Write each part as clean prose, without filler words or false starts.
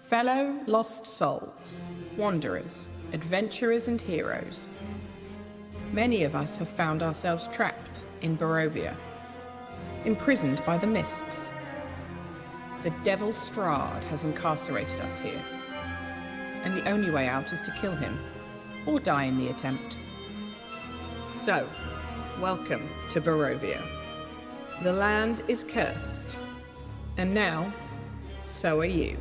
Fellow lost souls, wanderers, adventurers and heroes. Many of us have found ourselves trapped in Barovia, imprisoned by the mists. The devil Strahd has incarcerated us here, and the only way out is to kill him, or die in the attempt. So, welcome to Barovia. The land is cursed, and now, so are you.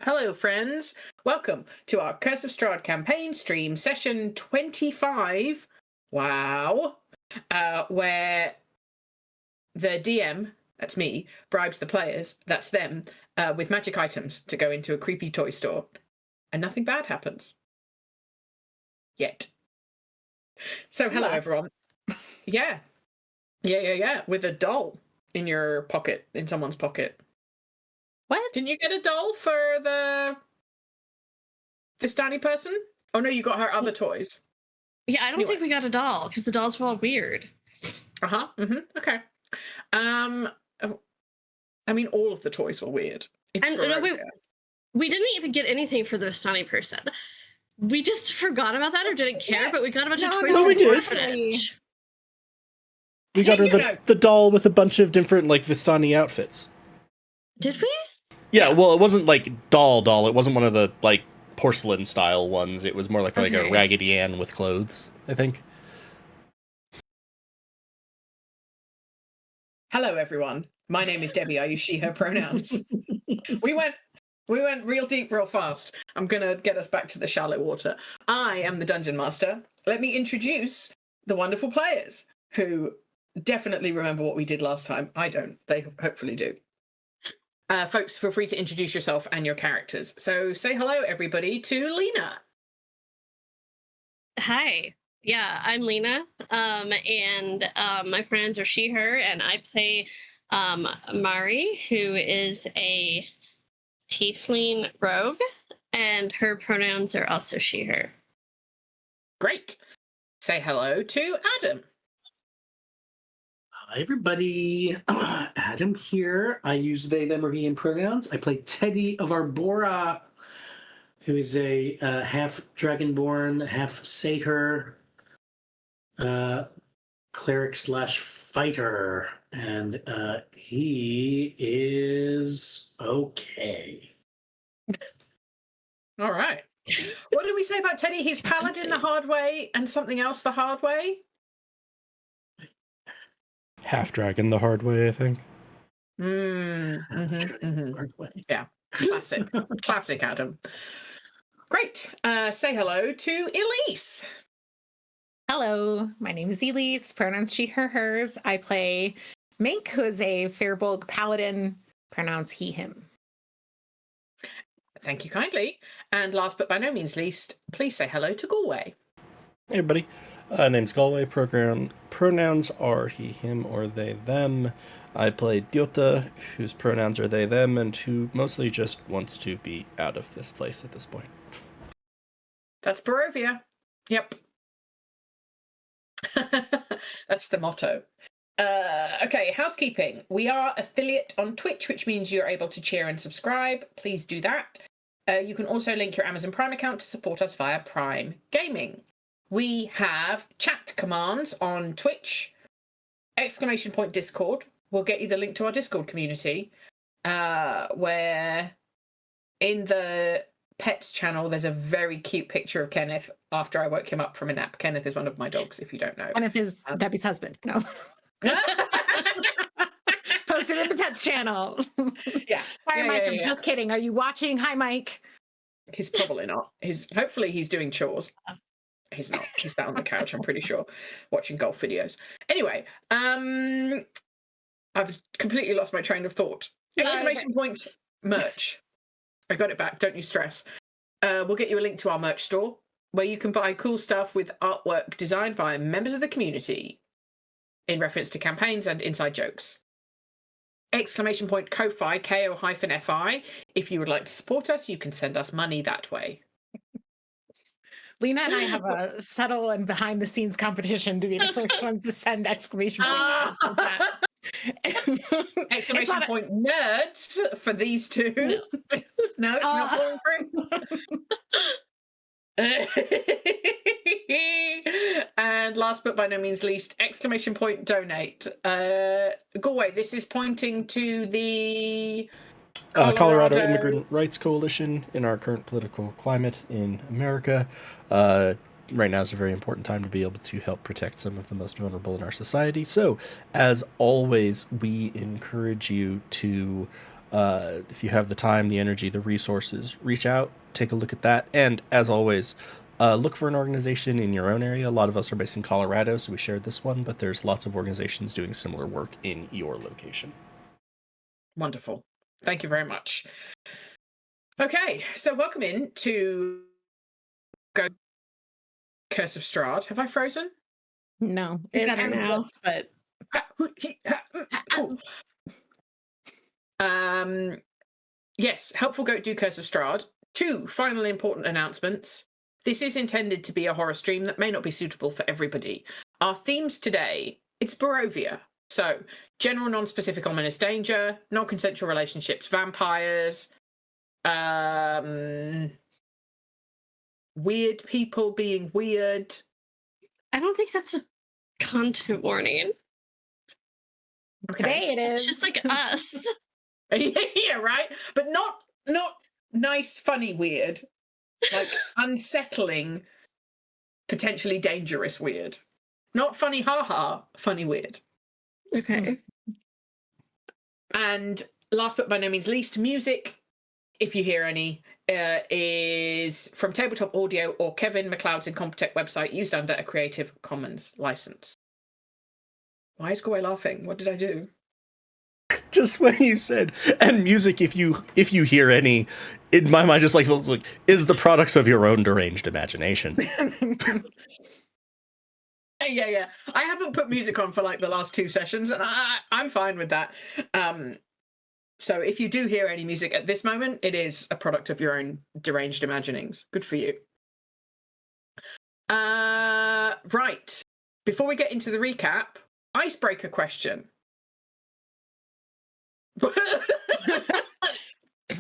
Hello friends. Welcome to our Curse of Strahd campaign stream session 25. Wow. Where the DM, that's me, bribes the players, that's them, with magic items to go into a creepy toy store. And nothing bad happens. Yet. So hello everyone. Yeah. With a doll in your pocket, in someone's pocket. What? Didn't you get a doll for this Danny person? Oh no, you got her other toys. Yeah, I don't think we got a doll because the dolls were all weird. Okay. I mean, all of the toys were weird. We didn't even get anything for the Vistani person. We just forgot about that or didn't care, but we got a bunch of toys from the orphanage. We got her the doll with a bunch of different Vistani outfits. Did we? Yeah, well, it wasn't doll. It wasn't one of the porcelain style ones. It was more like a Raggedy Ann with clothes, I think. Hello everyone. My name is Debbie. I use she, her pronouns. We went real deep, real fast. I'm gonna get us back to the shallow water. I am the Dungeon Master. Let me introduce the wonderful players who definitely remember what we did last time. I don't. They hopefully do. Folks, feel free to introduce yourself and your characters. So say hello, everybody, to Lena. Hi. Yeah, I'm Lena, and my pronouns are she, her, and I play Mari, who is a tiefling rogue, and her pronouns are also she, her. Great. Say hello to Adam. Hi, everybody. Adam here. I use they, them, or he in pronouns. I play Teddy of Arbora, who is a half dragonborn, half satyr, cleric / fighter, and he is okay. All right. What did we say about Teddy? He's paladin the hard way and something else the hard way? Half dragon the hard way, I think. Hard way. Yeah, classic Adam. Great. Say hello to Elise. Hello, my name is Elise, pronouns she, her, hers. I play Mink, who is a Fairbolg paladin, pronouns he, him. Thank you kindly. And last but by no means least, please say hello to Galway. Hey everybody. Name's Galway. Pronouns are he, him, or they, them. I play Diota, whose pronouns are they, them, and who mostly just wants to be out of this place at this point. That's Barovia. Yep. That's the motto. Okay, housekeeping. We are affiliate on Twitch, which means you're able to cheer and subscribe. Please do that. You can also link your Amazon Prime account to support us via Prime Gaming. We have chat commands on Twitch, !Discord. We'll get you the link to our Discord community, where in the pets channel, there's a very cute picture of Kenneth after I woke him up from a nap. Kenneth is one of my dogs, if you don't know. Kenneth is Debbie's husband. No. Posted in the pets channel. Yeah. Sorry, Mike. I'm just kidding. Are you watching? Hi, Mike. He's probably not. Hopefully he's doing chores. He's not. He's sat on the couch, I'm pretty sure, watching golf videos. Anyway, I've completely lost my train of thought. Exclamation point merch. I got it back. Don't you stress. We'll get you a link to our merch store where you can buy cool stuff with artwork designed by members of the community in reference to campaigns and inside jokes. Exclamation point Ko-Fi, KO-FI. If you would like to support us, you can send us money that way. Lena and I have a subtle and behind the scenes competition to be the first ones to send exclamation point. Exclamation point nerds for these two. No, it's not falling through. And last but by no means least, exclamation point donate. Galway, this is pointing to the Colorado Immigrant Rights Coalition. In our current political climate in America, right now is a very important time to be able to help protect some of the most vulnerable in our society. So, as always, we encourage you to, if you have the time, the energy, the resources, reach out, take a look at that. And as always, look for an organization in your own area. A lot of us are based in Colorado, so we shared this one, but there's lots of organizations doing similar work in your location. Wonderful. Thank you very much. Okay, so welcome in to Curse of Strahd. Have I frozen? No, You got it now. But yes, helpful goat do Curse of Strahd. 2 final important announcements. This is intended to be a horror stream that may not be suitable for everybody. Our themes today, it's Barovia. So, general non-specific ominous danger, non-consensual relationships, vampires, weird people being weird. I don't think that's a content warning. Okay. today it is. It's just like us. Yeah, right? But not nice, funny, weird. Like unsettling, potentially dangerous weird. Not funny, ha-ha, funny, weird. Okay. And last but by no means least, music, if you hear any, is from Tabletop Audio or Kevin MacLeod's Incompetech website, used under a Creative Commons license. Why is Goy laughing? What did I do? Just when you said, and music, if you hear any, in my mind just like feels like is the products of your own deranged imagination. Yeah. I haven't put music on for like the last 2 sessions, and I'm fine with that. So if you do hear any music at this moment, it is a product of your own deranged imaginings. Good for you. Right. Before we get into the recap, icebreaker question.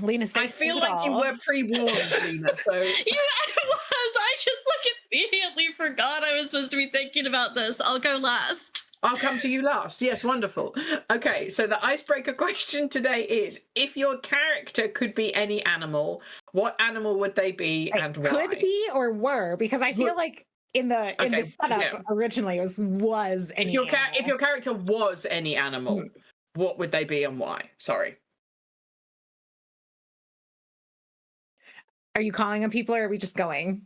Lena's I feel like you were pre-warned, Lena. So Yeah, I was. I just like immediately forgot I was supposed to be thinking about this. I'll go last. I'll come to you last. Yes, wonderful. Okay, so the icebreaker question today is: if your character could be any animal, what animal would they be and why? Could be or were, because I feel like in the setup yeah. originally it was any If your character was any animal, what would they be and why? Sorry. Are you calling on people or are we just going?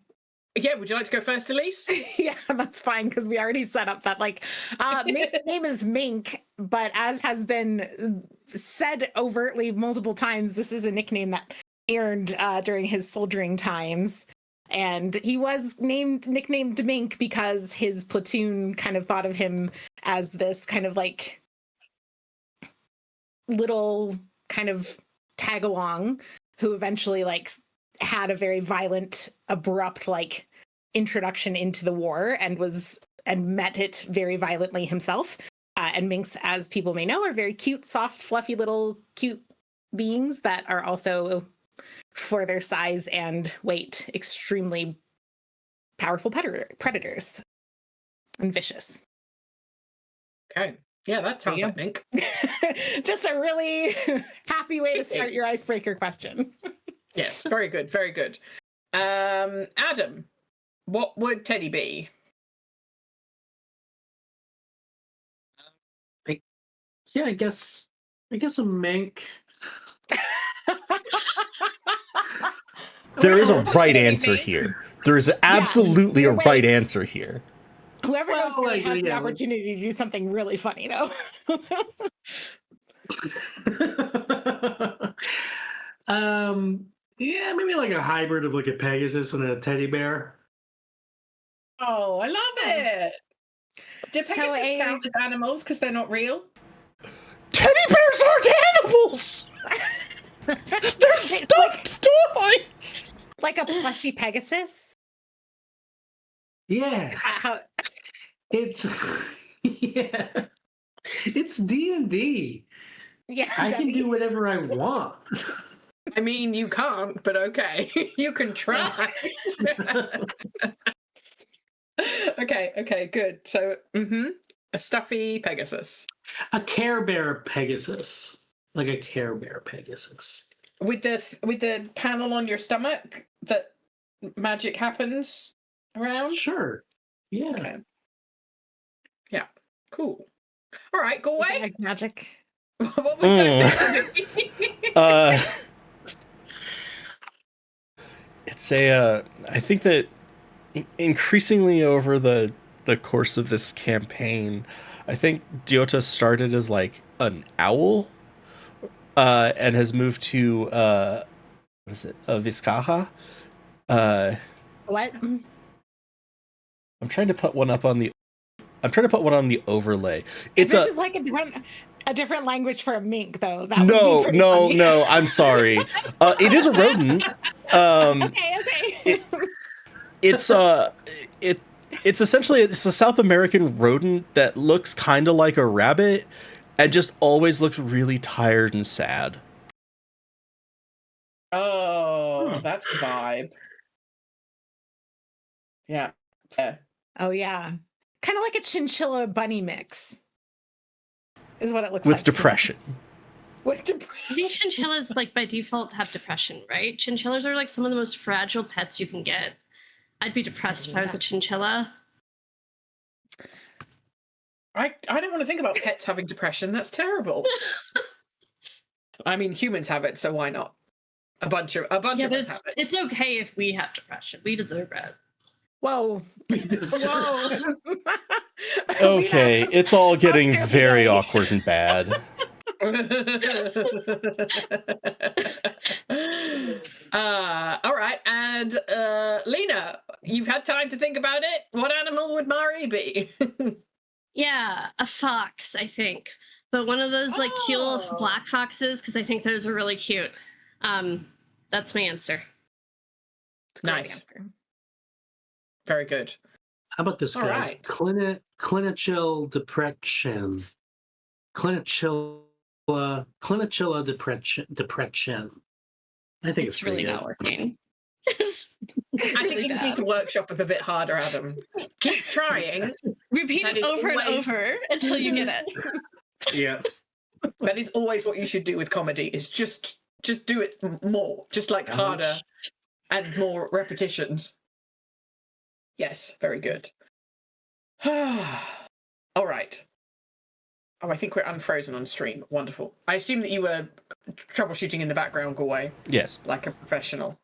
Yeah, would you like to go first, Elise? Yeah, that's fine because we already set up that Mink's name is Mink, but as has been said overtly multiple times, this is a nickname that he earned during his soldiering times. And he was nicknamed Mink because his platoon kind of thought of him as this kind of like little kind of tag along who eventually like had a very violent, abrupt like introduction into the war and met it very violently himself. And minks, as people may know, are very cute, soft, fluffy little cute beings that are also, for their size and weight, extremely powerful predators and vicious. Okay. Yeah, that sounds like Mink. Just a really happy way to start your icebreaker question. Yes, very good, very good. Adam, what would Teddy be? Yeah, I guess a mink. There is a Whoever right knows answer me- here. There is absolutely a Wait. right answer here. Whoever knows Well, me like, has the yeah, like- opportunity to do something really funny, though. Yeah, maybe like a hybrid of like a Pegasus and a teddy bear. Oh, I love it. Do So Pegasus count as animals because they're not real? Teddy bears aren't animals! They're stuffed toys! Like a plushy Pegasus. Yeah, How, it's yeah, it's D&D. yeah, I can Debbie. do whatever I want. I mean, you can't, but okay. You can try. Okay, good. So, a stuffy Pegasus. A Care Bear Pegasus, like a Care Bear Pegasus. With the panel on your stomach that magic happens around? Sure. Yeah. Okay. Yeah. Cool. All right, go away. Like magic. What would that be? It's I think that increasingly over the course of this campaign, I think Diota started as like an owl, and has moved to what is it? Vizcaja. What? I'm trying to put one on the overlay. If It's this is like a different language for a mink, though. That would be no, pretty no, funny. no. I'm sorry. It is a rodent. Okay. It's essentially it's a South American rodent that looks kind of like a rabbit and just always looks really tired and sad. Oh, that's the vibe. Yeah. Oh yeah, kind of like a chinchilla bunny mix, is what it looks With like. to me. depression. With I think depression. chinchillas, like by default, have depression, right? Chinchillas are like some of the most fragile pets you can get. I'd be depressed if I was a chinchilla. I don't want to think about pets having depression. That's terrible. I mean, humans have it, so why not? A bunch Yeah, of but us have it. it's okay if we have depression. We deserve it. Whoa. Whoa. Okay, it's all getting Oscar very today. awkward and bad. All right, and Lena, you've had time to think about it. What animal would Mari be? Yeah, a fox, I think. But one of those like cute little Oh. black foxes, because I think those are really cute. That's my answer. Nice. Very good. How about this, All guys? right. Clinical depression. Clinical depression. I think It's really not working. It's I think you just need to workshop it a bit harder, Adam. Keep trying. repeat That it is over and always- over until you get it. Yeah. That is always what you should do with comedy. Is just do it more, just like harder and more repetitions. Yes, very good. All right. Oh, I think we're unfrozen on stream. Wonderful. I assume that you were troubleshooting in the background, Galway, Yes. like a professional.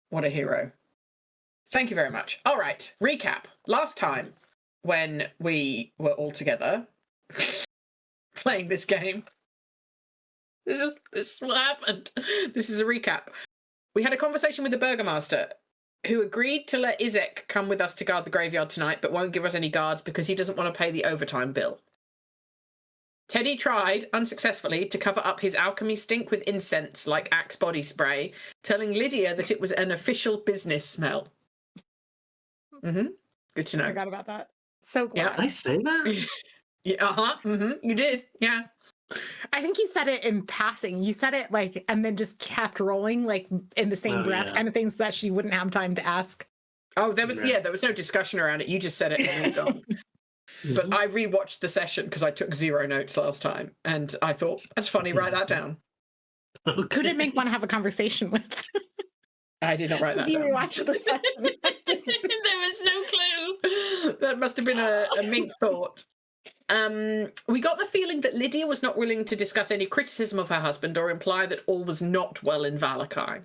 What a hero. Thank you very much. All right, recap. Last time when we were all together playing this game, this is what happened. This is a recap. We had a conversation with the Burgomaster, who agreed to let Izek come with us to guard the graveyard tonight, but won't give us any guards because he doesn't want to pay the overtime bill. Teddy tried, unsuccessfully, to cover up his alchemy stink with incense like Axe body spray, telling Lydia that it was an official business smell. Good to I know. forgot about that. So Yeah. glad. Did I say that? Yeah, you did. Yeah. I think you said it in passing. You said it like, and then just kept rolling, like in the same Oh, breath, yeah. kind of things that she wouldn't have time to ask. Oh, there was Right. there was no discussion around it. You just said it and moved on. But I rewatched the session because I took 0 notes last time, and I thought that's funny. Write that down. Okay. Who did Mink want to have a conversation with? I did not write that Since you down. rewatched the session. There was no clue. That must have been a mink thought. We got the feeling that Lydia was not willing to discuss any criticism of her husband or imply that all was not well in Valakine.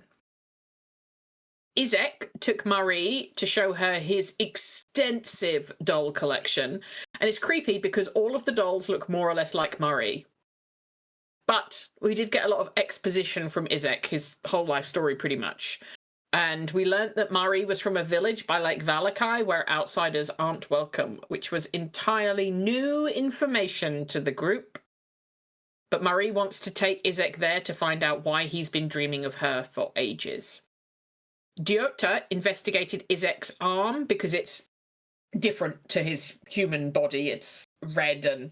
Izek took Marie to show her his extensive doll collection. And it's creepy because all of the dolls look more or less like Marie. But we did get a lot of exposition from Izek, his whole life story pretty much. And we learnt that Marie was from a village by Lake Valakai where outsiders aren't welcome, which was entirely new information to the group. But Marie wants to take Izek there to find out why he's been dreaming of her for ages. Diota investigated Izek's arm because it's different to his human body. It's red and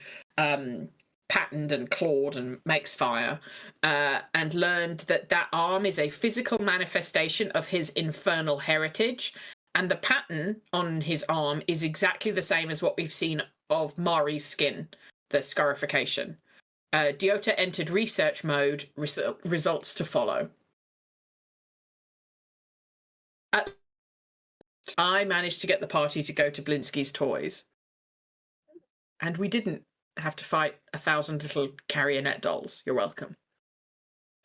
patterned and clawed and makes fire, and learned that that arm is a physical manifestation of his infernal heritage. And the pattern on his arm is exactly the same as what we've seen of Mari's skin, the scarification. Diota entered research mode, results to follow. I managed to get the party to go to Blinsky's Toys. And we didn't have to fight 1,000 little carionette dolls. You're welcome.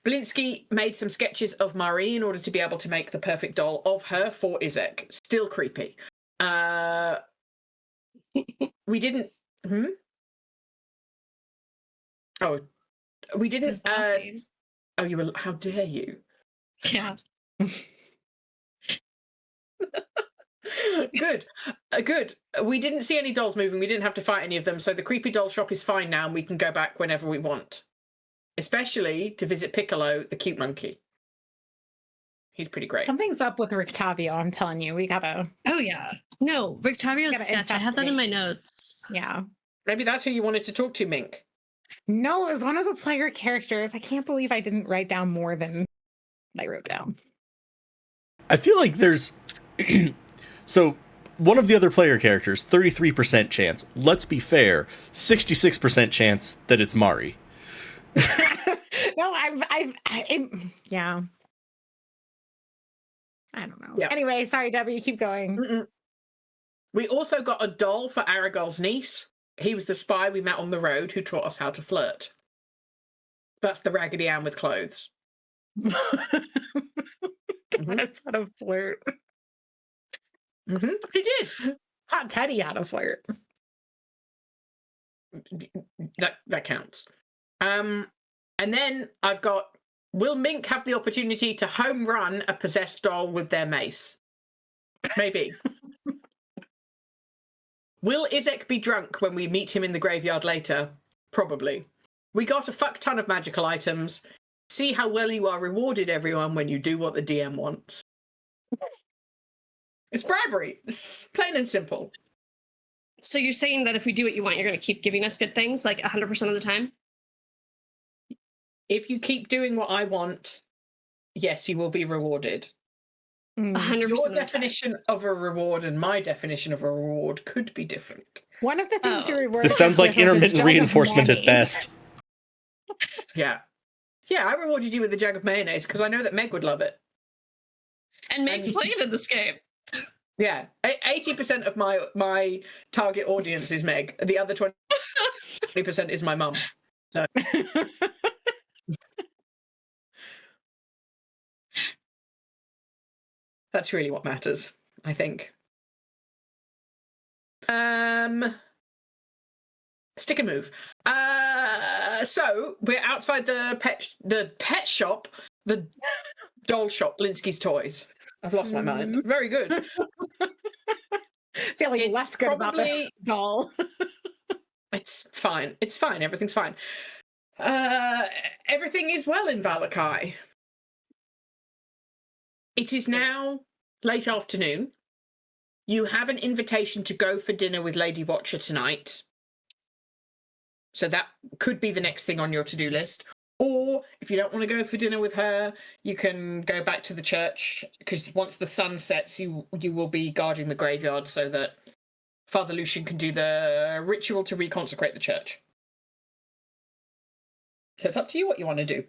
Blinsky made some sketches of Marie in order to be able to make the perfect doll of her for Izek. Still creepy. We didn't... Oh, we didn't... Oh, you were... How dare you? Yeah. Good. Good. We didn't see any dolls moving. We didn't have to fight any of them. So the creepy doll shop is fine now and we can go back whenever we want. Especially to visit Piccolo, the cute monkey. He's pretty great. Something's up with Rictavio, I'm telling you. We gotta... Oh, yeah. No, Rictavio's Gotta sketch. I had that in my investigate. notes. Yeah. Maybe that's who you wanted to talk to, Mink. No, it was one of the player characters. I can't believe I didn't write down more than I wrote down. I feel like there's... So, one of the other player characters, 33% chance. Let's be fair, 66% chance that it's Mari. No, yeah. I don't know. Yeah. Anyway, sorry, Debbie, keep going. We also got a doll for Aragol's niece. He was the spy we met on the road who taught us how to flirt. That's the Raggedy Ann with clothes. That's how to flirt. He did. Taught Teddy how to flirt. That counts. And then I've got, will Mink have the opportunity to home run a possessed doll with their mace? Maybe. Will Izek be drunk when we meet him in the graveyard later? Probably. We got a fuck ton of magical items. See how well you are rewarded, everyone, when you do what the DM wants. It's bribery. It's plain and simple. So you're saying that if we do what you want, you're going to keep giving us good things, like 100% of the time? If you keep doing what I want, yes, you will be rewarded. 100% Your of the definition of a reward and my definition of a reward could be different. One of the things you reward. This sounds like intermittent reinforcement at best. Yeah. Yeah, I rewarded you with a jug of mayonnaise because I know that Meg would love it. And Meg's playing in this game. Yeah. 80% of my target audience is Meg. The other 20% is my mum. So. That's really what matters, I think. Stick and move. So we're outside the pet shop, the doll shop, Blinsky's Toys. I've lost my mind. Very good. Feeling It's less good about the doll. It's fine. It's fine. Everything's fine. Everything is well in Valakai. It is now late afternoon. You have an invitation to go for dinner with Lady Watcher tonight. So that could be the next thing on your to-do list. Or if you don't want to go for dinner with her, you can go back to the church, because once the sun sets, you will be guarding the graveyard so that Father Lucian can do the ritual to reconsecrate the church. So it's up to you what you want to do.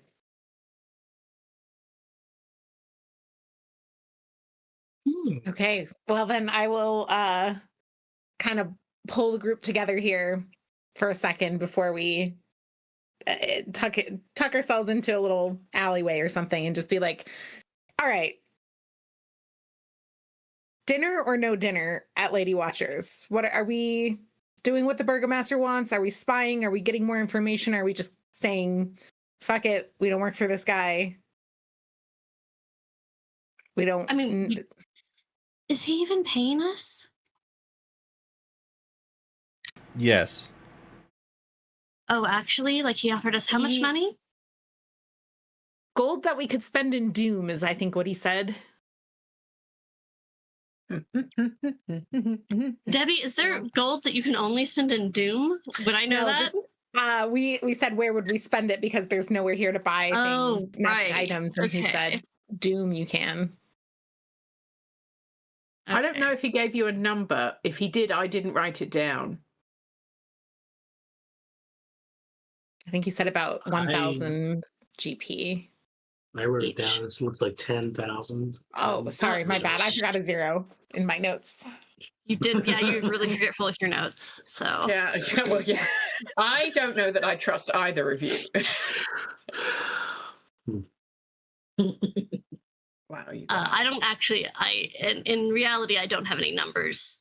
Okay, well then I will kind of pull the group together here for a second before we tuck ourselves into a little alleyway or something and just be like, all right, dinner or no dinner at Lady Watchers? What are we doing what the Burgomaster wants? Are we spying? Are we getting more information? Are we just saying, fuck it, we don't work for this guy? We don't. I mean, is he even paying us? Yes. Oh, actually, like he offered us how much money? Gold that we could spend in Doom is, I think, what he said. Debbie, is there gold that you can only spend in Doom? Would I know that? Just, we said where would we spend it because there's nowhere here to buy things, matching items, and he said Doom you can. I don't know if he gave you a number. If he did, I didn't write it down. I think he said about 1,000 GP. I wrote it down. It looks like 10,000. Oh, sorry, my bad. I forgot a 0 in my notes. You did, yeah. You're really forgetful with your notes. So yeah. Well, yeah. I don't know that I trust either of you. Wow. I don't actually. In reality, I don't have any numbers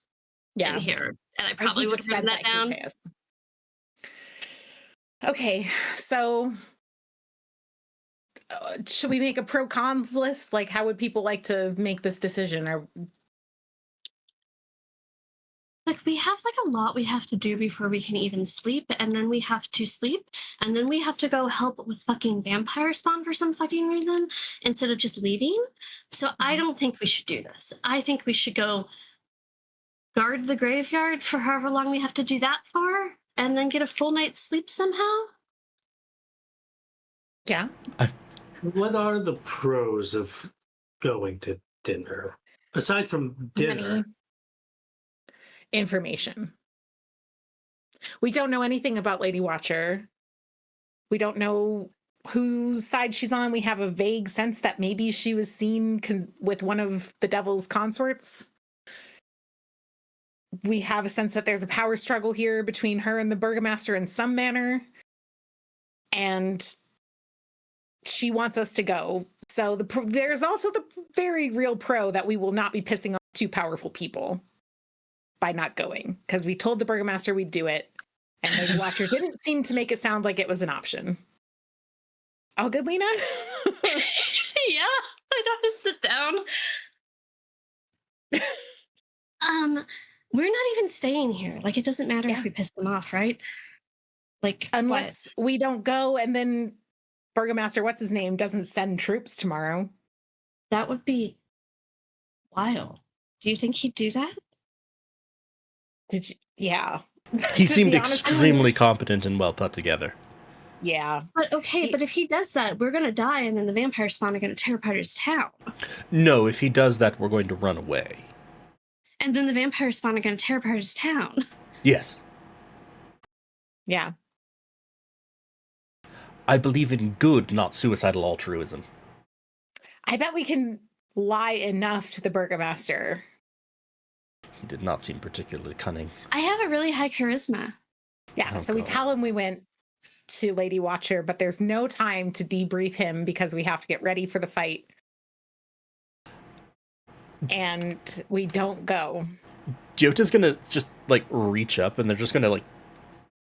in here, and I probably would have written that down. Okay, so should we make a pro cons list? Like, how would people like to make this decision? Or like, we have like a lot we have to do before we can even sleep, and then we have to sleep, and then we have to go help with fucking vampire spawn for some fucking reason instead of just leaving. So I don't think we should do this. I think we should go guard the graveyard for however long we have to do that for, and then get a full night's sleep somehow. Yeah. What are the pros of going to dinner? Aside from dinner. Information. We don't know anything about Lady Watcher. We don't know whose side she's on. We have a vague sense that maybe she was seen with one of the devil's consorts. We have a sense that there's a power struggle here between her and the Burgomaster in some manner. And she wants us to go. So there's also the very real pro that we will not be pissing off two powerful people by not going. Because we told the Burgomaster we'd do it. And Lady Watcher didn't seem to make it sound like it was an option. All good, Lena? Yeah, I know how to sit down. We're not even staying here. Like, it doesn't matter if we piss them off, right? Like, unless we don't go and then Burgomaster, what's his name, doesn't send troops tomorrow. That would be wild. Do you think he'd do that? Did you? Yeah. He seemed extremely competent and well put together. Yeah. But okay, but if he does that, we're going to die, and then the vampire spawn are going to tear apart his town. No, if he does that, we're going to run away. And then the vampire spawn are going to tear apart his town. Yes. Yeah. I believe in good, not suicidal altruism. I bet we can lie enough to the Burgomaster. He did not seem particularly cunning. I have a really high charisma. Yeah, so we tell him we went to Lady Watcher, but there's no time to debrief him because we have to get ready for the fight. And we don't go. Gyota's gonna just, like, reach up, and they're just gonna, like,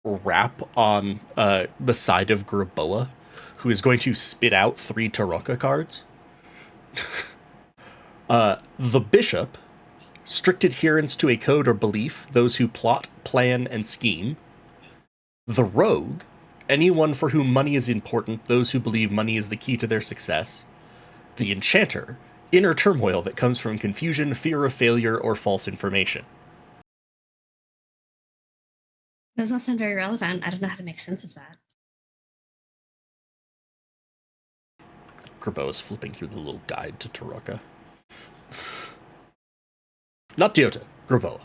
rap on the side of Graboa, who is going to spit out 3 Tarokka cards. The Bishop, strict adherence to a code or belief, those who plot, plan, and scheme. The Rogue, anyone for whom money is important, those who believe money is the key to their success. The Enchanter, inner turmoil that comes from confusion, fear of failure, or false information. Those all sound very relevant. I don't know how to make sense of that. Graboa is flipping through the little guide to Tarokka. Not Gyota, Graboa.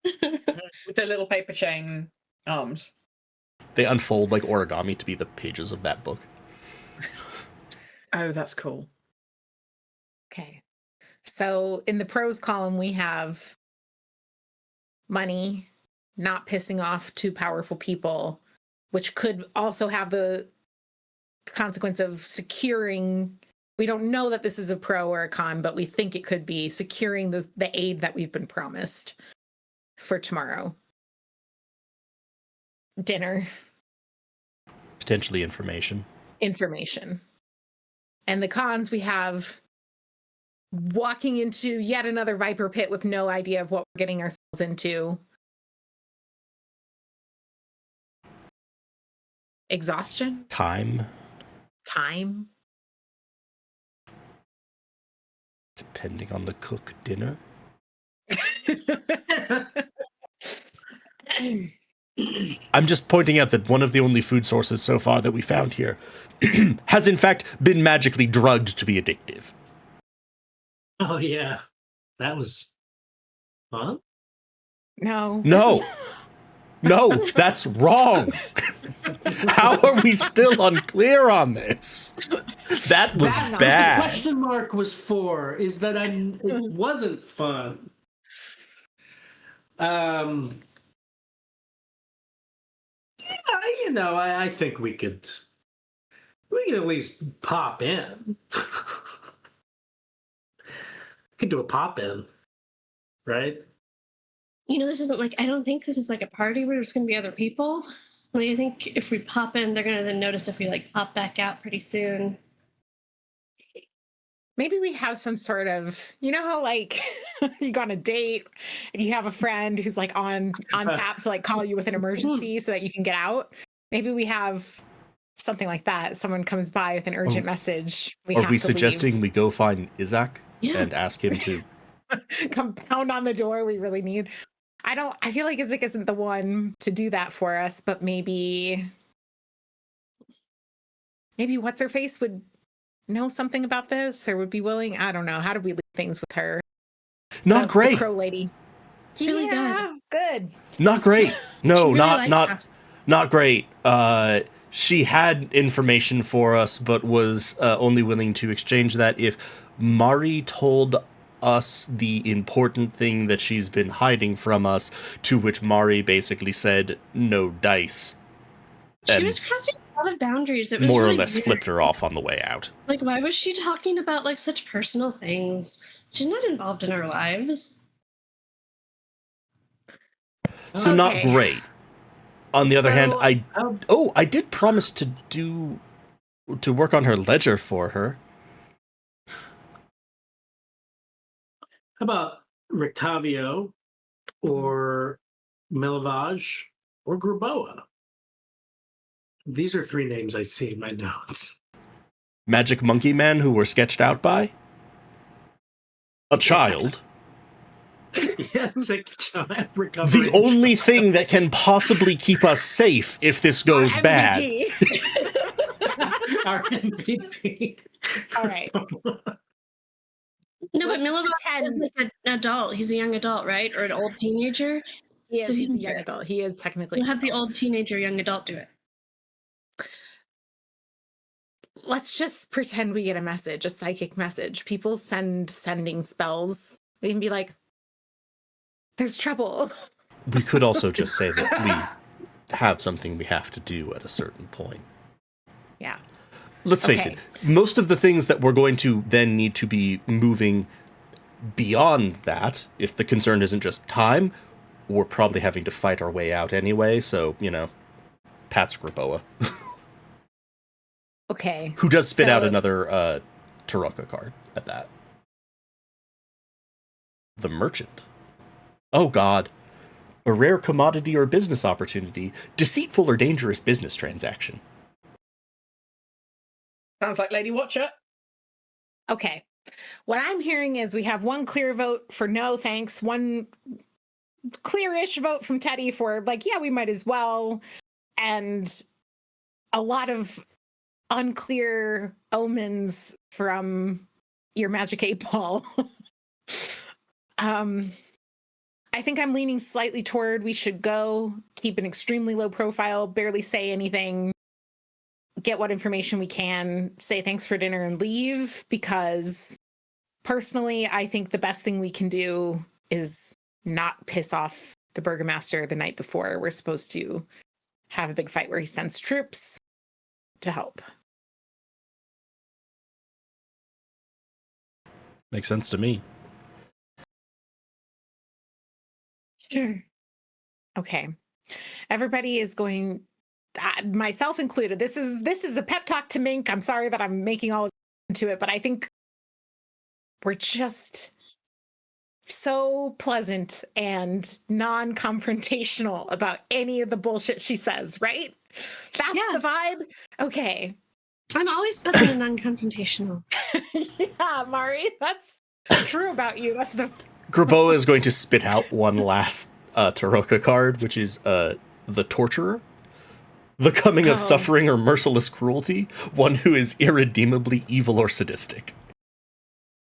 With the little paper chain arms. They unfold like origami to be the pages of that book. Oh, that's cool. Okay. So in the pros column, we have money, not pissing off two powerful people, which could also have the consequence of securing We don't know that this is a pro or a con, but we think it could be securing the aid that we've been promised for tomorrow. Dinner. Potentially information. And the cons, we have walking into yet another viper pit with no idea of what we're getting ourselves into. Exhaustion. Time. Depending on the cook, dinner. I'm just pointing out that one of the only food sources so far that we found here has in fact been magically drugged to be addictive. Oh yeah, that was fun. No, that's wrong. How are we still unclear on this? That was That's what bad. the question mark was for, is that it wasn't fun. I think we could at least pop in. Could do a pop in, right? This isn't like, I don't think this is like a party where there's going to be other people. Like, I think if we pop in, they're going to then notice if we like pop back out pretty soon. Maybe we have some sort of, how like you go on a date and you have a friend who's like on tap to like call you with an emergency so that you can get out. Maybe we have something like that. Someone comes by with an urgent message. Are we suggesting we go find Isaac and ask him to come pound on the door? We really need. I feel like Isaac isn't the one to do that for us, but maybe what's her face would know something about this or would be willing. I don't know. How do we leave things with her? Not great. The crow lady. Really good. Not great. No, really not great. She had information for us, but was only willing to exchange that if Mari told us the important thing that she's been hiding from us, to which Mari basically said, no dice. She was crossing a lot of boundaries. It was more really or less weird. flipped her off on the way out. Like, why was she talking about like such personal things? She's not involved in our lives. So not great. On the other hand, I did promise to work on her ledger for her. How about Rictavio or Melavage or Gruboa? These are three names I see in my notes. Magic Monkey Man who were sketched out by? A child. Yes, a child. The only thing that can possibly keep us safe if this goes bad. Our MVP. All right. No, but Milovan is like an adult. He's a young adult, right? Or an old teenager? Yes, so he's a young adult. He is technically. We'll have the old teenager, young adult do it. Let's just pretend we get a message, a psychic message. People sending spells. We can be like, there's trouble. We could also just say that we have something we have to do at a certain point. Yeah. Let's face it, most of the things that we're going to then need to be moving beyond that, if the concern isn't just time, we're probably having to fight our way out anyway, so, Pat's Graboa. Okay. Who does spit out another Taraka card at that. The Merchant. Oh god. A rare commodity or business opportunity. Deceitful or dangerous business transaction. Sounds like Lady Watcher. Okay. What I'm hearing is we have one clear vote for no thanks, one clearish vote from Teddy for like, yeah, we might as well, and a lot of unclear omens from your Magic 8 Ball. I think I'm leaning slightly toward we should go, keep an extremely low profile, barely say anything, get what information we can, say thanks for dinner and leave, because personally, I think the best thing we can do is not piss off the Burgomaster the night before. We're supposed to have a big fight where he sends troops to help. Makes sense to me. Sure. Okay. Everybody is going, myself included. This is a pep talk to Mink. I'm sorry that I'm making all of into it, but I think we're just so pleasant and non-confrontational about any of the bullshit she says, right? That's Yeah. the vibe. Okay. I'm always pleasant and non-confrontational. Yeah, Mari, that's true about you. That's the Graboa is going to spit out one last Taroka card, which is the Torturer. The coming of suffering or merciless cruelty, one who is irredeemably evil or sadistic.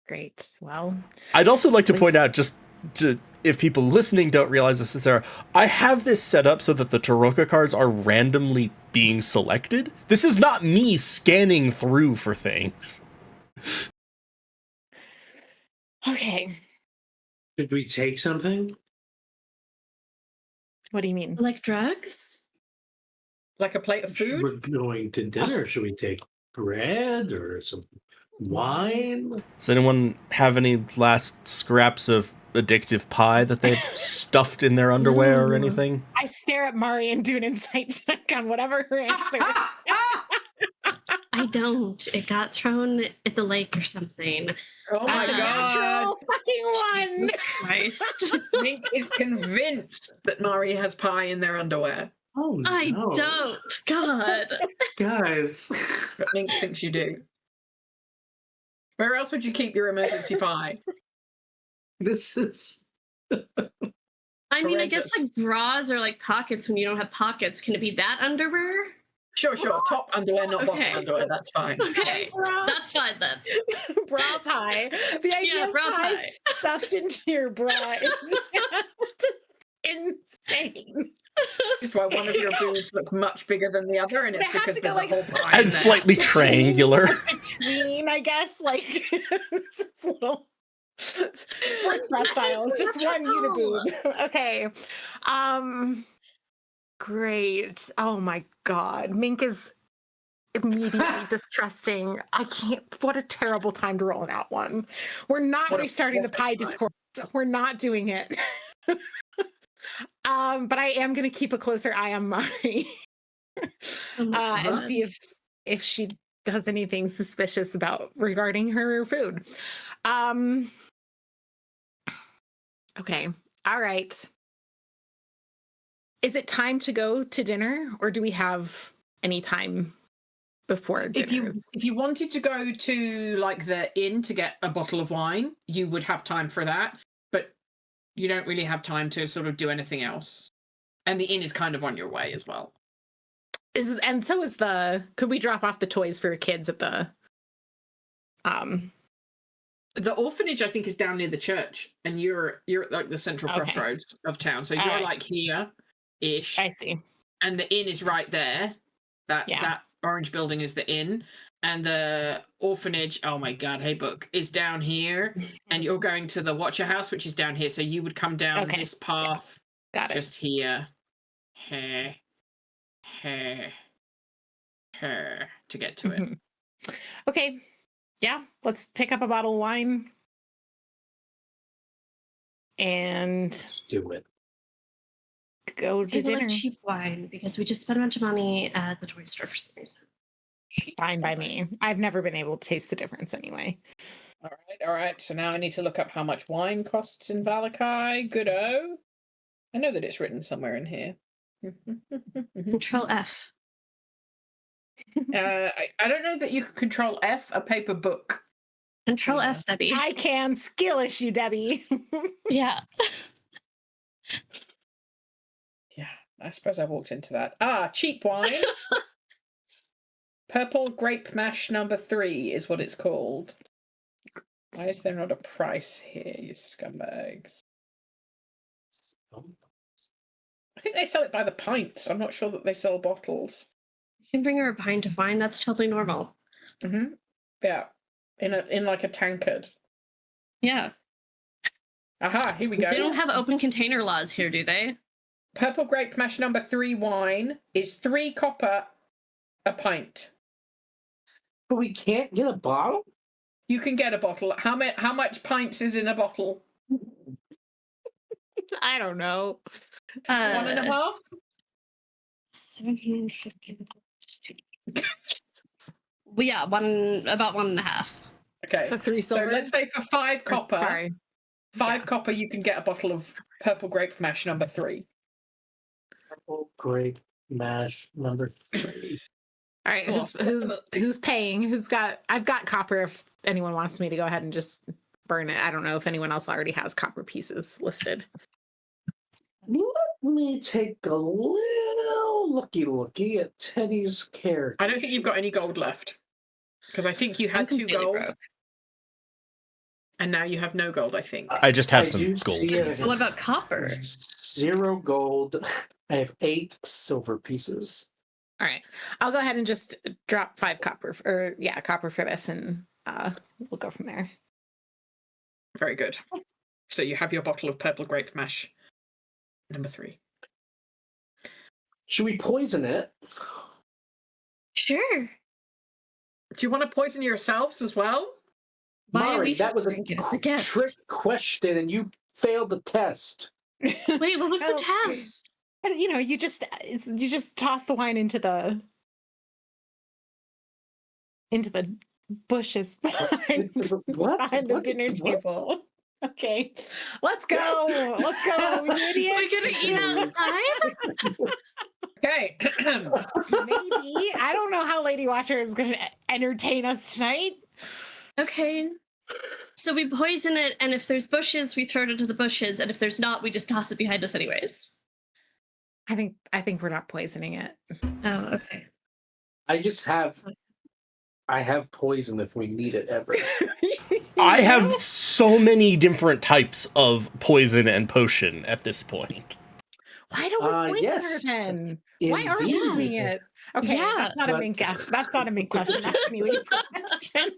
great. Well, I'd also like to point out, just to, if people listening don't realize this, Sarah, I have this set up so that the Taroka cards are randomly being selected. This is not me scanning through for things. okay. Should we take something? What do you mean? Like drugs? Like a plate of food? We're going to dinner. Should we take bread or some wine? Does anyone have any last scraps of addictive pie that they've stuffed in their underwear or anything? I stare at Mari and do an insight check on whatever her answer is. I don't. It got thrown at the lake or something. Oh my That's a god. natural fucking one. Jesus Christ. Mink is convinced that Mari has pie in their underwear. Oh, no. I don't. God. Guys. But Mink thinks you do. Where else would you keep your emergency pie? This is... I mean, I guess Horrendous. like bras or like pockets when you don't have pockets. Can it be that underwear? Sure. Top underwear, not Okay. bottom underwear. That's fine. Okay. Bra, That's fine then. bra pie. The idea Yeah, of bra pie pie. stuffed into your bra is just insane. Just why one of your boobs look much bigger than the other, and They it's have because to go, there's a like, whole pie in And there. slightly triangular. Between, I guess, like this little sports bra style. It's just one uniboob. Okay. Great. Oh my god. Mink is immediately distrusting. I can't. What a terrible time to roll an out one. We're not What a restarting the pie perfect discourse. We're not doing it. But I am going to keep a closer eye on Mari Oh my and God. see if she does anything suspicious about regarding her food. Okay. All right. Is it time to go to dinner, or do we have any time before dinner? If you wanted to go to like the inn to get a bottle of wine, you would have time for that, but you don't really have time to sort of do anything else. And the inn is kind of on your way as well. And so is the. Could we drop off the toys for kids at the? The orphanage, I think, is down near the church, and you're at like the central Okay. crossroads of town. So you're Alright. like here-ish, I see. and the inn is right there. That Yeah. orange building is the inn, and the orphanage. Oh my god, hey book is down here, and you're going to the Watcher House, which is down here. So you would come down Okay. this path, Got it. just here, to get to it. Mhm. Okay. Yeah. Let's pick up a bottle of wine and Let's do it. go to I dinner. like cheap wine because we just spent a bunch of money at the toy store for some reason. Fine by me. I've never been able to taste the difference anyway. All right. So now I need to look up how much wine costs in Valakai. Good-o. I know that it's written somewhere in here. Control F. I don't know that you can control F a paper book. Control Yeah. F, Debbie. I can skill issue, Debbie. Yeah. Yeah, I suppose I walked into that. Ah, cheap wine. Purple grape mash number 3 is what it's called. Why is there not a price here, you scumbags? I think they sell it by the pints. I'm not sure that they sell bottles. You can bring her a pint of wine. That's totally normal. Mm-hmm. Yeah, in like a tankard. Yeah. Aha, here we go. They don't have open container laws here, do they? Purple grape mash number 3 wine is 3 copper a pint. But we can't get a bottle? you can get a bottle. How much pints is in a bottle? I don't know. 1.5? 750. Well, yeah, about 1.5. Okay. So 3 silver. So let's say for 5 copper. Sorry. 5 copper, you can get a bottle of purple grape mash number 3. Purple grape mash number 3. All right, Cool. who's paying? I've got copper if anyone wants me to go ahead and just burn it. I don't know if anyone else already has copper pieces listed. Let me take a little looky at Teddy's character. I don't think you've got any gold left. Because I think you had 2 gold. Broke. And now you have no gold, I think. I just have I some do gold. see it. So what about copper? 0 gold. I have 8 silver pieces. All right, I'll go ahead and just drop 5 copper, copper for this, and we'll go from there. Very good. So you have your bottle of purple grape mash number 3. Should we poison it? Sure. Do you want to poison yourselves as well? Why do Mari, we that have was to a drink it? It's a gift. trick question, and you failed the test. Wait, what was Oh. the test? And, you just toss the wine into the bushes behind, What? behind the What? dinner What? table. Okay, let's go, you idiots. We're gonna eat outside? Okay. Maybe. I don't know how Lady Watcher is going to entertain us tonight. Okay. So we poison it, and if there's bushes, we throw it into the bushes, and if there's not, we just toss it behind us anyways. I think we're not poisoning it. Oh, okay. I have poison if we need it ever. I have so many different types of poison and potion at this point. Why don't we poison yes. her then? Why aren't we Indeed. doing it? Okay, Yeah, that's not a main guess. That's not a main question. That's Neely's question.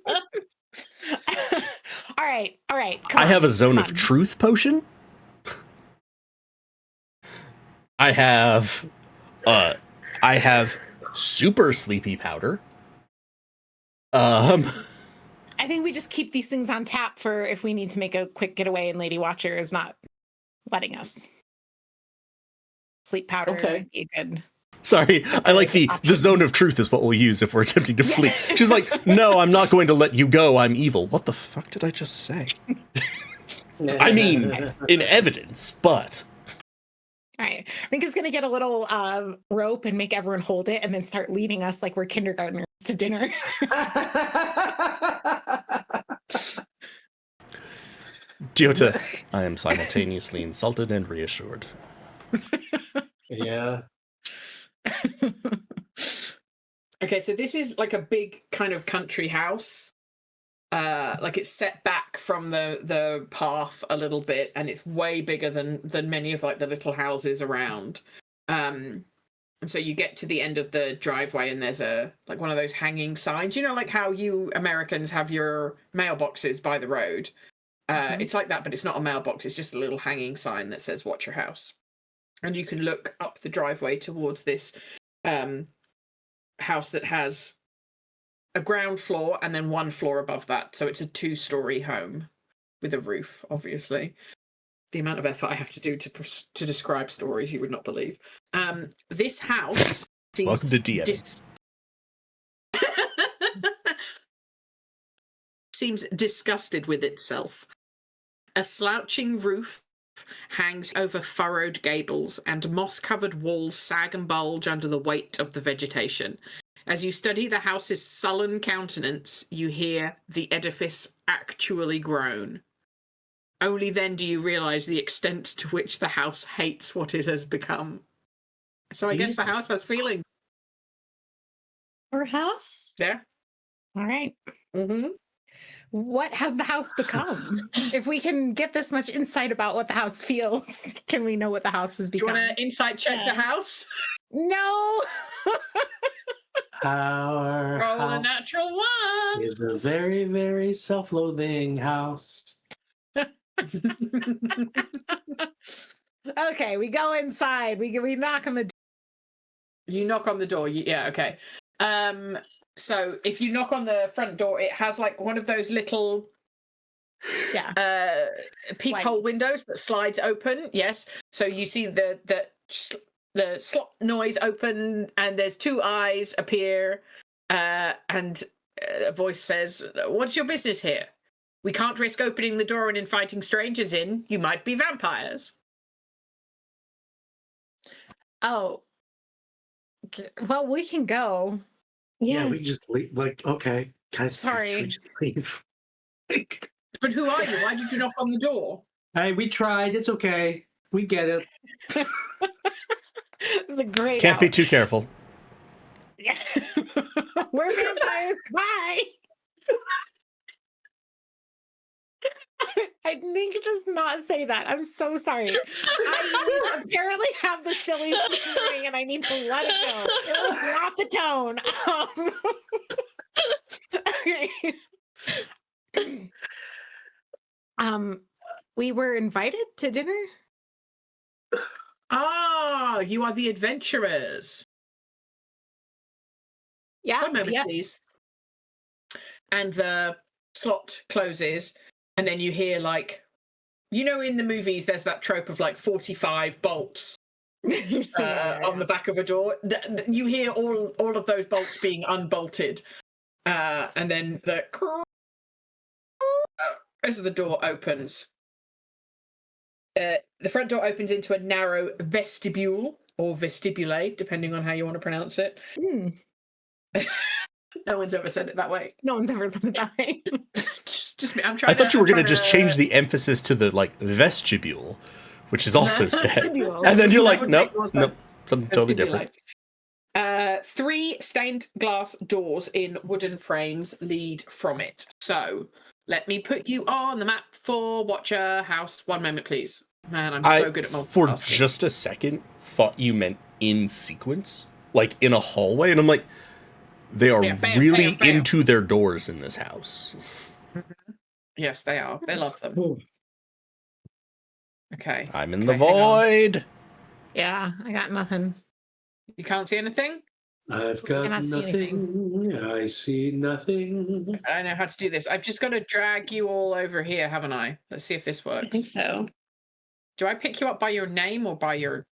All right. I have a zone of truth potion. I have super sleepy powder. I think we just keep these things on tap for if we need to make a quick getaway and Lady Watcher is not letting us. Sleep powder would be good. Sorry, I like the zone of truth is what we'll use if we're attempting to flee. She's like, no, I'm not going to let you go. I'm evil. What the fuck did I just say? I mean, in evidence, but... All right. I think it's going to get a little rope and make everyone hold it and then start leading us like we're kindergartners to dinner. Diota, I am simultaneously insulted and reassured. Yeah. Okay, so this is like a big kind of country house. Like it's set back from the path a little bit, and it's way bigger than many of like the little houses around. And so you get to the end of the driveway, and there's like one of those hanging signs. You know, like how you Americans have your mailboxes by the road. It's like that, but it's not a mailbox. It's just a little hanging sign that says "Watch your house," and you can look up the driveway towards this house that has a ground floor and then 1 floor above that. So it's a 2-story home with a roof, obviously. The amount of effort I have to do to describe stories you would not believe. This house seems Welcome to DM. seems disgusted with itself. A slouching roof hangs over furrowed gables, and moss-covered walls sag and bulge under the weight of the vegetation. As you study the house's sullen countenance, you hear the edifice actually groan. Only then do you realise the extent to which the house hates what it has become. So I guess the house has feelings. Our house? Yeah. All right. Mm-hmm. What has the house become? If we can get this much insight about what the house feels, can we know what the house has Do you become? want to insight check the house? No. Our Roll a house natural 1. is a very, very self-loathing house. Okay, we go inside. We knock on the door. You knock on the door. Yeah, okay. So if you knock on the front door, it has like one of those little peephole windows that slides open. Yes. So you see the slot noise open, and there's two eyes appear, and a voice says, "What's your business here? We can't risk opening the door and inviting strangers in. You might be vampires." Oh. Well, we can go. Yeah, we just leave. Like, okay, guys, Sorry. should we just leave? Like, But who are you? Why did you knock on the door? hey, we tried. It's okay. We get it. It's a great. Can't be out. too careful. Yeah. We're vampires. Bye. I think just not say that. I'm so sorry. I apparently have the silly this morning, and I need to let it go. It was not the tone. Okay. We were invited to dinner. Ah, you are the adventurers. Yeah. One moment, yes. please. And the slot closes, and then you hear, like, in the movies, there's that trope of like 45 bolts on the back of a door. You hear all of those bolts being unbolted, and then as the door opens. The front door opens into a narrow vestibule, or vestibule, depending on how you want to pronounce it. No one's ever said it that way. No one's ever said it that way. just me. I'm trying. I thought you were going to just change the emphasis to the vestibule, which is also said. And then you're like, nope, something totally different. 3 stained glass doors in wooden frames lead from it. So let me put you on the map for Watcher House. One moment, please. Man, I'm so good at multitasking. For just a second, thought you meant in sequence, like in a hallway, and I'm like, they are really into their doors in this house. Mm-hmm. Yes, they are. They love them. Ooh. Okay. I'm in the void. Yeah, I got nothing. You can't see anything? I've got nothing. I see nothing. I know how to do this. I've just got to drag you all over here, haven't I? Let's see if this works. I think so. Do I pick you up by your name or by your...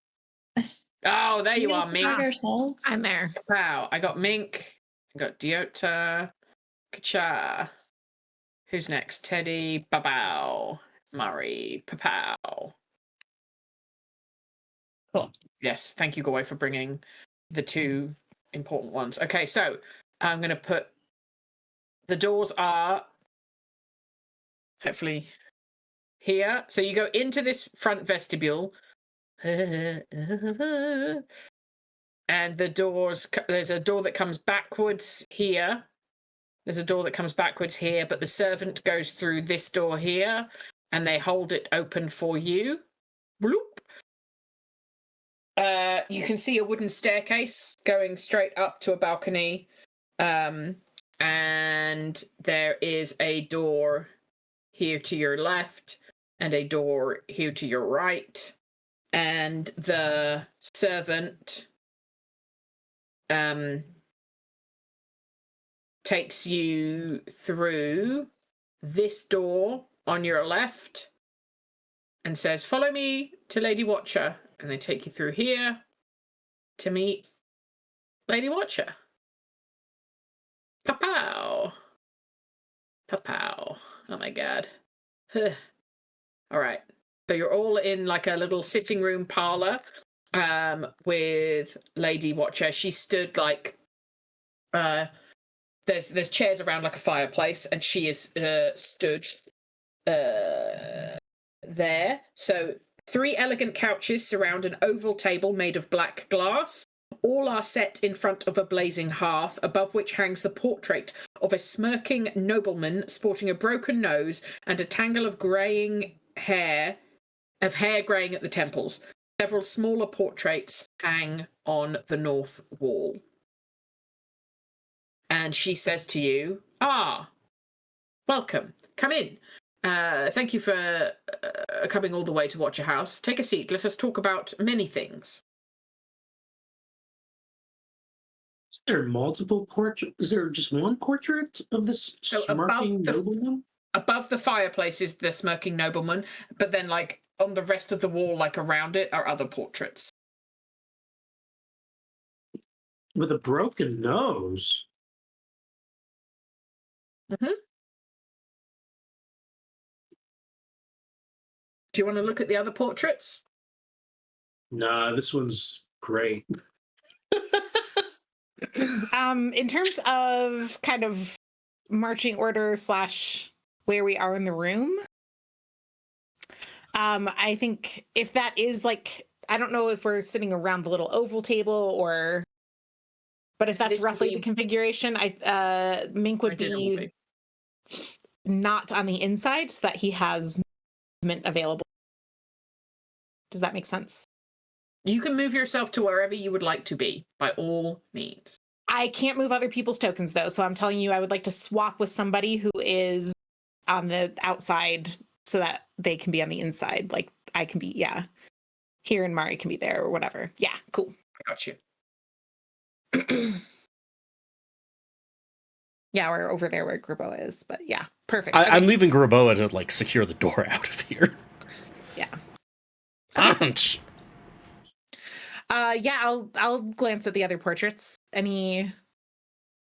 Oh, there you are, Mink. Ourselves. I'm there. Wow, I got Mink. I got Diota. Kacha. Who's next? Teddy. Babao. Murray. Papow. Cool. Yes, thank you, Goy, for bringing the 2 important ones. Okay, so I'm going to put... The doors are... hopefully... here. So you go into this front vestibule. And the doors, there's a door that comes backwards here. There's a door that comes backwards here, but the servant goes through this door here, and they hold it open for you. Bloop. You can see a wooden staircase going straight up to a balcony. And there is a door here to your left, and a door here to your right. And the servant takes you through this door on your left and says, "Follow me to Lady Watcher." And they take you through here to meet Lady Watcher. Papow. Papow. Oh my god. All right. So you're all in like a little sitting room parlor with Lady Watcher. She stood like there's chairs around like a fireplace, and she is stood there. So 3 elegant couches surround an oval table made of black glass. All are set in front of a blazing hearth, above which hangs the portrait of a smirking nobleman sporting a broken nose and a tangle of hair greying at the temples. Several smaller portraits hang on the north wall. And she says to you, welcome. Come in. Thank you for coming all the way to Watcher House. Take a seat. Let us talk about many things. There are multiple portraits. Is there just one portrait of this So smirking nobleman? above the fireplace is the smirking nobleman, but then like on the rest of the wall, like around it, are other portraits. With a broken nose. Mm-hmm. Do you want to look at the other portraits? Nah, this one's great. In terms of kind of marching order / where we are in the room, I think if that is like, I don't know if we're sitting around the little oval table or, but if that's This would roughly be- the configuration, Mink would My dinner will be not on the inside so that he has movement available. Does that make sense? You can move yourself to wherever you would like to be, by all means. I can't move other people's tokens though, so I'm telling you I would like to swap with somebody who is on the outside so that they can be on the inside. Like I can be, yeah. Here and Mari can be there or whatever. Yeah, cool. I got you. Yeah, or over there where Graboa is. But yeah, perfect. I'm leaving Graboa to like secure the door out of here. Yeah. Punch. Yeah, I'll glance at the other portraits. Do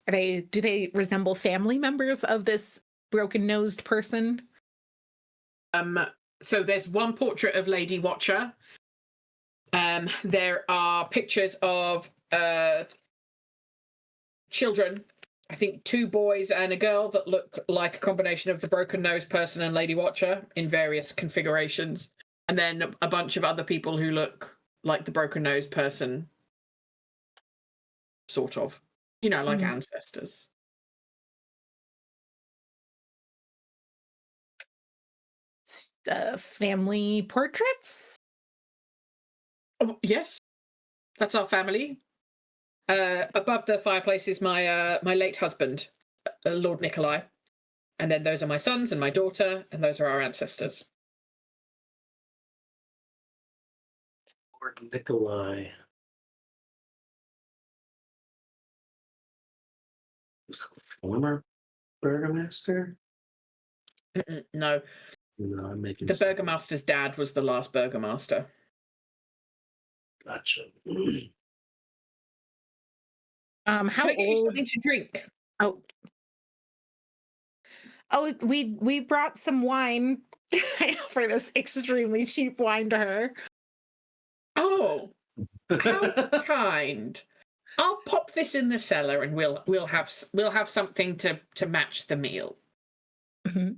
they resemble family members of this broken-nosed person? So there's one portrait of Lady Watcher. There are pictures of children. I think 2 boys and a girl that look like a combination of the broken nose person and Lady Watcher in various configurations. And then a bunch of other people who look like the broken nose person. Sort of. You know, like ancestors. Family portraits? Oh, yes. That's our family. Above the fireplace is my late husband, Lord Nikolai. And then those are my sons and my daughter, and those are our ancestors. Lord Nikolai. Was that the former burgomaster? No, No, I'm making the burgomaster's dad was the last burgomaster. Gotcha. How Can I get you old? something to drink? Oh, we brought some wine. I offer this extremely cheap wine to her. Oh, how kind! I'll pop this in the cellar, and we'll have something to match the meal. Mm-hmm.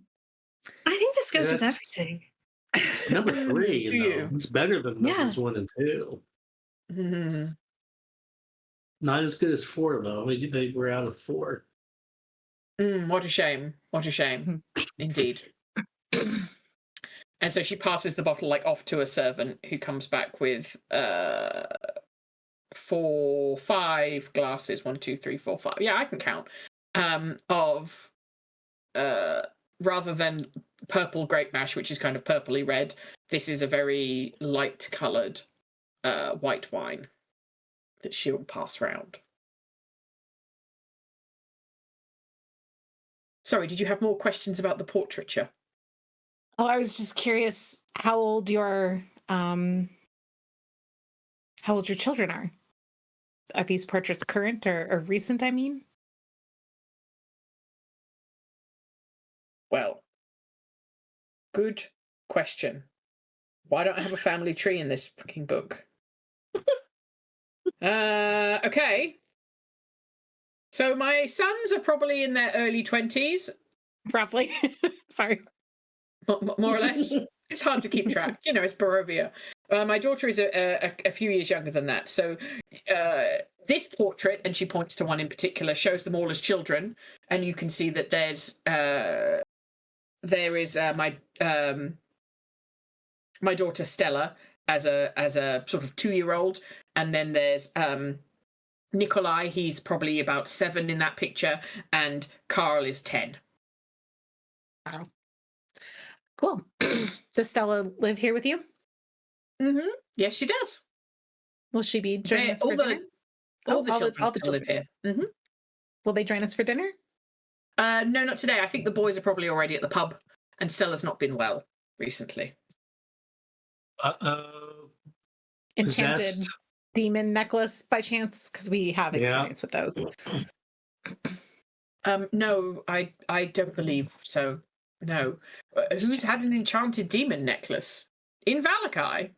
I think this goes with Yes. everything. It's number 3, Do you know. you? It's better than numbers 1 and 2. Mm. Not as good as 4 though. They were out of 4. What a shame! What a shame, indeed. And so she passes the bottle like off to a servant who comes back with 5 glasses. 1, 2, 3, 4, 5. Yeah, I can count. Of rather than purple grape mash, which is kind of purpley red, this is a very light coloured white wine that she'll pass round. Sorry, did you have more questions about the portraiture? Oh, I was just curious how old your children are. Are these portraits current or recent, I mean? Well, good question. Why don't I have a family tree in this fucking book? Okay. So my sons are probably in their early 20s, Roughly. Sorry. more or less. It's hard to keep track. You know, it's Barovia. My daughter is a few years younger than that. So this portrait, and she points to one in particular, shows them all as children. And you can see that there is my daughter Stella as a sort of 2-year-old, and then there's Nikolai. He's probably about 7 in that picture, and Carl is 10. Wow. Cool. Does Stella live here with you? Mm-hmm. Yes, she does. Will she be joining us for All the dinner? All the children all the still live here. Mm-hmm. Will they join us for dinner? No, not today. I think the boys are probably already at the pub, and Stella's not been well recently. Enchanted Possessed? demon necklace by chance? Because we have Yeah. experience with those. No, I don't believe so. No. Who's had an enchanted demon necklace? In Valakai?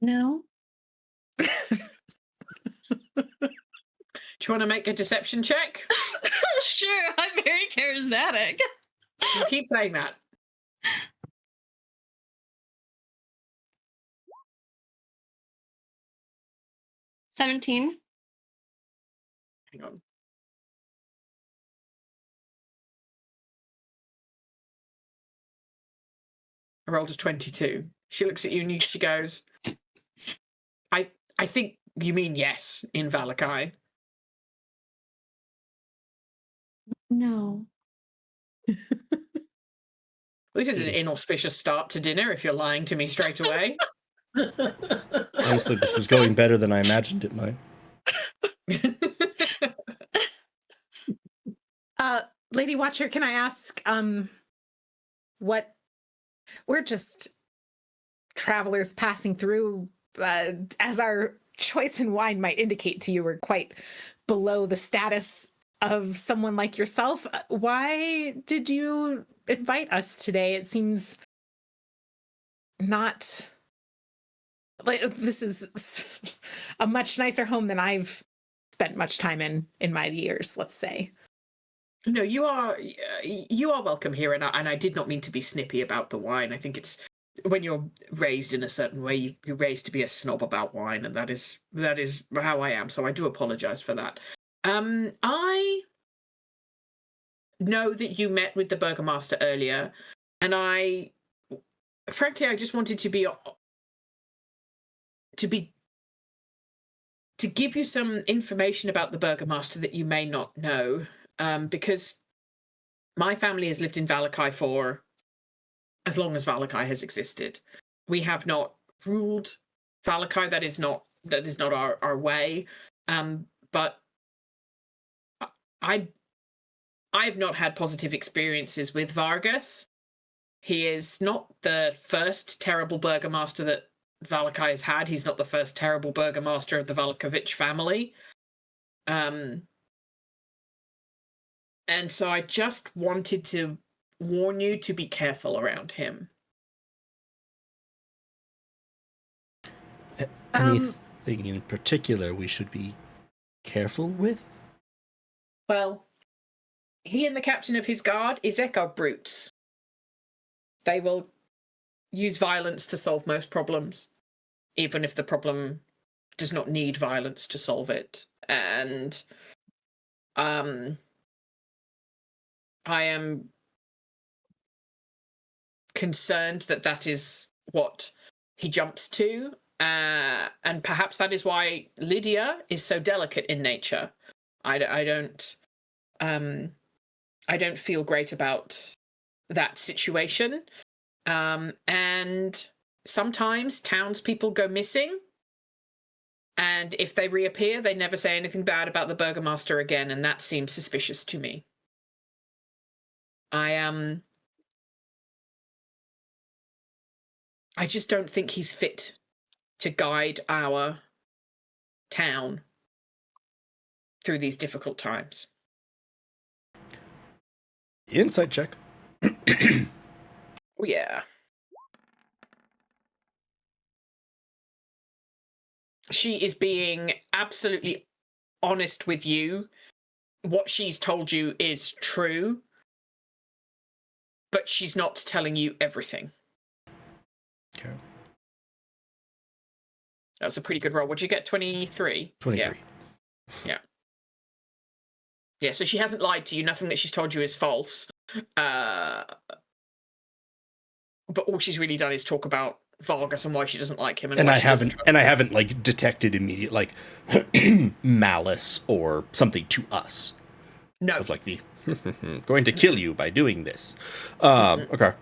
No. Do you want to make a deception check? Sure, I'm very charismatic. You keep saying that. $17. Hang on. I rolled a 22. She looks at you and she goes, I think you mean yes in Valakai. No. This is an inauspicious start to dinner if you're lying to me straight away. Honestly, this is going better than I imagined it might. Lady Watcher, can I ask what we're just travelers passing through, as our choice in wine might indicate to you, we're quite below the status of someone like yourself. Why did you invite us today? It seems not like this is a much nicer home than I've spent much time in my years, let's say. No, you are welcome here, and I did not mean to be snippy about the wine. I think it's when you're raised in a certain way, you're raised to be a snob about wine, and that is how I am. So I do apologize for that. I know that you met with the Burgomaster earlier, and frankly, I just wanted to give you some information about the Burgomaster that you may not know. Because my family has lived in Valakai for as long as Valakai has existed. We have not ruled Valakai. That is not our way. But I have not had positive experiences with Vargas. He is not the first terrible burgomaster that Valakai has had. He's not the first terrible burgomaster of the Valakovich family. And so I just wanted to warn you to be careful around him. Anything in particular we should be careful with? Well, he and the captain of his guard, Izek, are brutes. They will use violence to solve most problems, even if the problem does not need violence to solve it. And I am concerned that is what he jumps to, and perhaps that is why Lydia is so delicate in nature. I don't feel great about that situation, and sometimes townspeople go missing, and if they reappear, they never say anything bad about the Burgomaster again, and that seems suspicious to me. I just don't think he's fit to guide our town through these difficult times. Insight check. Oh, yeah. She is being absolutely honest with you. What she's told you is true, but she's not telling you everything. Okay. That's a pretty good roll. What'd you get? 23? 23. Yeah, so she hasn't lied to you. Nothing that she's told you is false. But all she's really done is talk about Vargas and why she doesn't like him. And I haven't like detected immediate like malice or something to us. No. Of like the going to kill you by doing this. Okay.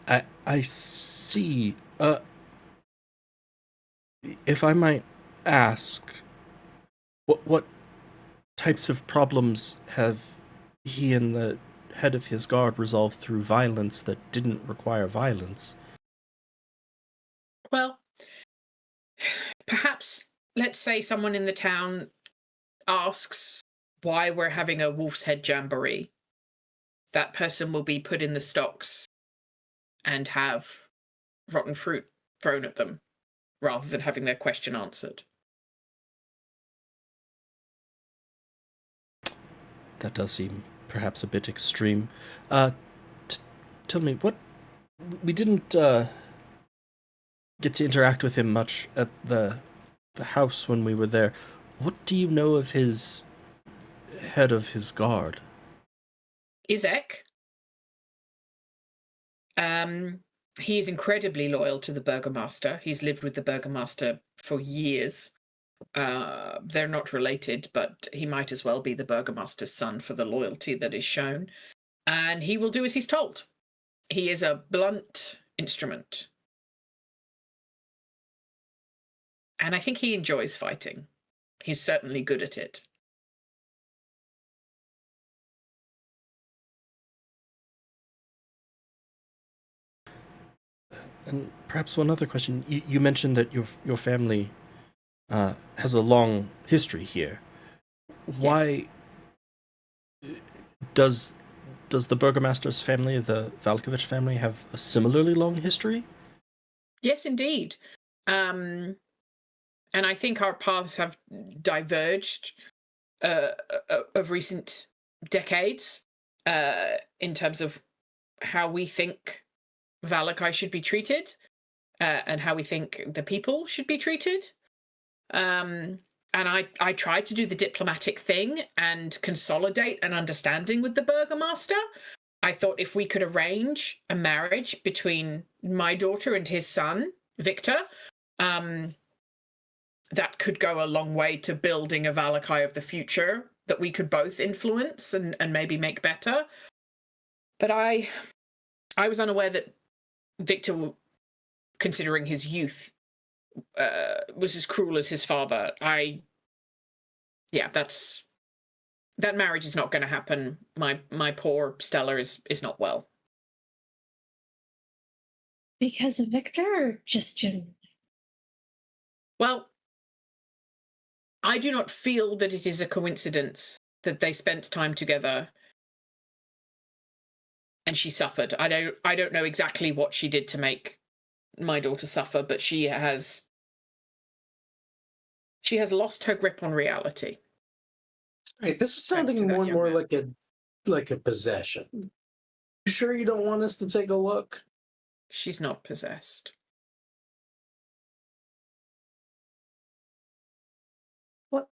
I see. If I might ask, what types of problems have he and the head of his guard resolved through violence that didn't require violence? Well, perhaps, let's say someone in the town asks why we're having a Wolf's Head Jamboree. That person will be put in the stocks and have rotten fruit thrown at them rather than having their question answered. That does seem perhaps a bit extreme. Tell me, what... We didn't get to interact with him much at the house when we were there. What do you know of his head of his guard? Izek, he is incredibly loyal to the Burgomaster. He's lived with the Burgomaster for years. They're not related, but he might as well be the Burgomaster's son for the loyalty that is shown. And he will do as he's told. He is a blunt instrument. And I think he enjoys fighting. He's certainly good at it. And perhaps one other question. You mentioned that your family has a long history here. Why does the Burgomaster's family, the Valkovich family, have a similarly long history? Yes, indeed. And I think our paths have diverged of recent decades in terms of how we think Valakai should be treated and how we think the people should be treated. And I tried to do the diplomatic thing and consolidate an understanding with the Burgomaster. I thought if we could arrange a marriage between my daughter and his son, Victor, that could go a long way to building a Valakai of the future that we could both influence and maybe make better. But I was unaware that Victor, considering his youth, was as cruel as his father. That marriage is not going to happen. My poor Stella is not well. Because of Victor, or just generally? Well, I do not feel that it is a coincidence that they spent time together and she suffered. I don't know exactly what she did to make my daughter suffer, but she has lost her grip on reality. Right, this is sounding more and more like a possession. You sure you don't want us to take a look? She's not possessed. What?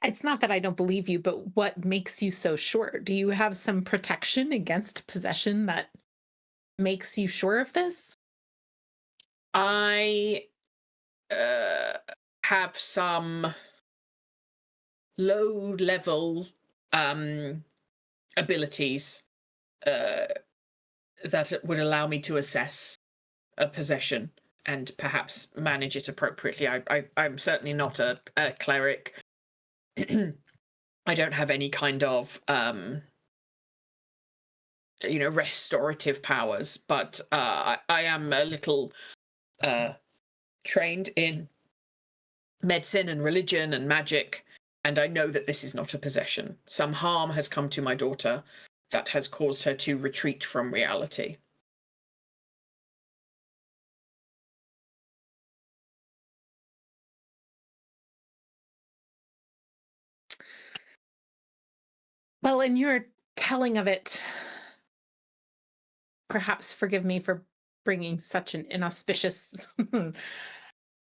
It's not that I don't believe you, but what makes you so sure? Do you have some protection against possession that makes you sure of this? I have some low-level abilities that would allow me to assess a possession and perhaps manage it appropriately. I'm certainly not a cleric. I don't have any kind of restorative powers, but I am a little trained in medicine and religion and magic, and I know that this is not a possession. Some harm has come to my daughter that has caused her to retreat from reality. Well, in your telling of it, perhaps forgive me for bringing such an inauspicious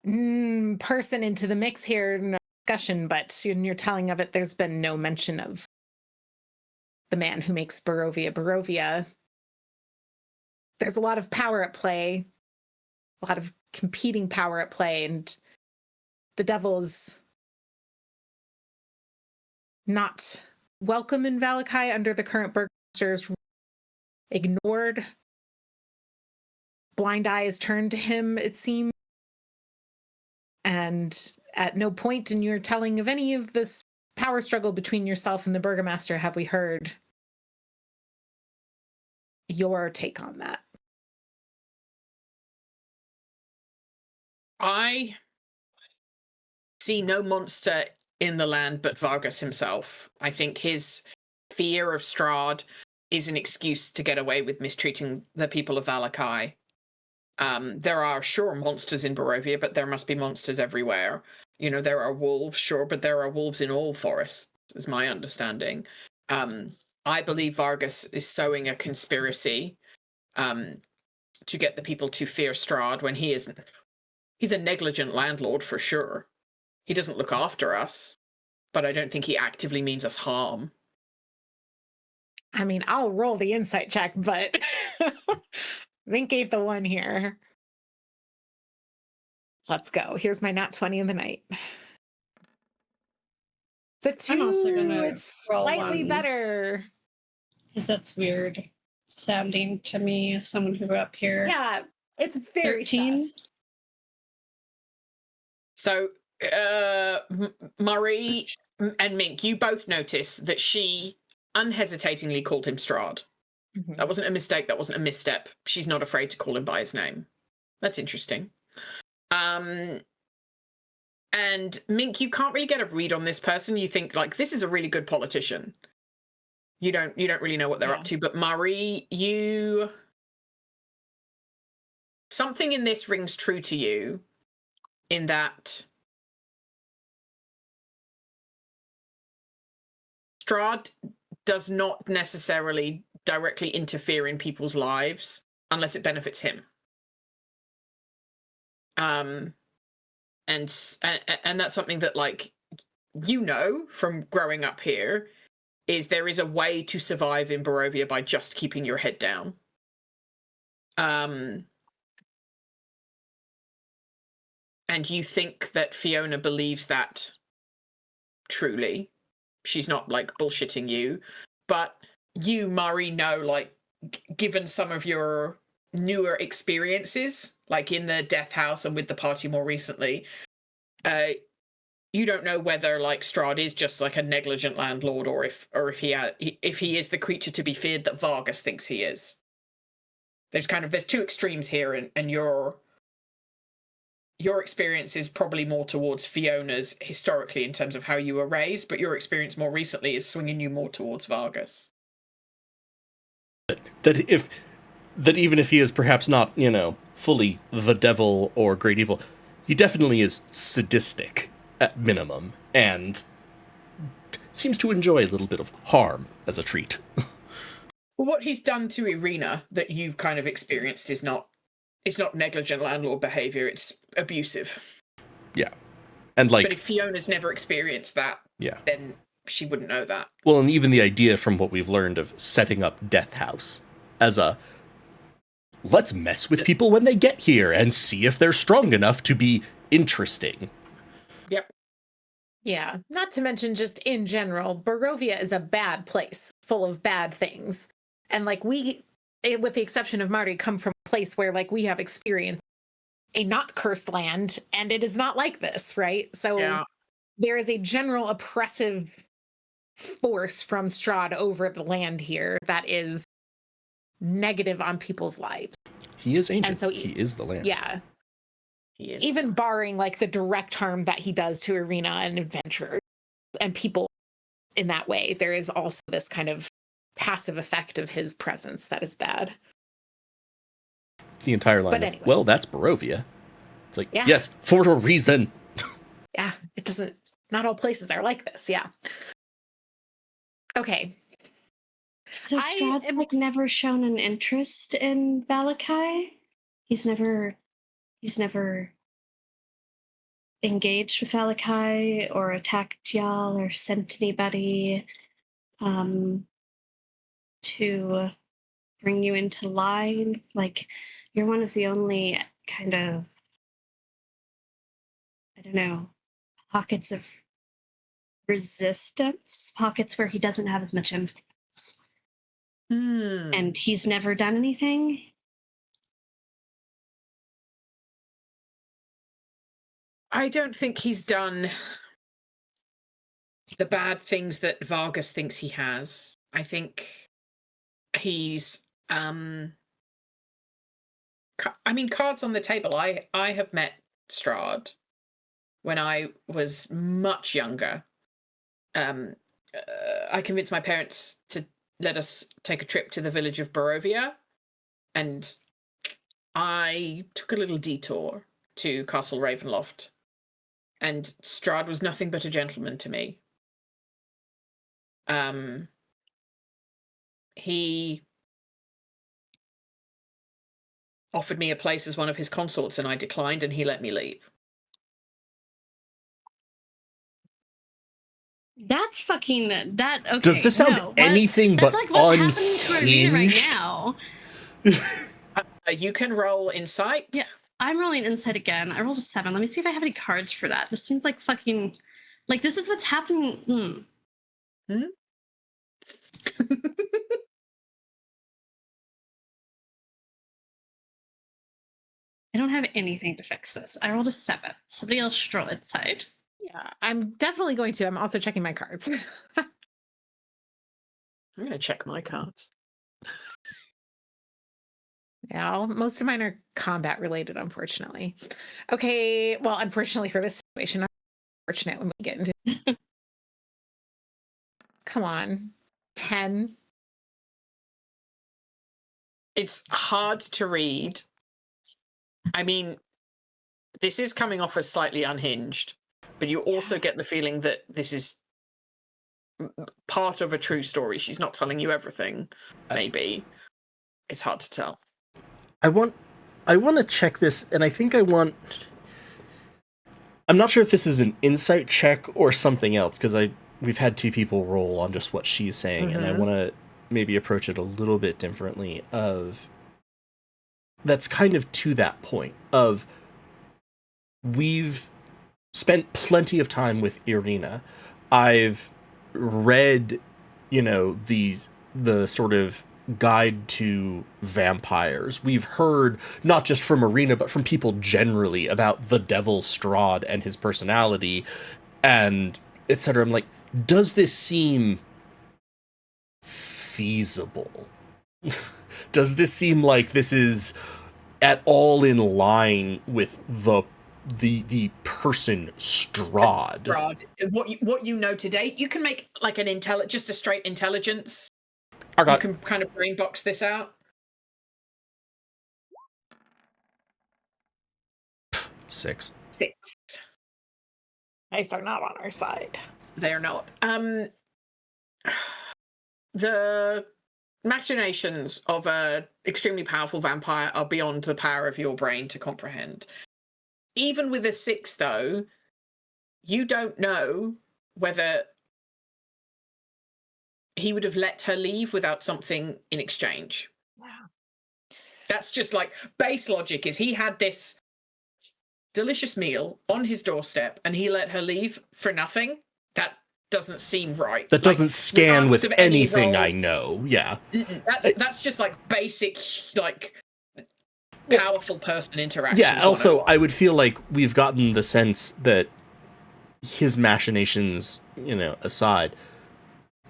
person into the mix here in the discussion, but in your telling of it, there's been no mention of the man who makes Barovia Barovia. There's a lot of power at play, a lot of competing power at play, and the devil's not welcome in Valakai under the current burgomasters. Ignored. Blind eye is turned to him, it seems. And at no point in your telling of any of this power struggle between yourself and the Burgomaster have we heard your take on that. I see no monster in the land but Vargas himself. I think his fear of Strahd is an excuse to get away with mistreating the people of Valakai. There are sure monsters in Barovia, but there must be monsters everywhere. You know, there are wolves, sure, but there are wolves in all forests, is my understanding. I believe Vargas is sowing a conspiracy to get the people to fear Strahd when he isn't. He's a negligent landlord for sure. He doesn't look after us, but I don't think he actively means us harm. I mean, I'll roll the insight check, but Mink ain't the one here. Let's go. Here's my nat 20 in the night. It's a 2. I'm also gonna It's roll slightly one. better. Because that's weird sounding to me as someone who grew up here. Yeah, it's very 13. sus. So, Murray and Mink, you both notice that she unhesitatingly called him Strahd. Mhm. That wasn't a mistake. That wasn't a misstep. She's not afraid to call him by his name. That's interesting. And Mink, you can't really get a read on this person. You think like this is a really good politician. You don't really know what they're up to. But Murray, something in this rings true to you, in that Strahd does not necessarily directly interfere in people's lives unless it benefits him. And that's something that, like, you know from growing up here, is there is a way to survive in Barovia by just keeping your head down. And you think that Fiona believes that truly. She's not, like, bullshitting you. But you, Murray, know, like, given some of your newer experiences, like in the Death House and with the party more recently, you don't know whether, like, Strahd is just like a negligent landlord, or if he is the creature to be feared that Vargas thinks he is. There's two extremes here, and your experience is probably more towards Fiona's historically in terms of how you were raised, but your experience more recently is swinging you more towards Vargas. That even if he is perhaps not, fully the devil or great evil, he definitely is sadistic at minimum, and seems to enjoy a little bit of harm as a treat. Well, what he's done to Irina that you've kind of experienced is not negligent landlord behavior, it's abusive. Yeah. And like, but if Fiona's never experienced that, yeah, then she wouldn't know that. Well, and even the idea from what we've learned of setting up Death House as a let's mess with people when they get here and see if they're strong enough to be interesting. Yep. Yeah, not to mention just in general, Barovia is a bad place full of bad things. And like we, with the exception of Marty, come from a place where like we have experienced a not cursed land, and it is not like this, right? So there is a general oppressive force from Strahd over the land here that is negative on people's lives. He is ancient. And so he is the land. Yeah. He is. Even barring like the direct harm that he does to Irina and adventurers and people in that way, there is also this kind of passive effect of his presence that is bad. The entire line Anyway. well, that's Barovia. It's like, yes, for a reason. Yeah, it doesn't, not all places are like this, yeah. Okay. So Strahd's like never shown an interest in Valakai? He's never engaged with Valakai or attacked y'all or sent anybody to bring you into line. Like, you're one of the only kind of, I don't know, pockets of resistance, pockets where he doesn't have as much influence. And he's never done anything. I don't think he's done the bad things that Vargas thinks he has. I think he's cards on the table. I have met Strahd when I was much younger. I convinced my parents to let us take a trip to the village of Barovia, and I took a little detour to Castle Ravenloft, and Strahd was nothing but a gentleman to me. He offered me a place as one of his consorts, and I declined, and he let me leave. That's fucking that. Okay. Does this sound anything That's but like what's happening to Arena right unhinged? now. You can roll insight. Yeah, I'm rolling insight again. I rolled a 7. Let me see if I have any cards for that. This seems like fucking like this is what's happening. I don't have anything to fix this. I rolled a 7. Somebody else should roll insight. Yeah, I'm definitely going to. I'm also checking my cards. I'm going to check my cards. Yeah, most of mine are combat related, unfortunately. Okay, well, unfortunately for this situation, unfortunate when we get into. Come on, 10. It's hard to read. I mean, this is coming off as slightly unhinged, but you also get the feeling that this is part of a true story. She's not telling you everything, maybe. It's hard to tell. I want to check this, and I think I'm not sure if this is an insight check or something else, because we've had 2 people roll on just what she's saying, and I want to maybe approach it a little bit differently. That's kind of to that point of we've spent plenty of time with Irina. I've read, the sort of guide to vampires. We've heard not just from Irina, but from people generally about the devil Strahd and his personality and etc. I'm like, does this seem feasible? Does this seem like this is at all in line with the person Strahd? What you know to date, you can make like an just a straight intelligence. You can kind of brain box this out. 6. Dice are not on our side. They are not. The machinations of a extremely powerful vampire are beyond the power of your brain to comprehend. Even with a 6, though, you don't know whether he would have let her leave without something in exchange. Wow. That's just like base logic is he had this delicious meal on his doorstep and he let her leave for nothing. That doesn't seem right. That doesn't scan with anything I know. Yeah. That's just like basic, like powerful person interaction. Yeah, also, I would feel like we've gotten the sense that his machinations, aside,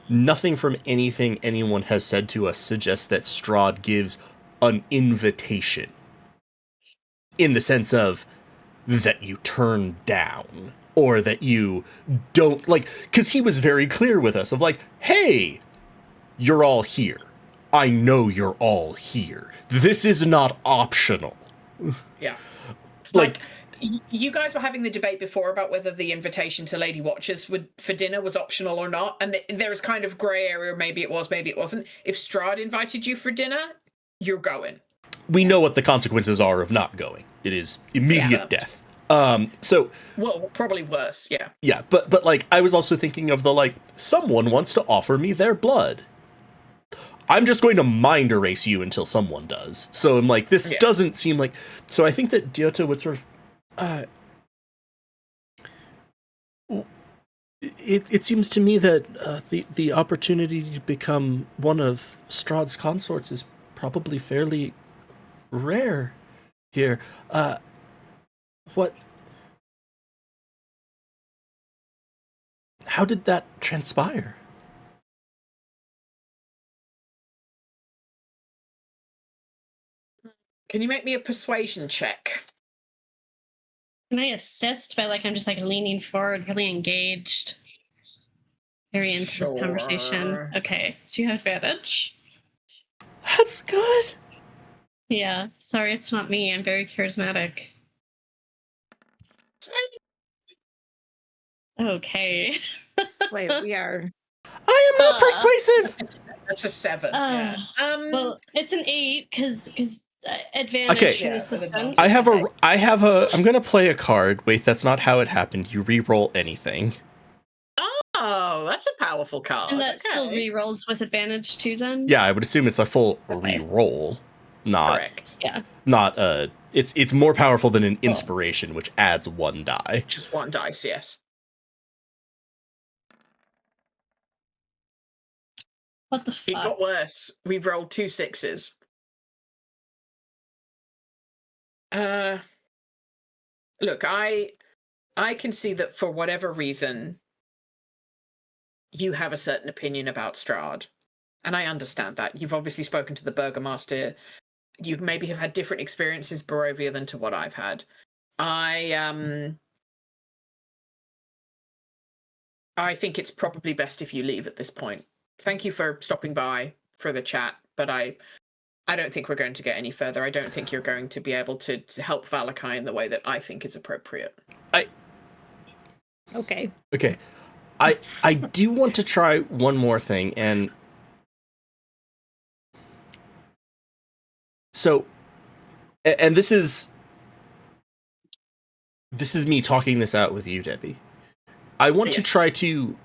nothing from anything anyone has said to us suggests that Strahd gives an invitation. In the sense of that you turn down. Or that you don't, because he was very clear with us of like, hey, you're all here. I know you're all here. This is not optional. Yeah. Like you guys were having the debate before about whether the invitation to Lady Watchers for dinner was optional or not. And there's kind of grey area. Maybe it was, maybe it wasn't. If Strahd invited you for dinner, you're going. We know what the consequences are of not going. It is immediate death. Well, probably worse, yeah. Yeah, but like I was also thinking of someone wants to offer me their blood. I'm just going to mind erase you until someone does. So I'm like, this doesn't seem like. So I think that Dyota would sort of. It seems to me that the opportunity to become one of Strahd's consorts is probably fairly rare here. What how did that transpire? Can you make me a persuasion check? Can I assist by I'm just leaning forward, really engaged, very into this conversation? Sure. Okay, so you have advantage. That's good. Yeah, sorry, it's not me. I'm very charismatic. Okay. Wait, we are. I am not persuasive. That's a 7. Well, it's an 8 because advantage Okay. from Yeah, assistant. I have a. I'm gonna play a card. Wait, that's not how it happened. You re-roll anything. Oh, that's a powerful card. And that still re-rolls with advantage too, then? Yeah, I would assume it's a full re-roll, not. Correct. Yeah. Not It's more powerful than an inspiration, which adds 1 die. Just 1 dice, yes. What the fuck? It got worse. We've rolled 2 6s. Look, I can see that for whatever reason, you have a certain opinion about Strahd. And I understand that. You've obviously spoken to the Burgomaster. You maybe have had different experiences Barovia than to what I've had. I think it's probably best if you leave at this point. Thank you for stopping by for the chat, but I don't think we're going to get any further. I don't think you're going to be able to help Valakai in the way that I think is appropriate. Okay. Okay. I do want to try one more thing, and so, and this is me talking this out with you, Debbie. I want to try to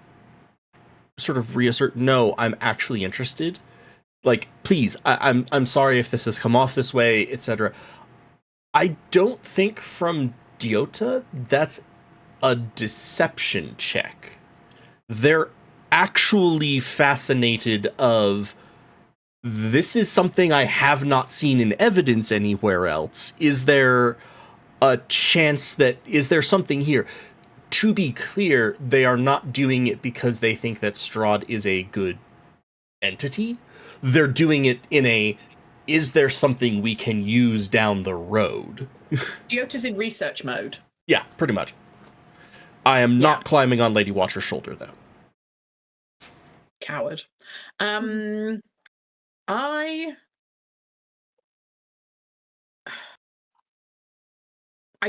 sort of reassert, no, I'm actually interested. Please, I'm sorry if this has come off this way, etc. I don't think from Diota that's a deception check. They're actually fascinated of, this is something I have not seen in evidence anywhere else. Is there a chance that, is there something here? To be clear, they are not doing it because they think that Strahd is a good entity. They're doing it in a, is there something we can use down the road? Diota's in research mode. Yeah, pretty much. I am not climbing on Lady Watcher's shoulder, though. Coward. I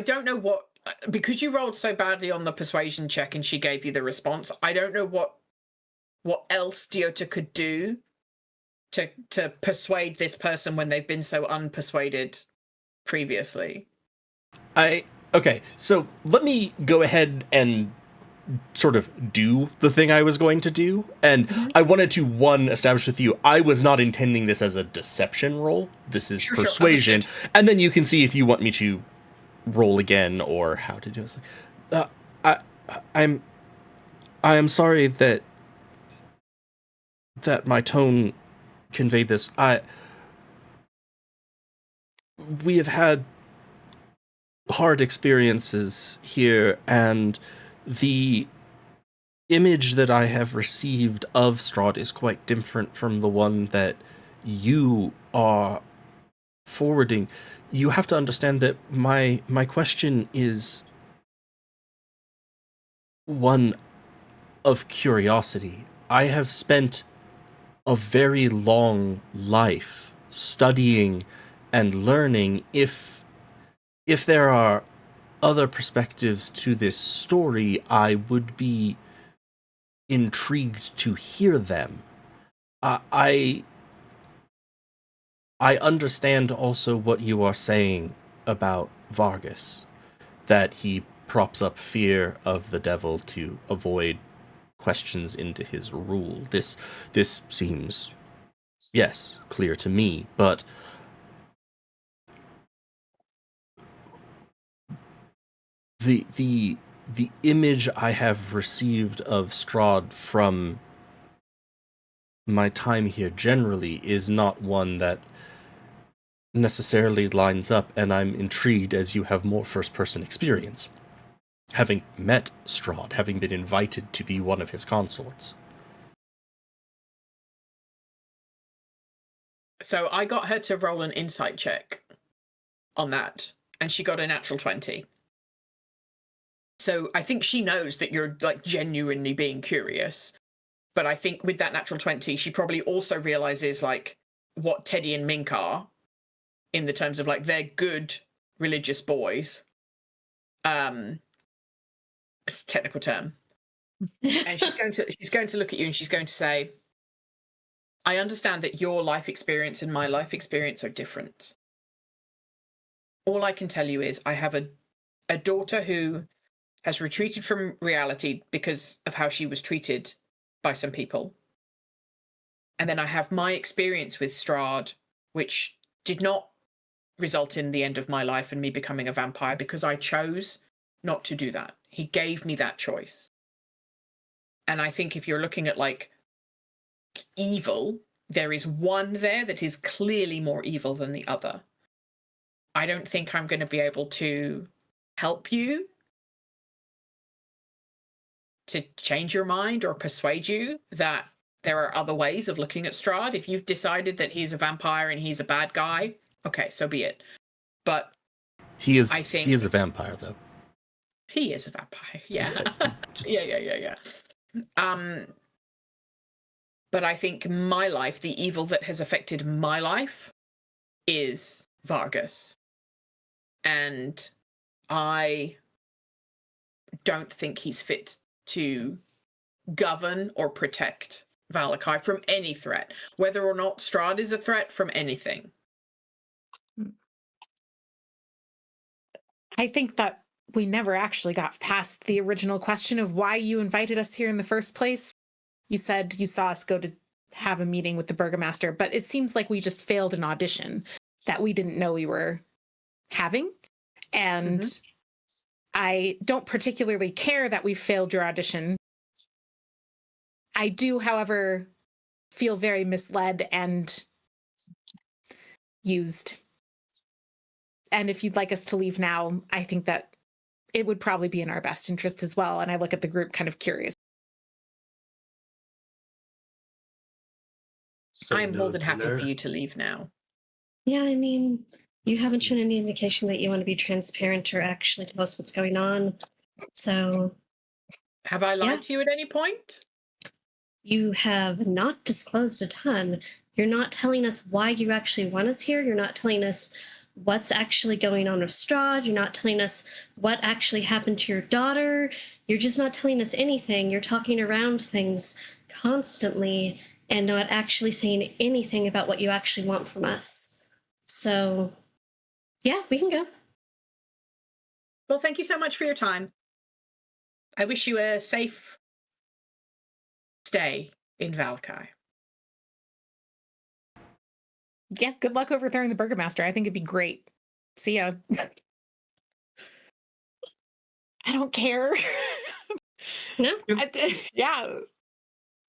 don't know what, because you rolled so badly on the persuasion check and she gave you the response, I don't know what else Diota could do to persuade this person when they've been so unpersuaded previously. Okay, so let me go ahead and sort of do the thing I was going to do. And I wanted to, establish with you, I was not intending this as a deception roll. This is persuasion. And then you can see if you want me to roll again or how to do it. I am sorry that my tone conveyed this. We have had hard experiences here, and the image that I have received of Strahd is quite different from the one that you are forwarding. You have to understand that my question is one of curiosity. I have spent a very long life studying and learning. If there are other perspectives to this story, I would be intrigued to hear them. I understand also what you are saying about Vargas, that he props up fear of the devil to avoid questions into his rule. This seems, yes, clear to me, but the image I have received of Strahd from my time here generally is not one that necessarily lines up, and I'm intrigued as you have more first-person experience. having met Strahd, having been invited to be one of his consorts. So I got her to roll an insight check on that, and she got a natural 20. So I think she knows that you're like genuinely being curious. But I think with that natural 20, she probably also realizes like what Teddy and Mink are in the terms of like they're good religious boys. It's a technical term. And she's going to look at you and she's going to say, I understand that your life experience and my life experience are different. All I can tell you is I have a daughter who has retreated from reality because of how she was treated by some people. And then I have my experience with Strahd, which did not result in the end of my life and me becoming a vampire because I chose not to do that. He gave me that choice. And I think if you're looking at like evil, there is one there that is clearly more evil than the other. I don't think I'm going to be able to help you to change your mind or persuade you that there are other ways of looking at Strahd. If you've decided that he's a vampire and he's a bad guy, okay, so be it. But he is I think he is a vampire, though. He is a vampire, yeah. Yeah. But I think my life, the evil that has affected my life is Vargas. And I don't think he's fit to govern or protect Valakai from any threat, whether or not Strahd is a threat from anything. I think that we never actually got past the original question of why you invited us here in the first place. You said you saw us go to have a meeting with the Burgomaster, but it seems like we just failed an audition that we didn't know we were having. And I don't particularly care that we failed your audition. I do, however, feel very misled and used. And if you'd like us to leave now, I think that it would probably be in our best interest as well. And I look at the group kind of curious. So I'm more no than happy dinner? for you to leave now. Yeah, I mean, you haven't shown any indication that you want to be transparent or actually tell us what's going on. So, Have I lied Yeah. to you at any point? you have not disclosed a ton. You're not telling us why you actually want us here. You're not telling us what's actually going on with Strahd. You're not telling us what actually happened to your daughter. You're just not telling us anything. You're talking around things constantly and not actually saying anything about what you actually want from us. So, yeah, we can go. Well, thank you so much for your time. I wish you a safe stay in Valkai. Yeah, good luck overthrowing the Burgomaster. I think it'd be great. See ya. I don't care. No? Yeah.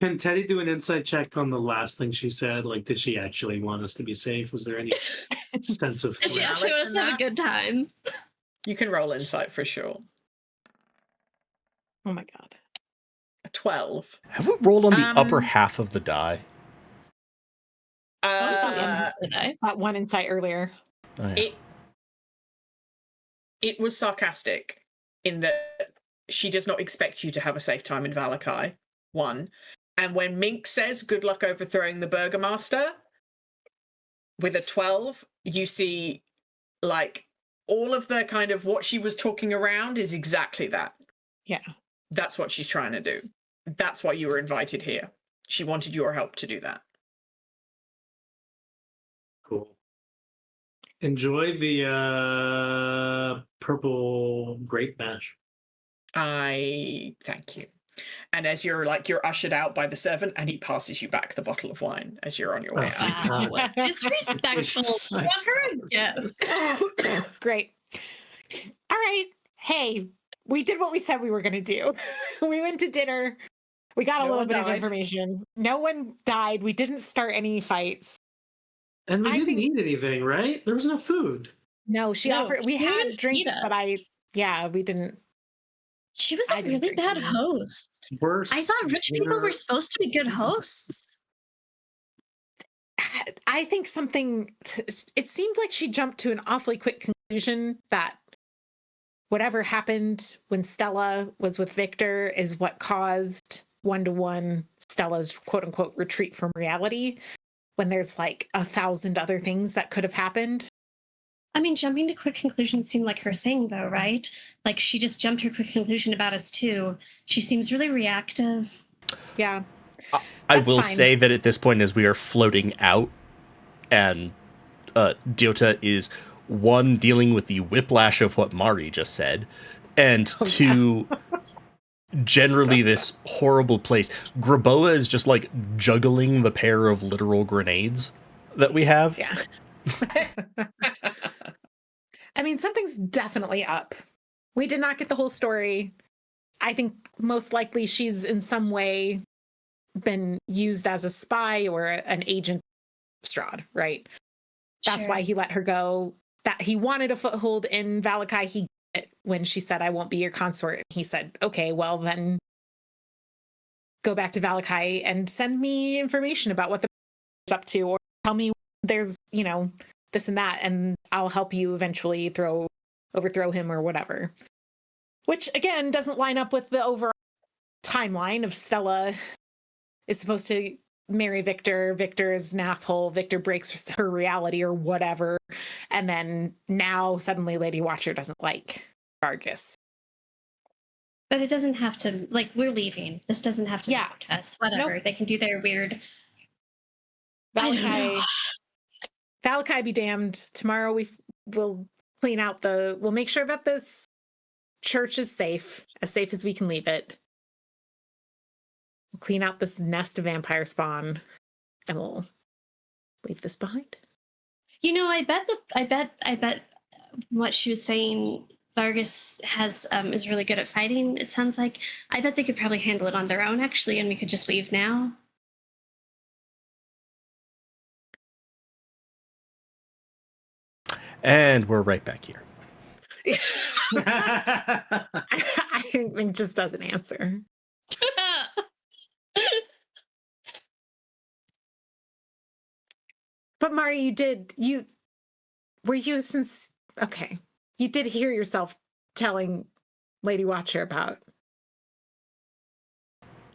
Can Teddy do an insight check on the last thing she said? Like, did she actually want us to be safe? Was there any sense of Does she threat? actually want us to have a good time? You can roll insight for sure. Oh my God. A 12. Have we rolled on the upper half of the die? That one insight earlier. Oh, yeah. It was sarcastic in that she does not expect you to have a safe time in Valakai, one. And when Mink says, good luck overthrowing the Burgomaster, with a 12, you see, like, all of the kind of what she was talking around is exactly that. Yeah. That's what she's trying to do. That's why you were invited here. She wanted your help to do that. Cool. Enjoy the purple grape mash. I thank you. And as you're ushered out by the servant, and he passes you back the bottle of wine as you're on your way out. Wow. Disrespectful. Want her again. Great. All right. Hey, we did what we said we were going to do. We went to dinner. We got a little bit of information. No one died. We didn't start any fights. And we didn't eat anything, right? There was no food. No, she offered. We she had didn't drinks, feed us. but we didn't. She was I a didn't really drink bad any. host. Worst I thought rich people dinner- were supposed to be good hosts. I think it seems like she jumped to an awfully quick conclusion that whatever happened when Stella was with Victor is what caused 1-to-1 Stella's quote unquote retreat from reality, when there's like 1,000 other things that could have happened. I mean, jumping to quick conclusions seemed like her thing, though, right? Like, she just jumped to a quick conclusion about us, too. She seems really reactive. Yeah. I That's will fine. say that at this point, as we are floating out, and Diota is, one, dealing with the whiplash of what Mari just said, and two, generally this horrible place. Graboa is just like juggling the pair of literal grenades that we have. Yeah. I mean, something's definitely up. We did not get the whole story. I think most likely she's in some way been used as a spy or an agent of Strahd, right? That's Sure. why he let her go. That he wanted a foothold in Valakai. He got it when she said, "I won't be your consort." He said, "Okay, well then go back to Valakai and send me information about what the is up to, or tell me there's, this and that, and I'll help you eventually overthrow him or whatever." Which again doesn't line up with the overall timeline of Stella is supposed to marry Victor. Victor is an asshole. Victor breaks her reality or whatever. And then now suddenly Lady Watcher doesn't like Vargas. But it doesn't have to, like, we're leaving. This doesn't have to Yeah. be us. Whatever. Nope. They can do their weird. I don't know. Valakai be damned. Tomorrow we'll clean out we'll make sure that this church is safe as we can leave it. We'll clean out this nest of vampire spawn and we'll leave this behind. I bet what she was saying, Vargas is really good at fighting, it sounds like. I bet they could probably handle it on their own, actually, and we could just leave now. And we're right back here. I think Mink just doesn't answer. But Mari, you did hear yourself telling Lady Watcher about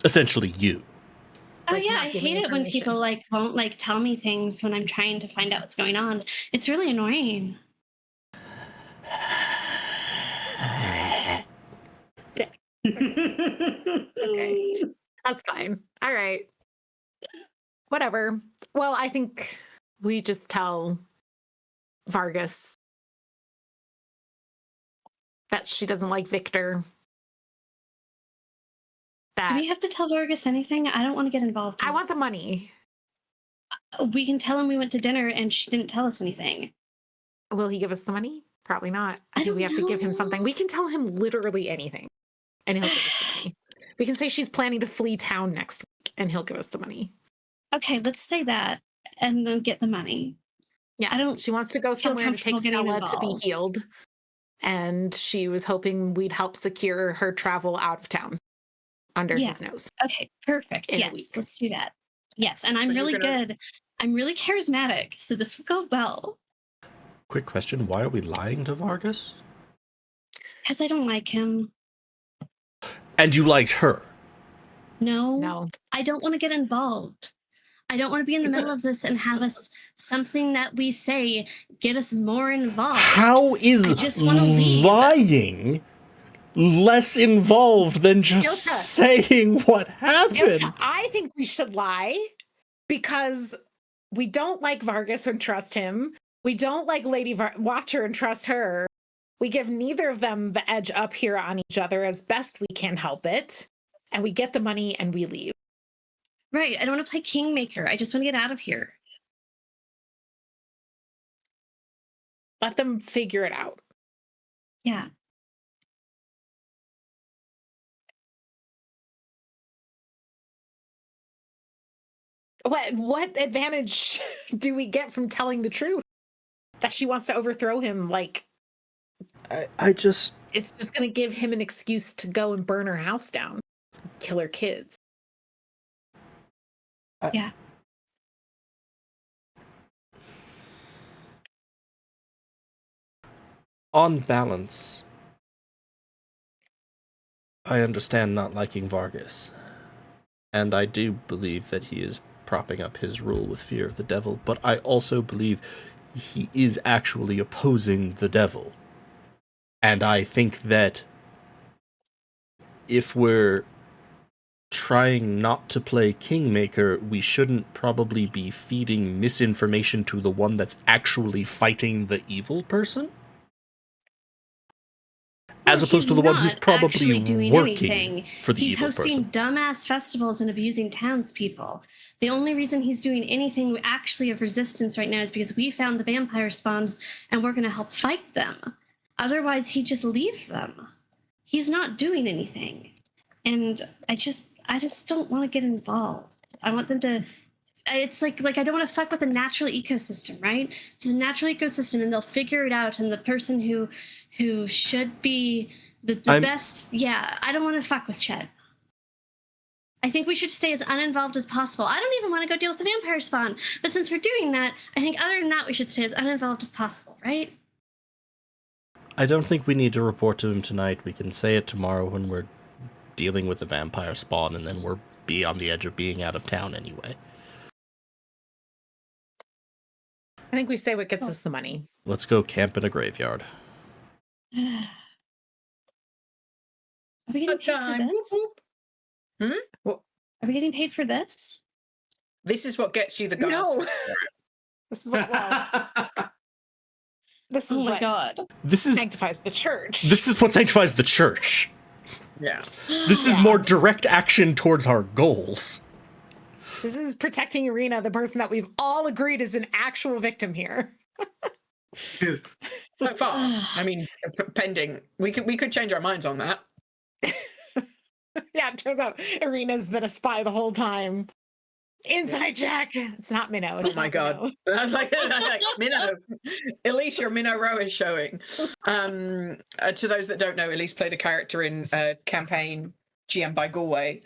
Essentially, you. Oh like, yeah, not I giving hate it when information. people won't tell me things when I'm trying to find out what's going on. It's really annoying. Okay. That's fine. All right. Whatever. Well, I think we just tell Vargas that she doesn't like Victor. Do That we have to tell Vargas anything? I don't want to get involved. I in want the this. money. We can tell him we went to dinner and she didn't tell us anything. Will he give us the money? Probably not. I I think we don't have to give him know. something. We can tell him literally anything, and he'll give us the money. We can say she's planning to flee town next week, and he'll give us the money. Okay, let's say that and then get the money. Yeah, I don't She wants to go feel somewhere to take comfortable getting Stella to be involved. healed, and she was hoping we'd help secure her travel out of town under Yeah. his nose. Okay, perfect. In a Yes, week. let's do that. Yes, and I'm So you're really gonna- good. I'm really charismatic, so this will go well. Quick question, why are we lying to Vargas? Because I don't like him. And you liked her. No, No, I don't want to get involved. I don't want to be in the middle of this and have us something that we say get us more involved. How I is just wanna leave. lying less involved than just Diota. saying what happened? I think we should lie because we don't like Vargas and trust him. We don't like Lady Watcher and trust her. We give neither of them the edge up here on each other as best we can help it. And we get the money and we leave. Right, I don't want to play Kingmaker. I just want to get out of here. Let them figure it out. Yeah. What advantage do we get from telling the truth? That she wants to overthrow him, like, I just It's just going to give him an excuse to go and burn her house down, kill her kids. Yeah. on balance, I understand not liking Vargas, and I do believe that he is propping up his rule with fear of the devil, but I also believe he is actually opposing the devil. And I think that if we're trying not to play Kingmaker, we shouldn't probably be feeding misinformation to the one that's actually fighting the evil person. As opposed to the one who's probably working for the evil person. He's hosting dumbass festivals and abusing townspeople. The only reason he's doing anything actually of resistance right now is because we found the vampire spawns and we're going to help fight them. Otherwise, he'd just leave them. He's not doing anything. And I just don't want to get involved. I want them to... It's like I don't want to fuck with the natural ecosystem, right? It's a natural ecosystem, and they'll figure it out. And the person who should be the best, yeah, I don't want to fuck with Chet. I think we should stay as uninvolved as possible. I don't even want to go deal with the vampire spawn, but since we're doing that, I think other than that, we should stay as uninvolved as possible, right? I don't think we need to report to him tonight. We can say it tomorrow when we're dealing with the vampire spawn, and then we're on the edge of being out of town anyway. I think we say what gets us the money. Let's go camp in a graveyard. Are we getting paid for this? What? Are we getting paid for this? This is what gets you the guards. No. This is what. Well, this is what God. This is sanctifies the church. This is what sanctifies the church. Yeah. This is more direct action towards our goals. This is protecting Irina, the person that we've all agreed is an actual victim here. So far, I mean, pending. We could change our minds on that. Yeah, it turns out Irina's been a spy the whole time. Inside check. It's not Minnow. Oh my god. I was like Minnow. Elise, your Minnow Row is showing. To those that don't know, Elise played a character in a campaign GM by Galway,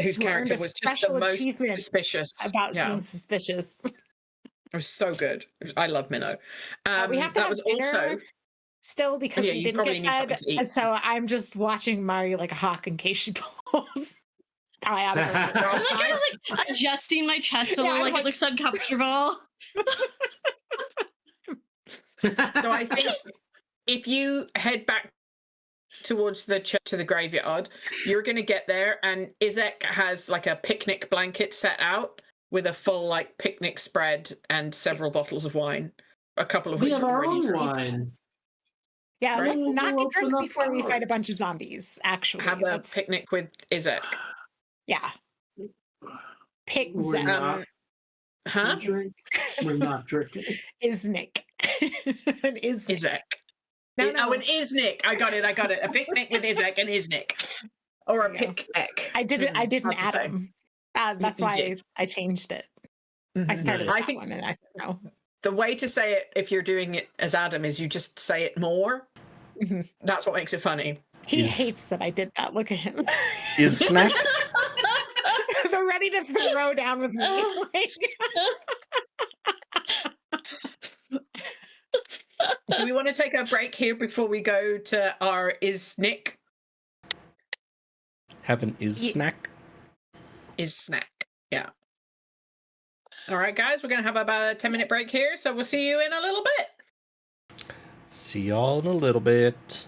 whose character was just the most suspicious. About being suspicious. It was so good. I love Minnow. We have to have dinner still because we didn't get fed, and so I'm just watching Mari like a hawk in case she pulls. I'm like adjusting my chest a little, like it looks uncomfortable. So I think if you head back towards to the graveyard, you're going to get there, and Izek has like a picnic blanket set out with a full like picnic spread and several bottles of wine, a couple of which have are our already own drunk. wine. Yeah, Right? let's not get drunk Open up before we ours. fight a bunch of zombies. Actually, Have a picnic with Izek. yeah. Pick We're not Huh? drink. We're not drinking. Isnik. An Isnik. Izek. No. Oh, an Iznik. I got it. A picnic with Izek and Iznik. Or a picnic. I didn't add say. him. That's You why did. I changed it. Mhm. I started with I that think one and I said no. the way to say it if you're doing it as Adam is you just say it more. Mhm. That's what makes it funny. He hates that I did that. Look at him. Is snack? They're ready to throw down with me. Do we want to take a break here before we go to our Iznik? Have an snack? Is snack. Yeah. All right, guys, we're going to have about a 10-minute break here, so we'll see you in a little bit. See y'all in a little bit.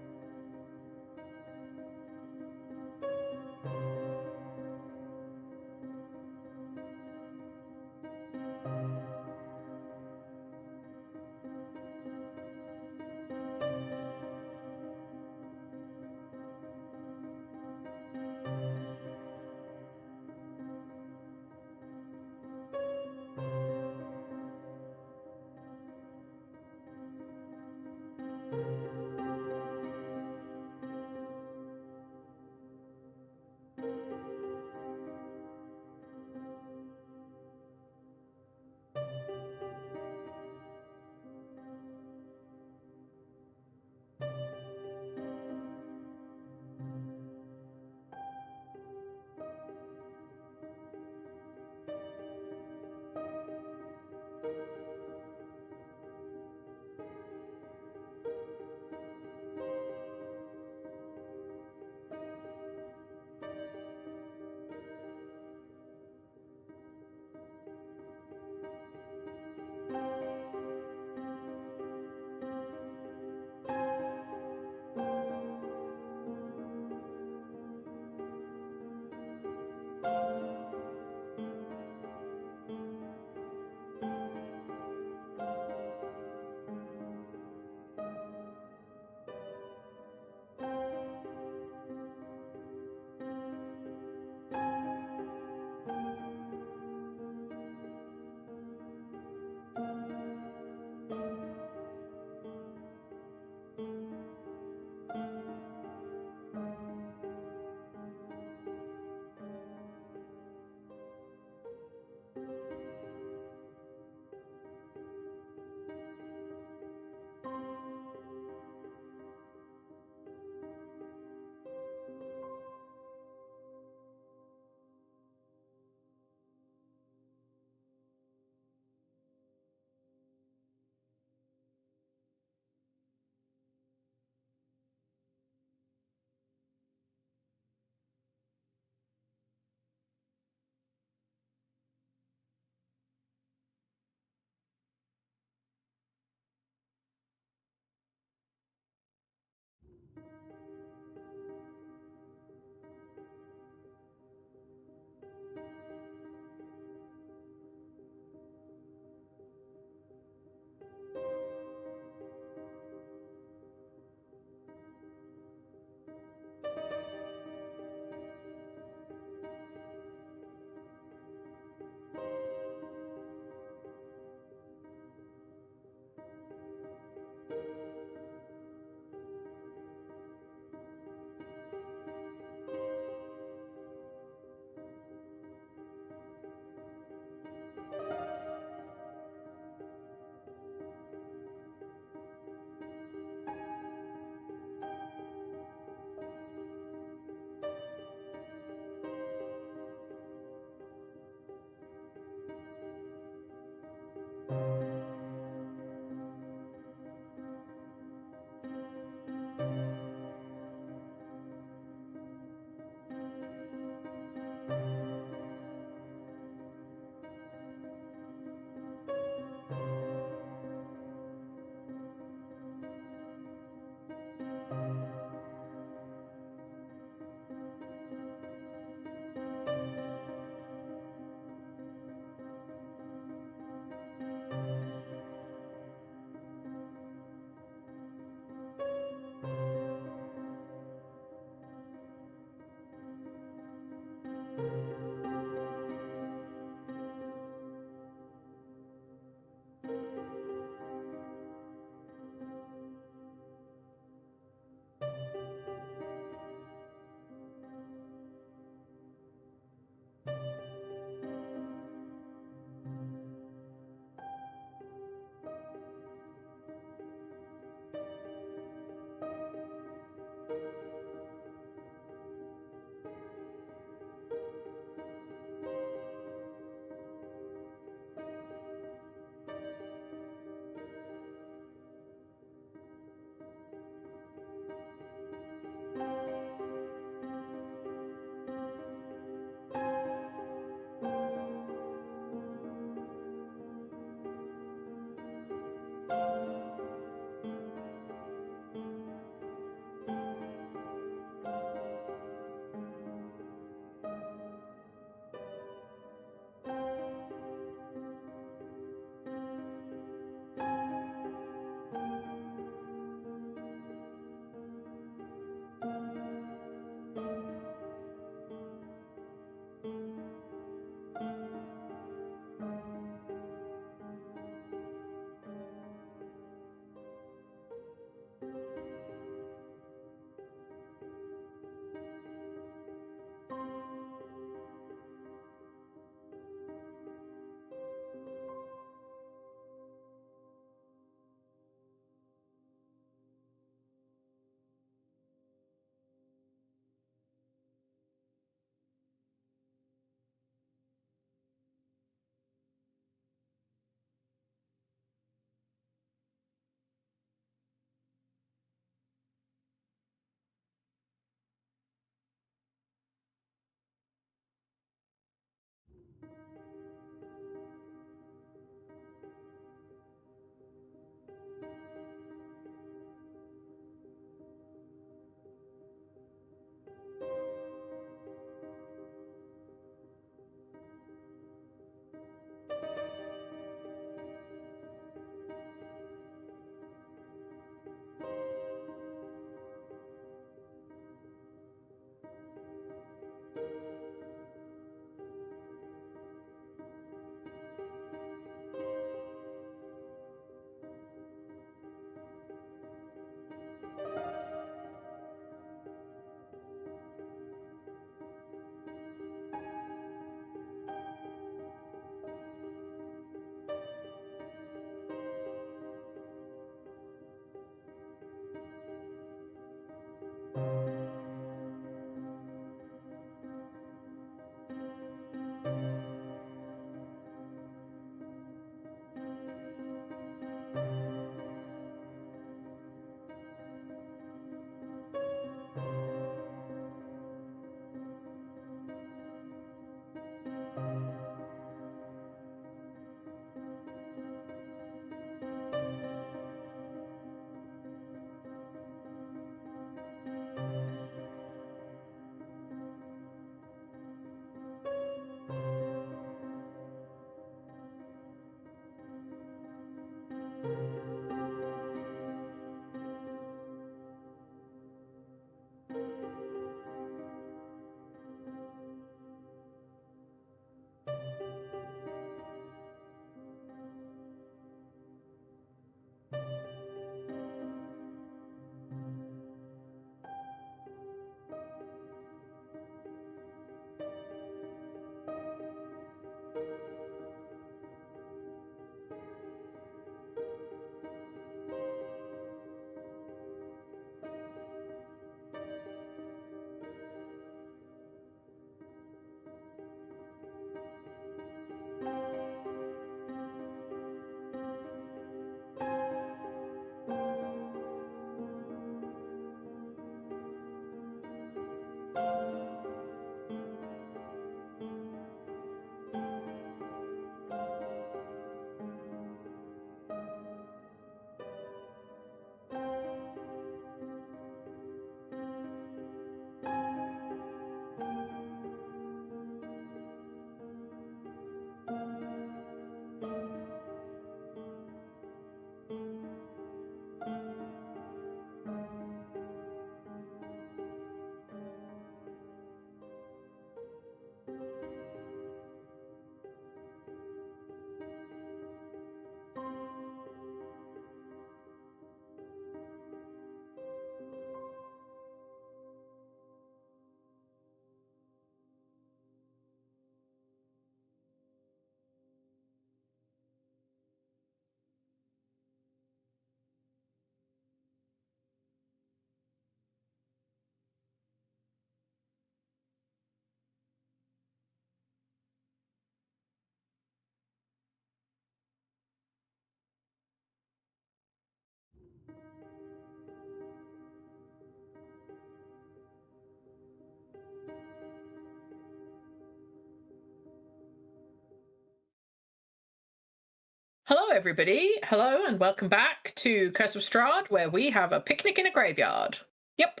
everybody. Hello, and welcome back to Curse of Strahd, where we have a picnic in a graveyard. Yep.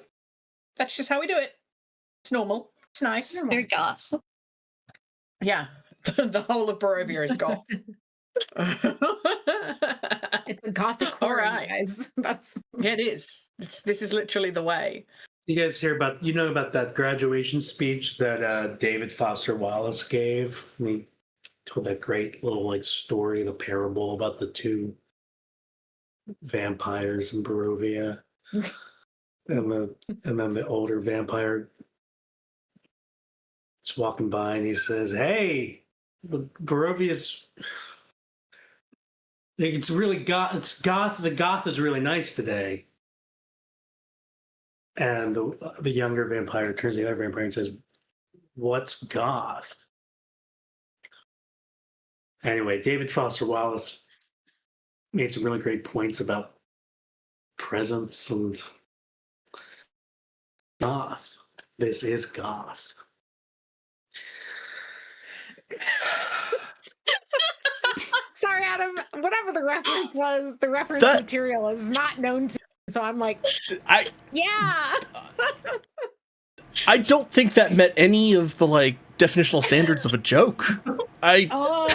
That's just how we do it. It's normal. It's nice. Very goth. Yeah. The whole of Barovia is goth. It's a gothic All horror, right. you guys. That's It is. This is literally the way. You guys hear about that graduation speech that David Foster Wallace gave? And he told that great little story, the parable about the two vampires in Barovia, and then the older vampire is walking by and he says, "Hey, Barovia's it's really goth. It's goth. The goth is really nice today." And the younger vampire turns to the other vampire and says, "What's goth?" Anyway, David Foster Wallace made some really great points about presence and goth. This is goth. sorry, Adam. Whatever the reference was, the reference That- material is not known to me. So I'm like, I yeah. I don't think that met any of the definitional standards of a joke. I Oh,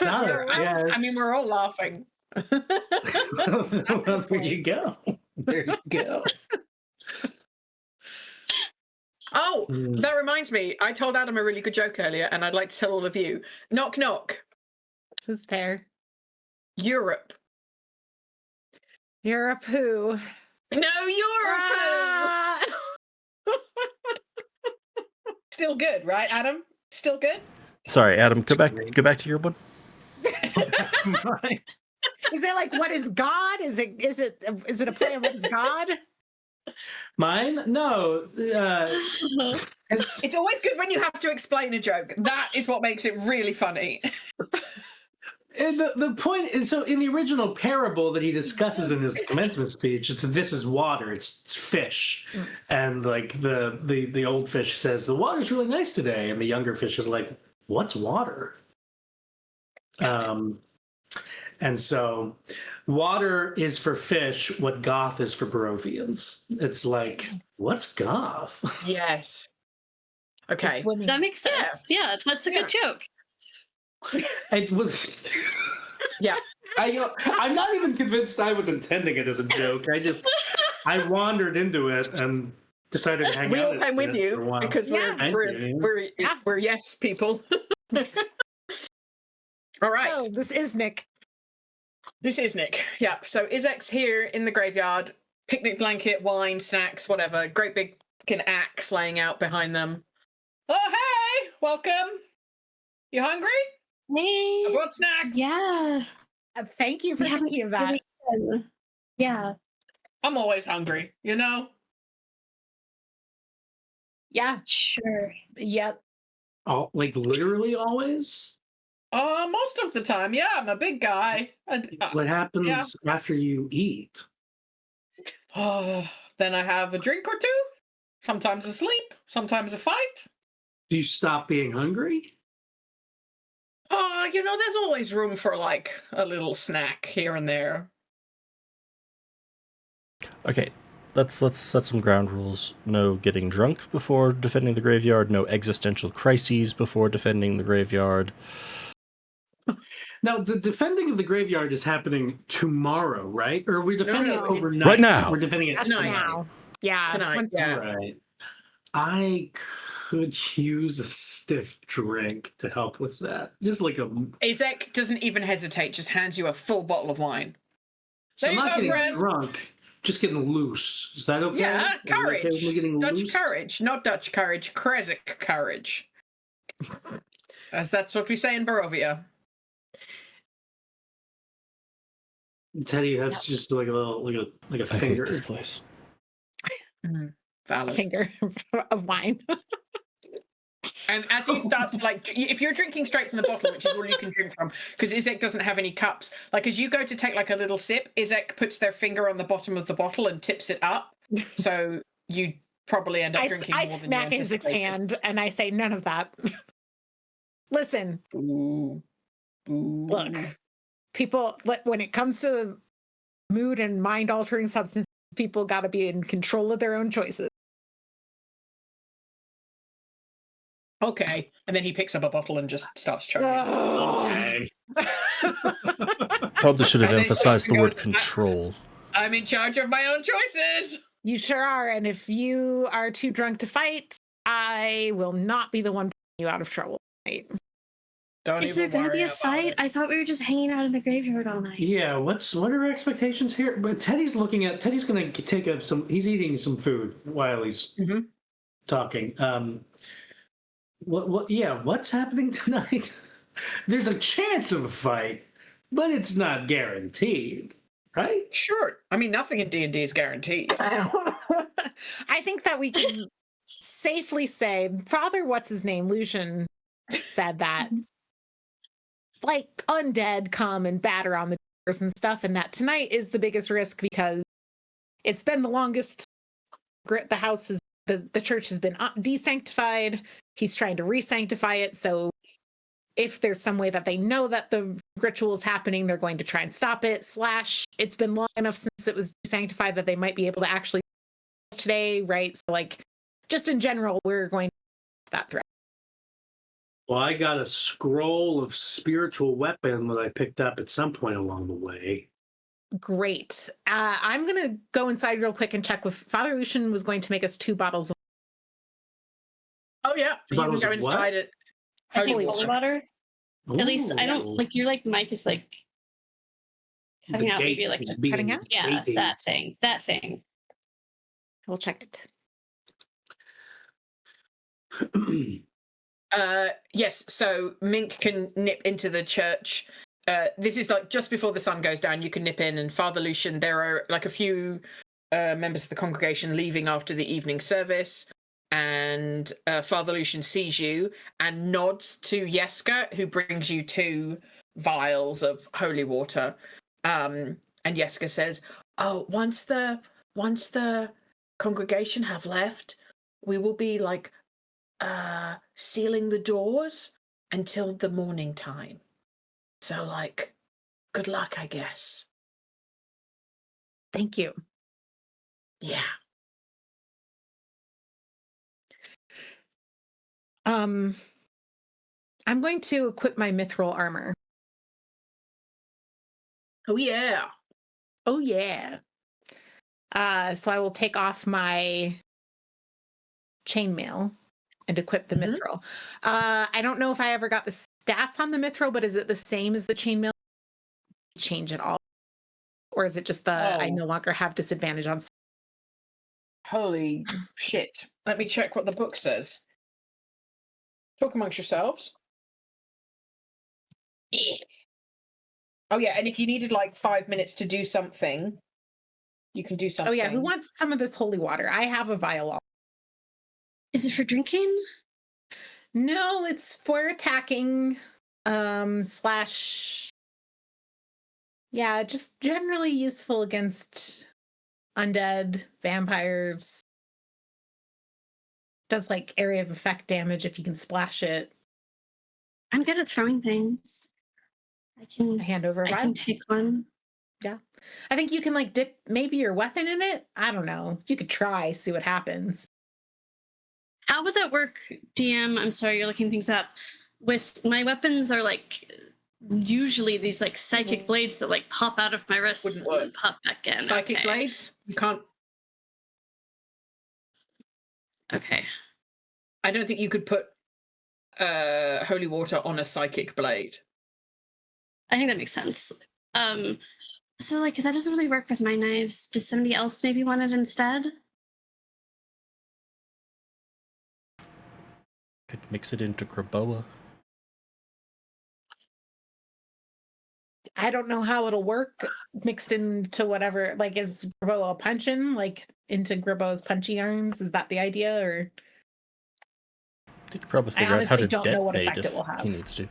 I mean, we're all laughing. Well, there you go. There you go. Oh, that reminds me. I told Adam a really good joke earlier, and I'd like to tell all of you. Knock, knock. who's there? Europe. Europe who? No, Europe. Ah! Still good, right, Adam? Still good? sorry, Adam. Go back to your one. Right. Is it like what is God? Is it a play on what is God? Mine? No. It's always good when you have to explain a joke. That is what makes it really funny. And the point is, so in the original parable that he discusses in his commencement speech, it's this is water, it's fish, and the old fish says the water's really nice today, and the younger fish is like, what's water? And so water is for fish what goth is for Barovians. It's like, what's goth? Yes. Okay. Swimming. That makes sense. Yeah, that's a good joke. It was. Yeah. I'm not even convinced I was intending it as a joke. I wandered into it and decided to hang We out. all came with for a you while. because Thank we're you. we're yes people. All right. Oh, this is Nick. This is Nick. Yeah. So Izek's here in the graveyard. Picnic blanket, wine, snacks, whatever. Great big fucking axe laying out behind them. Oh, hey! Welcome. You hungry? Hey. I brought snacks. Yeah. Thank you for We haven't thinking of that. really been- Yeah. I'm always hungry, you know? Yeah. Sure. Yep. Literally always. Most of the time, yeah. I'm a big guy. What happens after you eat? Then I have a drink or two. Sometimes a sleep. Sometimes a fight. Do you stop being hungry? There's always room for a little snack here and there. Okay, let's set some ground rules. No getting drunk before defending the graveyard. No existential crises before defending the graveyard. Now, the defending of the graveyard is happening tomorrow, right? Or are we defending No. it overnight? Right now. We're defending it That's Tonight. now. Yeah. Tonight, once- yeah. Right. I could use a stiff drink to help with that. Just like a. Izek doesn't even hesitate, just hands you a full bottle of wine. So There I'm you not go, getting friend. drunk, just getting loose. Is that okay? Yeah, Are you okay with me courage. getting Dutch loose? courage. Not Dutch courage, Krezik courage. That's what we say in Barovia. Teddy, you have just like a little, like a I hate finger. this place. A Valid. finger of wine. And as you start to if you're drinking straight from the bottle, which is all you can drink from, because Izek doesn't have any cups. As you go to take a little sip, Izek puts their finger on the bottom of the bottle and tips it up. So you probably end up drinking I more than smack you Isaac's anticipated. hand and I say, none of that. Listen, Ooh. Look, people, when it comes to mood and mind altering substances, people got to be in control of their own choices. Okay. And then he picks up a bottle and just starts chugging. Okay. Probably should have And then emphasized the Stephen word goes, control. I'm in charge of my own choices. You sure are. And if you are too drunk to fight, I will not be the one putting you out of trouble. Right? Don't Is there even going to be worry a about fight? it. I thought we were just hanging out in the graveyard all night. Yeah, what are our expectations here? But Teddy's gonna take up he's eating some food while he's Mhm. talking. What's happening tonight? There's a chance of a fight, but it's not guaranteed, right? Sure. I mean, nothing in D&D is guaranteed. I think that we can safely say, Father, what's his name, Lucian, said that like undead come and batter on the doors and stuff, and that tonight is the biggest risk because it's been the longest. The house is the church has been desanctified. He's trying to re-sanctify it, so if there's some way that they know that the ritual is happening, they're going to try and stop it. / it's been long enough since it was sanctified that they might be able to actually today, right? So like just in general, we're going to that threat. Well, I got a scroll of spiritual weapon that I picked up at some point along the way. Great. I'm gonna go inside real quick and check with Father Lucian was going to make us 2 bottles of Oh, yeah. You can Bottles go of what? inside it. I think Holy holy water. water. At least I Ooh. don't like your mic is like cutting The out gate maybe like is being cutting out? yeah, gated. that thing. We'll check it. Yes, so Mink can nip into the church. This is like just before the sun goes down. You can nip in, and Father Lucian, there are like a few members of the congregation leaving after the evening service, and Father Lucian sees you and nods to Yeska, who brings you 2 vials of holy water. And Yeska says, "Oh, once the congregation have left, we will be like sealing the doors until the morning time. So like, good luck, I guess." Thank you. Yeah. I'm going to equip my mithril armor. Oh yeah. Oh yeah. So I will take off my chainmail and equip the Mhm. mithril. I don't know if I ever got the stats on the mithril, but is it the same as the chainmail? Change it all, or is it just I Oh. no longer have disadvantage on? Holy shit. Let me check what the book says. Talk amongst yourselves. Oh yeah, and if you needed like 5 minutes to do something, you can do something. Oh yeah, who wants some of this holy water? I have a vial. Is it for drinking? No, it's for attacking. / yeah, just generally useful against undead, vampires. Does like area of effect damage if you can splash it. I'm good at throwing things. I can Hand over a I vial. can take one. Yeah. I think you can like dip maybe your weapon in it. I don't know. You could try, see what happens. How would that work, DM? I'm sorry, you're looking things up. With my weapons are like usually these like psychic blades that like pop out of my wrists Wouldn't and then work. pop back in. Psychic Okay. blades? You can't. Okay. I don't think you could put holy water on a psychic blade. I think that makes sense. So like that doesn't really work with my knives. Does somebody else maybe want it instead? Could mix it into Graboa. I don't know how it'll work mixed into whatever. Like, is Graboa punching like into Graboa's punchy arms? Is that the idea, or He could probably I figure out how honestly to don't know what detonate effect it if will have. he needs to.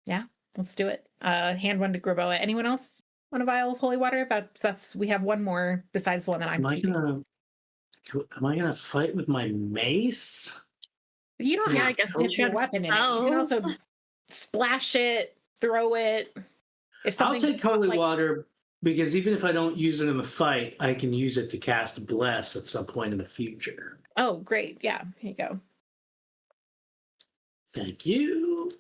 Yeah, let's do it. Hand one to Graboa. Anyone else want a vial of holy water? That's we have one more besides the one that I'm keeping. Am I gonna fight with my mace? You don't Yeah, I have to guess dip if you your have weapon in it. You can also spells. splash it, throw it. If I'll something take holy water because even if I don't use it in the fight, I can use it to cast bless at some point in the future. Oh, great. Yeah, here you go. Thank you.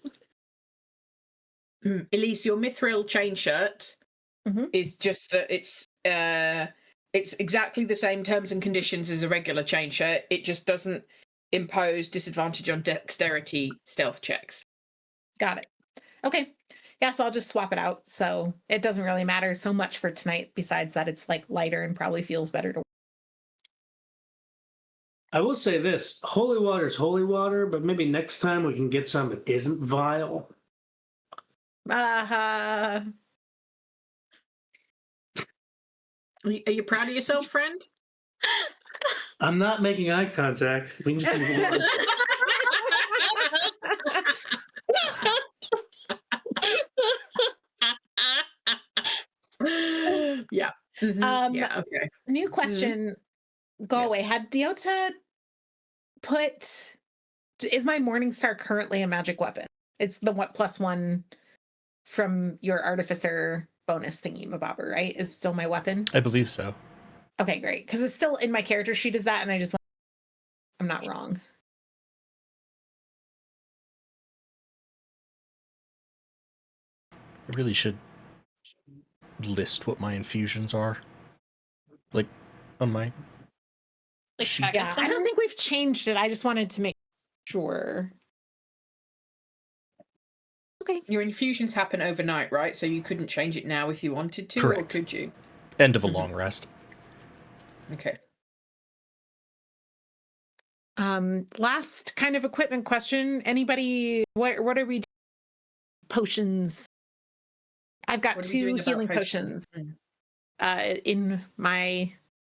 Elise, your mithril chain shirt Mhm. is just that it's exactly the same terms and conditions as a regular chain shirt. It just doesn't impose disadvantage on dexterity stealth checks. Got it. Okay. Yeah, so I'll just swap it out. So it doesn't really matter so much for tonight, besides that it's like lighter and probably feels better to. I will say this: holy water is holy water, but maybe next time we can get some that isn't vile. Uh, Are you proud of yourself, friend? I'm not making eye contact. We can just move on. Yeah. Yeah. Okay. New question. Go Yes. away. Had Diota put. Is my Morning Star currently a magic weapon? It's the +1 from your Artificer bonus thingy, Mabobber, right? Is still my weapon? I believe so. Okay, great. Because it's still in my character sheet as that, and I just. I'm not wrong. I really should list what my infusions are. Like, on my... Like, She- back Yeah, at I don't center? think we've changed it. I just wanted to make sure. Okay. Your infusions happen overnight, right? So you couldn't change it now if you wanted to, or Correct. could you? End of a long rest. Okay. Last kind of equipment question. Anybody, what are we doing? Potions. I've got What are we 2 doing about healing potions? potions in my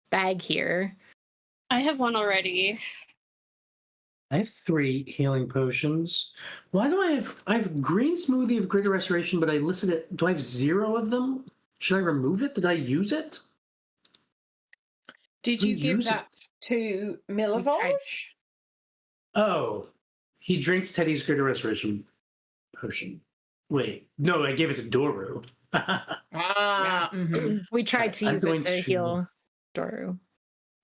bag here. I have one already. I have 3 healing potions. Why do I have green smoothie of greater restoration, but I listed it. Do I have 0 of them? Should I remove it? Did I use it? Did We you give use it. that to Milivosh? Oh, he drinks Teddy's greater restoration potion. Wait, no, I gave it to Doru. Ah, mhm. We tried to I'm use it going to to- heal Doru.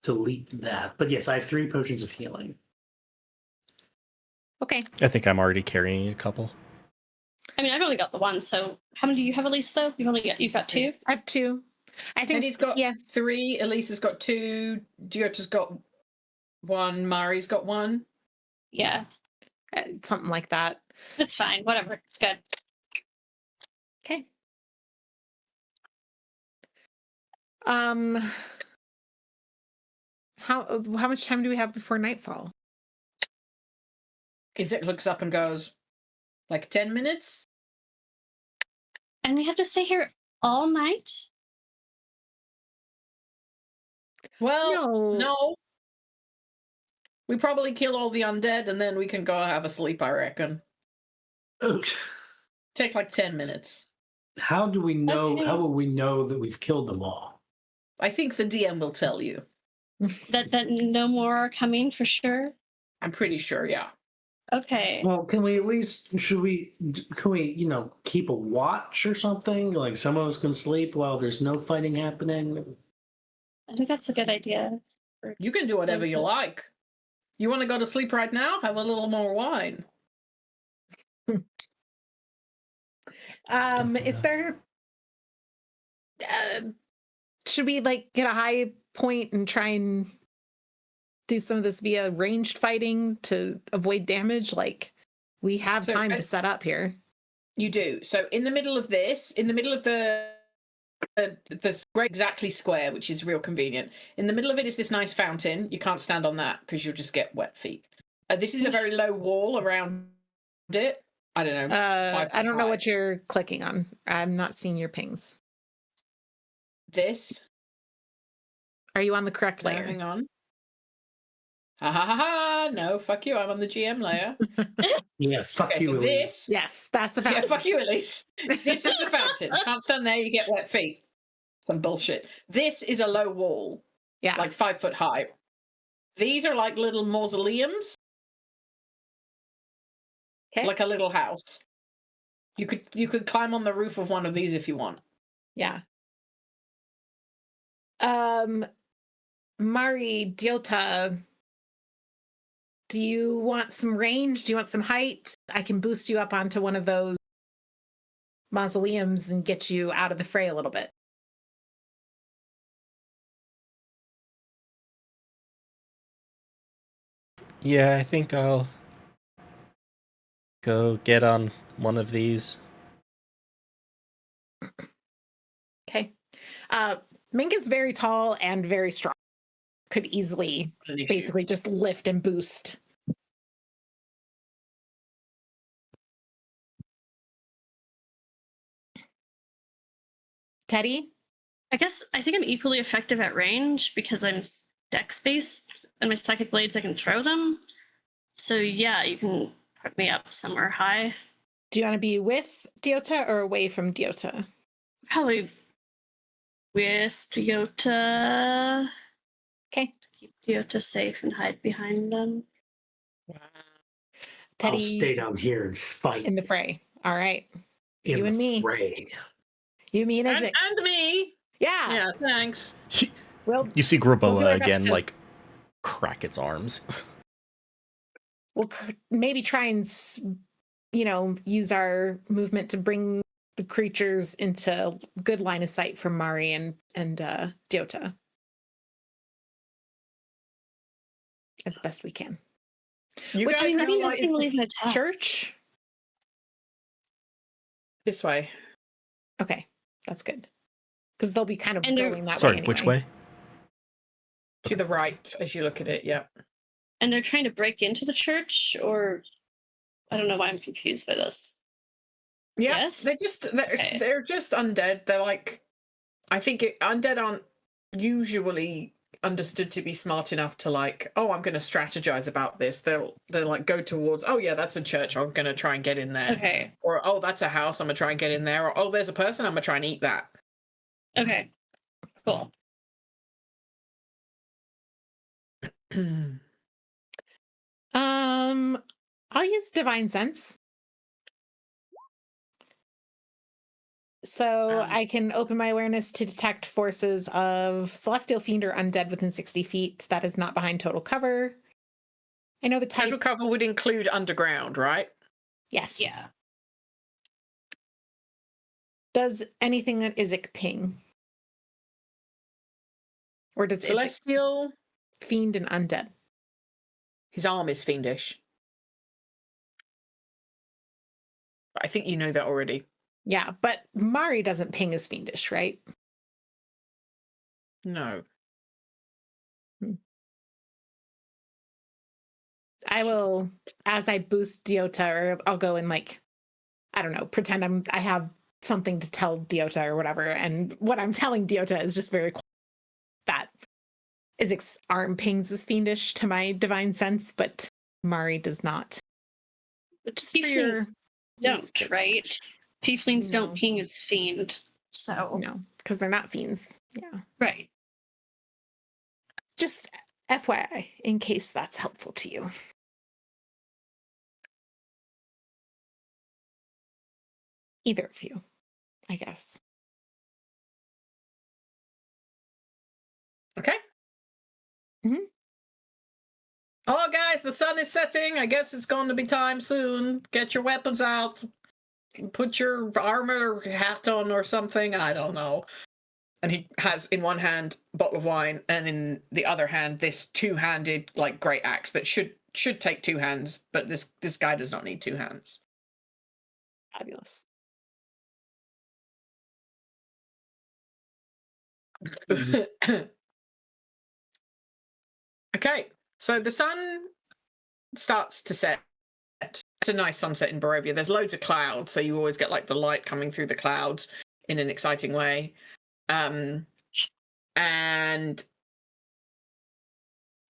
Delete that. But yes, I have 3 potions of healing. Okay. I think I'm already carrying a couple. I mean, I've only got the one, so how many do you have, Elise, though? You've got 2? I have 2. I think Teddy's got 3, Elisa's got 2, Diota's got 1, Mari's got 1. Yeah, something like that. it's fine. Whatever. It's good. Okay. How much time do we have before nightfall? Izek looks up and goes, like 10 minutes? And we have to stay here all night? Well, no. We probably kill all the undead and then we can go have a sleep, I reckon. Okay. Take like 10 minutes. How do we know? Okay. How will we know that we've killed them all? I think the DM will tell you. That no more are coming for sure? I'm pretty sure, yeah. Okay. Well, can we at least? Can we? Keep a watch or something? Like some of us can sleep while there's no fighting happening. I think that's a good idea. You can do whatever That's you it. like. You want to go to sleep right now? Have a little more wine. Is there should we like get a high point and try and do some of this via ranged fighting to avoid damage? Like we have So time to set up here. You do. So in the middle of this, in the middle of the great exactly square, which is real convenient. In the middle of it is this nice fountain. You can't stand on that because you'll just get wet feet. This is a very low wall around it. I don't know. I don't know what you're clicking on. I'm not seeing your pings. This. Are you on the correct No, layer? hang on. Ha ha ha ha! No, fuck you. I'm on the GM layer. Yeah, fuck Okay, you, so Elise. this. Yes, that's the Yeah, fountain. fuck you, Elise. This is the fountain. Can't stand there. You get wet feet. Some bullshit. This is a low wall, Yeah. like 5 foot high. These are like little mausoleums. Okay. like a little house. You could climb on the roof of one of these if you want. Yeah. Mari, Diota, do you want some range? Do you want some height? I can boost you up onto one of those mausoleums and get you out of the fray a little bit. Yeah, I think I'll go get on one of these. Okay. Mink is very tall and very strong. Could easily An issue. basically just lift and boost. Teddy? I guess I think I'm equally effective at range because I'm dex based and my psychic blades I can throw them. So yeah, you can put me up somewhere high. Do you want to be with Diota or away from Diota? Probably with Diota. Okay. To keep Diota safe and hide behind them. Teddy, I'll stay down here and fight in the fray. All right. in you the and me. fray. You, me, and And, Isaac. and me. Yeah. Yeah, thanks. You see We'll do Graboa our best again, to- like, crack its arms. We'll maybe try and, use our movement to bring the creatures into good line of sight from Mari and Diota. As best we can. You Which guys I mean, Maybe sound you like can leave an attack. Church? this way. Okay, that's good. Because they'll be kind of And they're- going that way Sorry, anyway. which way? To the right as you look at it, yeah. And they're trying to break into the church, or I don't know why I'm confused by this. Yeah, Yes? they're just undead. They're like, I think undead aren't usually understood to be smart enough to like, oh, I'm going to strategize about this. They'll like go towards, oh yeah, that's a church. I'm going to try and get in there. Okay. Or oh, that's a house. I'm going to try and get in there. Or oh, there's a person. I'm going to try and eat that. Okay. Cool. I'll use Divine Sense. So I can open my awareness to detect forces of celestial fiend or undead within 60 feet. That is not behind total cover. I know the type. Total cover would include underground, right? Yes. Yeah. Does anything that Isaac ping? Or does Isaac Celestial. fiend and undead? His arm is fiendish. I think you know that already. Yeah, but Mari doesn't ping as fiendish, right? No. I will, as I boost Diota, or I'll go and like, I don't know, pretend I have something to tell Diota or whatever. And what I'm telling Diota is just very quiet. That Isaac's arm pings as fiendish to my divine sense, but Mari does not. Just for your tieflings don't, right? Tieflings No. don't ping as fiend. So No, because they're not fiends. Yeah. right. Just FYI, in case that's helpful to you. Either of you, I guess. Okay. Mhm. Oh, guys, the sun is setting. I guess it's going to be time soon. Get your weapons out. Put your armor hat on or something. I don't know. And he has in one hand a bottle of wine, and in the other hand this two-handed like great axe that should take two hands, but this guy does not need two hands. Fabulous. Okay, so the sun starts to set. It's a nice sunset in Barovia. There's loads of clouds, so you always get like the light coming through the clouds in an exciting way. And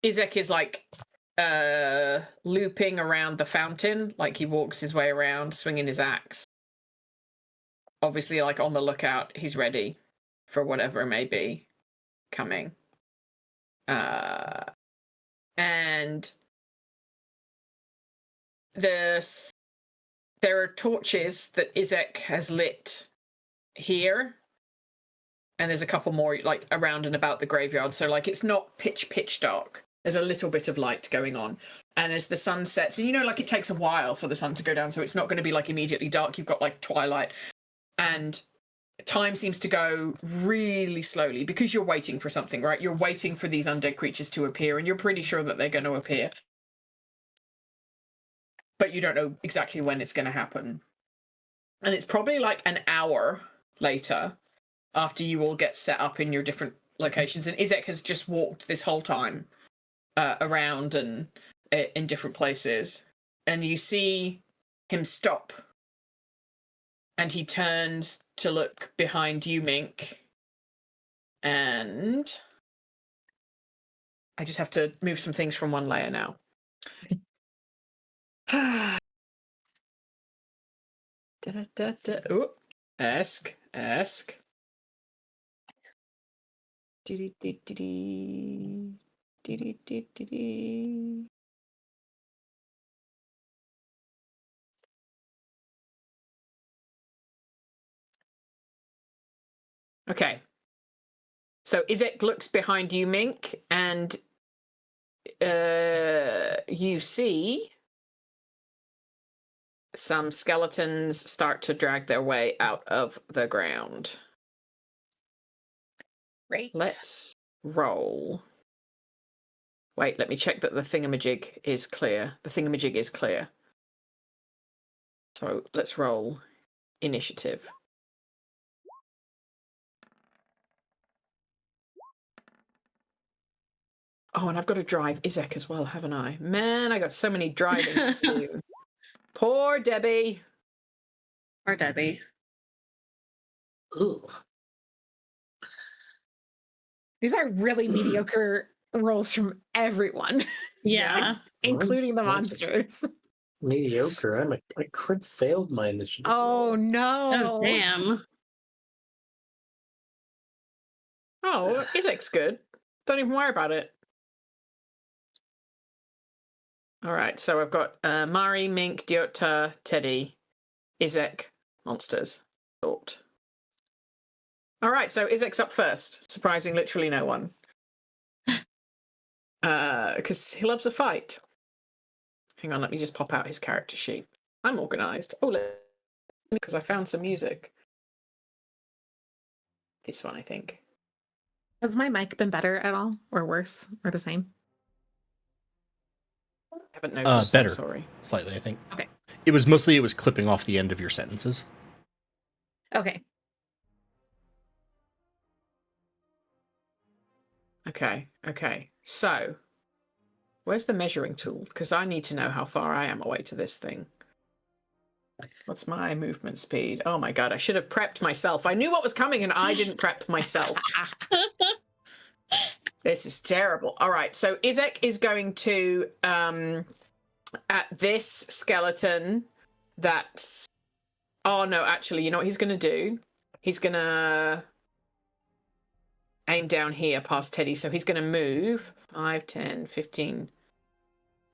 Izek is like looping around the fountain, like he walks his way around, swinging his axe. Obviously, like on the lookout, he's ready for whatever it may be coming. And there are torches that Izek has lit here, and there's a couple more like around and about the graveyard. So like it's not pitch dark. There's a little bit of light going on. And as the sun sets, and you know, like it takes a while for the sun to go down, so it's not going to be like immediately dark. You've got like twilight, and time seems to go really slowly because you're waiting for something, right? You're waiting for these undead creatures to appear, and you're pretty sure that they're going to appear, but you don't know exactly when it's going to happen. And it's probably like an hour later after you all get set up in your different locations, and Izek has just walked this whole time around and in different places, and you see him stop, and he turns to look behind you, Mink, and I just have to move some things from one layer now. Ooh. Ask. Okay. So Izek looks behind you, Mink, and you see some skeletons start to drag their way out of the ground. Great. Let's roll. Wait, let me check that the thingamajig is clear. The thingamajig is clear. So let's roll initiative. Oh, and I've got to drive Izek as well, haven't I? Man, I got so many driving to do. Poor Debbie. Or Debbie. Ooh. These are really mediocre rolls from everyone, Yeah. including the Mine's monsters. mediocre. I crit failed my initiative. Oh roll. no. Oh, damn. Oh, Izek's good. Don't even worry about it. All right, so I've got Mari, Mink, Diota, Teddy, Izek, monsters. Sort. All right, so Izek's up first, surprising literally no one. Because he loves a fight. Hang on, let me just pop out his character sheet. I'm organised. Oh, because I found some music. This one, I think. Has my mic been better at all, or worse, or the same? I haven't noticed. Better. I'm sorry. Slightly, I think. Okay. It was clipping off the end of your sentences. Okay. Okay. So, where's the measuring tool? Because I need to know how far I am away to this thing. What's my movement speed? Oh my god, I should have prepped myself. I knew what was coming and I didn't prep myself. This is terrible. All right, so Izek is going to, at this skeleton that's... Oh no, actually, you know what he's going to do? He's going to aim down here past Teddy. So he's going to move 5, 10, 15,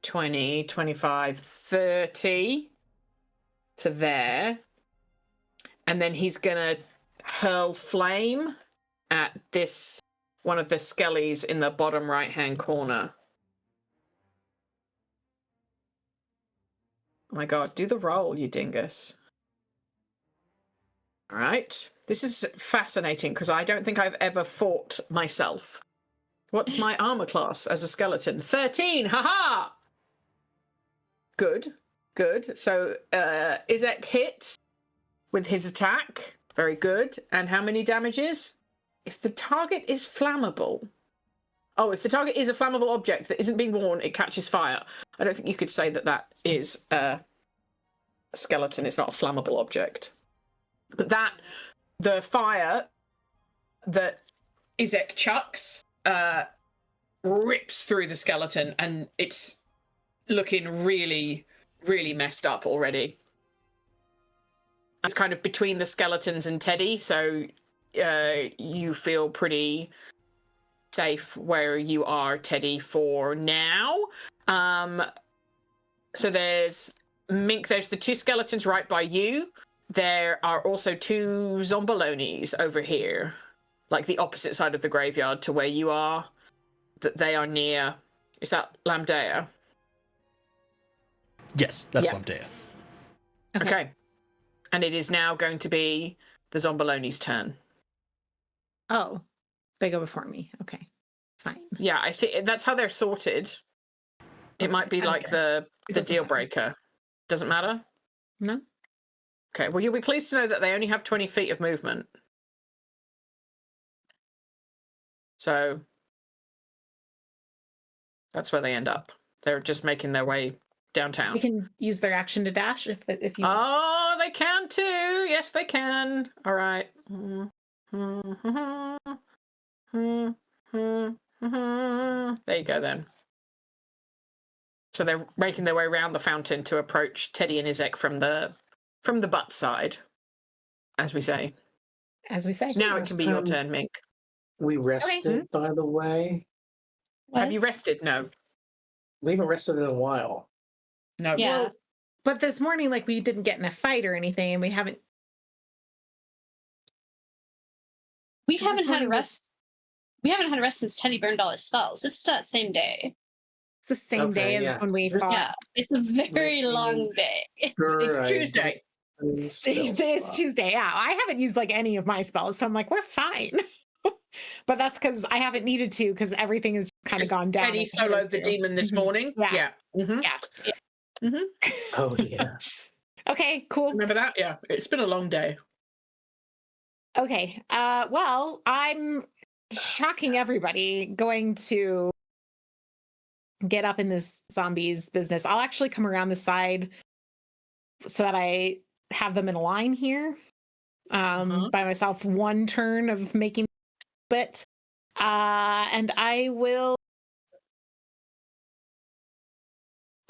20, 25, 30 to there. And then he's going to hurl flame at this, one of the skellies in the bottom right-hand corner. Oh my god, do the roll, you dingus. All right. This is fascinating because I don't think I've ever fought myself. What's my armor class as a skeleton? 13! Haha! Good. So Izek hits with his attack. Very good. And how many damages? If the target is flammable... Oh, if the target is a flammable object that isn't being worn, it catches fire. I don't think you could say that that is a skeleton. It's not a flammable object. But the fire that Izek chucks rips through the skeleton, and it's looking really, really messed up already. It's kind of between the skeletons and Teddy, so you feel pretty safe where you are, Teddy, for now. So there's Mink, there's the 2 skeletons right by you. There are also 2 zombolonis over here, like the opposite side of the graveyard to where you are. That they are near. Is that Lambdea? Yes, that's Yeah. Lambdea. Okay. And it is now going to be the zomboloni's turn. Oh, they go before me. Okay, fine. Yeah, I think that's how they're sorted. It That's might fine. be I don't like care. the doesn't deal matter. breaker. Doesn't matter? No. Okay, well, you'll be pleased to know that they only have 20 feet of movement. So that's where they end up. They're just making their way downtown. They can use their action to dash if you. Oh, they can too. Yes, they can. All right. There you go then. So they're making their way around the fountain to approach Teddy and Izek from the butt side, as we say. As we say. Now it can be your turn, Mink. We rested, by the way. What? Have you rested? No. We haven't rested in a while. No. Yeah. Well, but this morning, like, we didn't get in a fight or anything, and we haven't. We This haven't had a morning was- rest. We haven't had a rest since Teddy burned all his spells. It's that same day. It's the same day Okay, as yeah. when we This- fought. Yeah, it's a very Right. long day. Sure, It's Tuesday. It's Tuesday. Yeah, I haven't used like any of my spells, so I'm like, we're fine. But that's because I haven't needed to, because everything has kind of gone down. Teddy as it soloed the is to. demon this Mhm. morning. Yeah. Yeah. Mm-hmm. Yeah. Oh, yeah. Okay, cool. Remember that? Yeah. It's been a long day. Okay. Well, I'm shocking everybody going to get up in this zombies business. I'll actually come around the side so that I have them in a line here. By myself, 1 turn of making it. And I will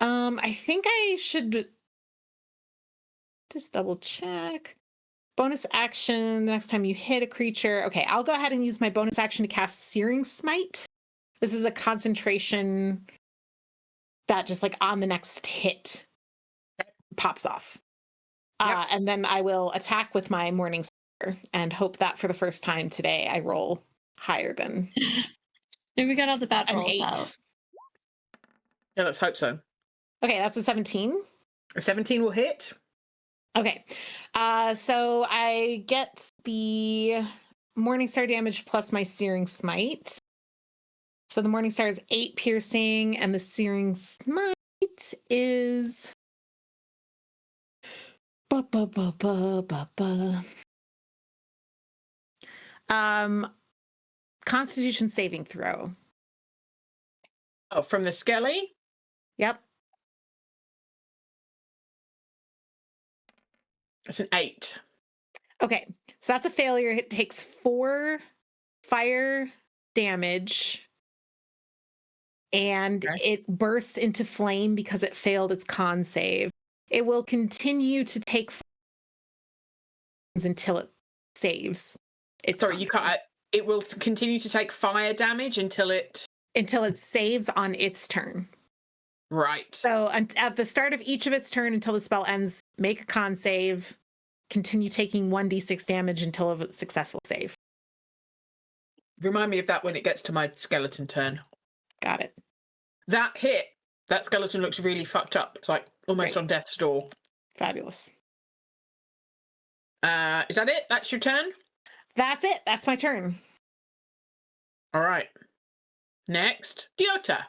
I think I should just double check. Bonus action, the next time you hit a creature. Okay, I'll go ahead and use my bonus action to cast Searing Smite. This is a concentration that just like on the next hit pops off. Yep. And then I will attack with my Morning Star and hope that for the first time today I roll higher than Then we got all the bad an rolls 8. out. Yeah, let's hope so. Okay, that's a 17. A 17 will hit. Okay, so I get the Morningstar damage plus my Searing Smite. So the Morningstar is 8 piercing, and the Searing Smite is Constitution saving throw. Oh, from the Skelly? Yep. It's an 8. Okay, so that's a failure. It takes 4 fire damage, and Okay. it bursts into flame because it failed its con save. It will continue to take until it saves. It's Sorry, you can't. It will continue to take fire damage until it. until it saves on its turn. Right. So at the start of each of its turn until the spell ends, make a con save, continue taking 1d6 damage until a successful save. Remind me of that when it gets to my skeleton turn. Got it. That hit, that skeleton looks really fucked up. It's like almost Right. on death's door. Fabulous. Is that it? That's your turn? That's it. That's my turn. All right. Next, Diota.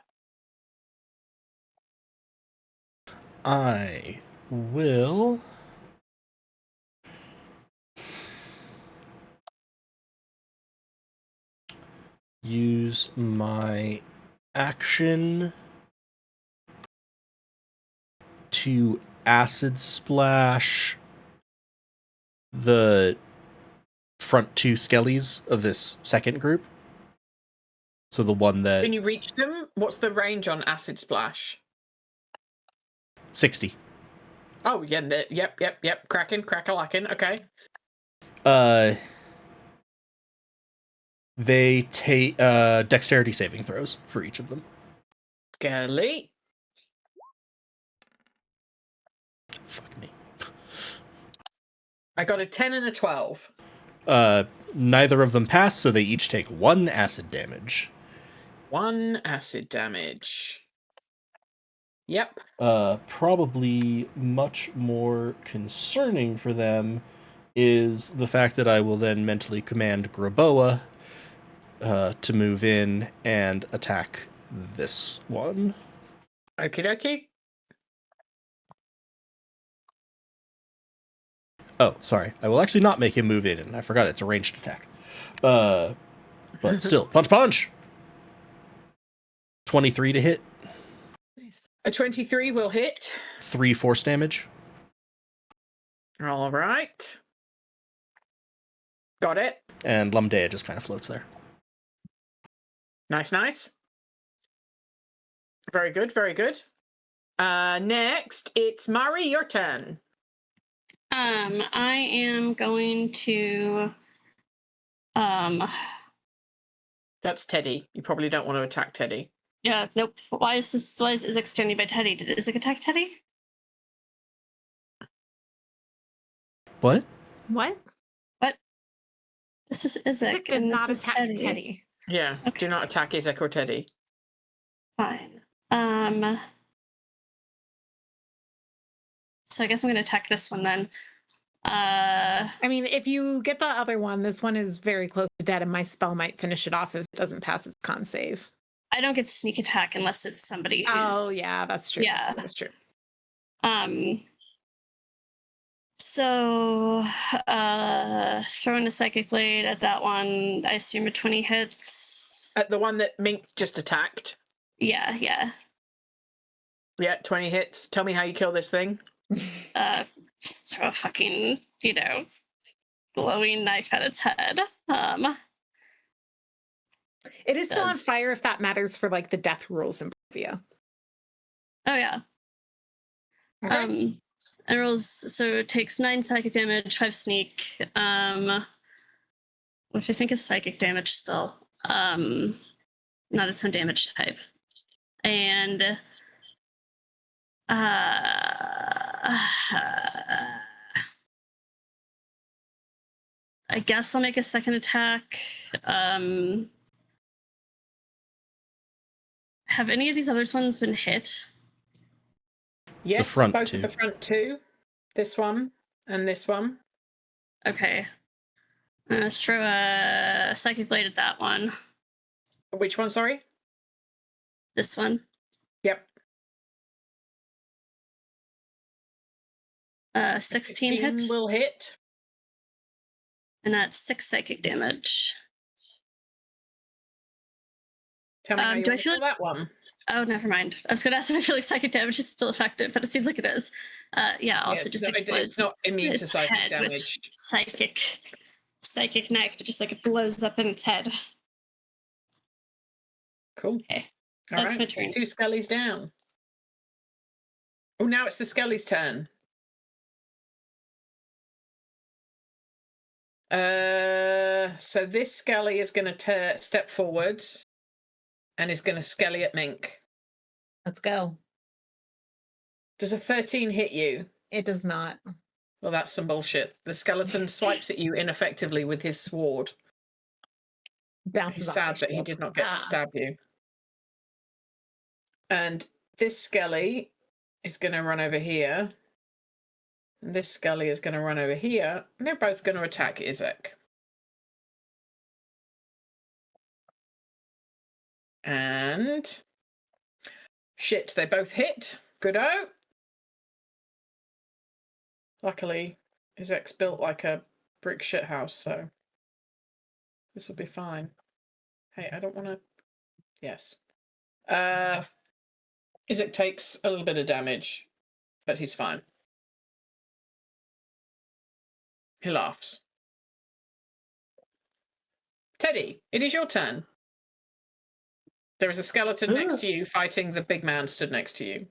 I will use my action to acid splash the front 2 skellies of this second group. So the one that Can you reach them? What's the range on Acid Splash? 60. Oh, yeah. Yep. Crack-a-lackin'. Okay. They take dexterity saving throws for each of them. Skelly. Fuck me. I got a 10 and a 12. Neither of them pass, so they each take 1 acid damage. 1 acid damage. Yep. Probably much more concerning for them is the fact that I will then mentally command Graboa to move in and attack this one. Okie dokie. Oh, sorry. I will actually not make him move in, and I forgot it's a ranged attack. But still, punch! 23 to hit. A 23 will hit. 3 force damage. All right. Got it. And Lumdea just kind of floats there. Nice, nice. Very good, very good. Next, it's Mari, your turn. I am going to That's Teddy. You probably don't want to attack Teddy. yeah, nope. Why is Izek standing by Teddy? Did Izek attack Teddy? What? What? This is Izek, Isaac did and not this is attack Teddy. Yeah, Okay. do not attack Izek or Teddy. Fine. So I guess I'm gonna attack this one then. I mean, if you get the other one, this one is very close to dead, and my spell might finish it off if it doesn't pass its con save. I don't get sneak attack unless it's somebody who's Oh, yeah, that's true. Yeah. That's true. So throwing a psychic blade at that one, I assume a 20 hits. The one that Mink just attacked. Yeah. Yeah, 20 hits. Tell me how you kill this thing. Just throw a fucking, glowing knife at its head. It is still on Does- fire if that matters for like the death rules in Provia. Oh yeah. Okay. It rolls, so it takes 9 psychic damage, 5 sneak, which I think is psychic damage still. Not its own damage type. And I guess I'll make a second attack. Have any of these other ones been hit? Yes, front both two. of the front two. This one and this one. Okay. I'm gonna throw a psychic blade at that one. Which one, sorry? This one. Yep. 16 hit, will hit. and that's 6 psychic damage. Tell me how you do I want to feel kill that one. Oh, never mind. I was going to ask if I feel like psychic damage is still effective, but it seems like it is. Yeah, also Yes, just no, explodes. it's not immune to its psychic head with damage. psychic knife that just like it blows up in its head. Cool. Okay, All that's right. my turn. 2 skellies down. Oh, now it's the skelly's turn. So this skelly is going to step forwards and is going to skelly at Mink. Let's go. Does a 13 hit you? It does not. Well, that's some bullshit. The skeleton swipes at you ineffectively with his sword. Bounces He's off sad my that he shield. did not get to Ah. stab you. And this skelly is going to run over here. And this skelly is going to run over here. And they're both going to attack Izek. And shit, they both hit. Good-o. Luckily, Izek's built like a brick shithouse, so this will be fine. Hey, I don't want to... Yes. Izek takes a little bit of damage, but he's fine. He laughs. Teddy, it is your turn. There is a skeleton next to you fighting the big man stood next to you.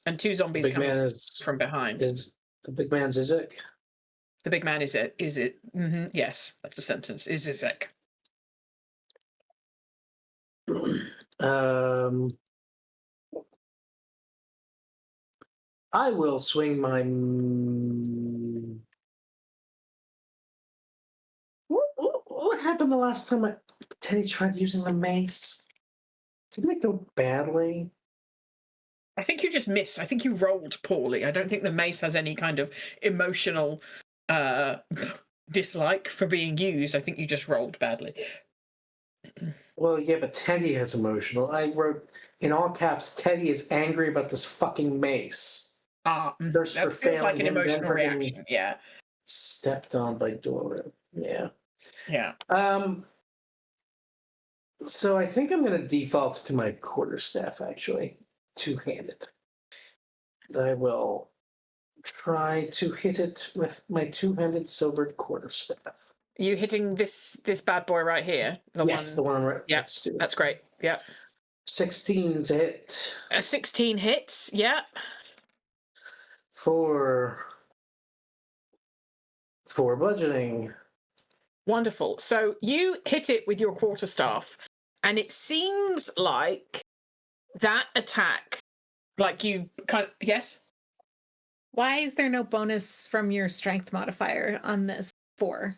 And 2 zombies Big coming man is from behind. the big man's Izek. The big man is it? Is it? Mm-hmm. Yes, that's a sentence. Is Izek. I will swing my. What happened the last time Teddy tried using the mace? Didn't it go badly? I think you just missed. I think you rolled poorly. I don't think the mace has any kind of emotional dislike for being used. I think you just rolled badly. Well, yeah, but Teddy has emotional. I wrote in all caps, Teddy is angry about this fucking mace. Thirst That for feels like an failing him, then emotional fucking reaction. Yeah. stepped on by Dora. Yeah. Yeah. So I think I'm going to default to my quarterstaff, actually, two-handed. I will try to hit it with my two-handed silvered quarterstaff. Are you hitting this bad boy right here? The one right Yeah, next to it. that's great. Yeah. 16 to hit. 16 hits. Yeah. For bludgeoning. Wonderful. So you hit it with your quarterstaff, and it seems like that attack, like you kind of, yes? Why is there no bonus from your strength modifier on this 4?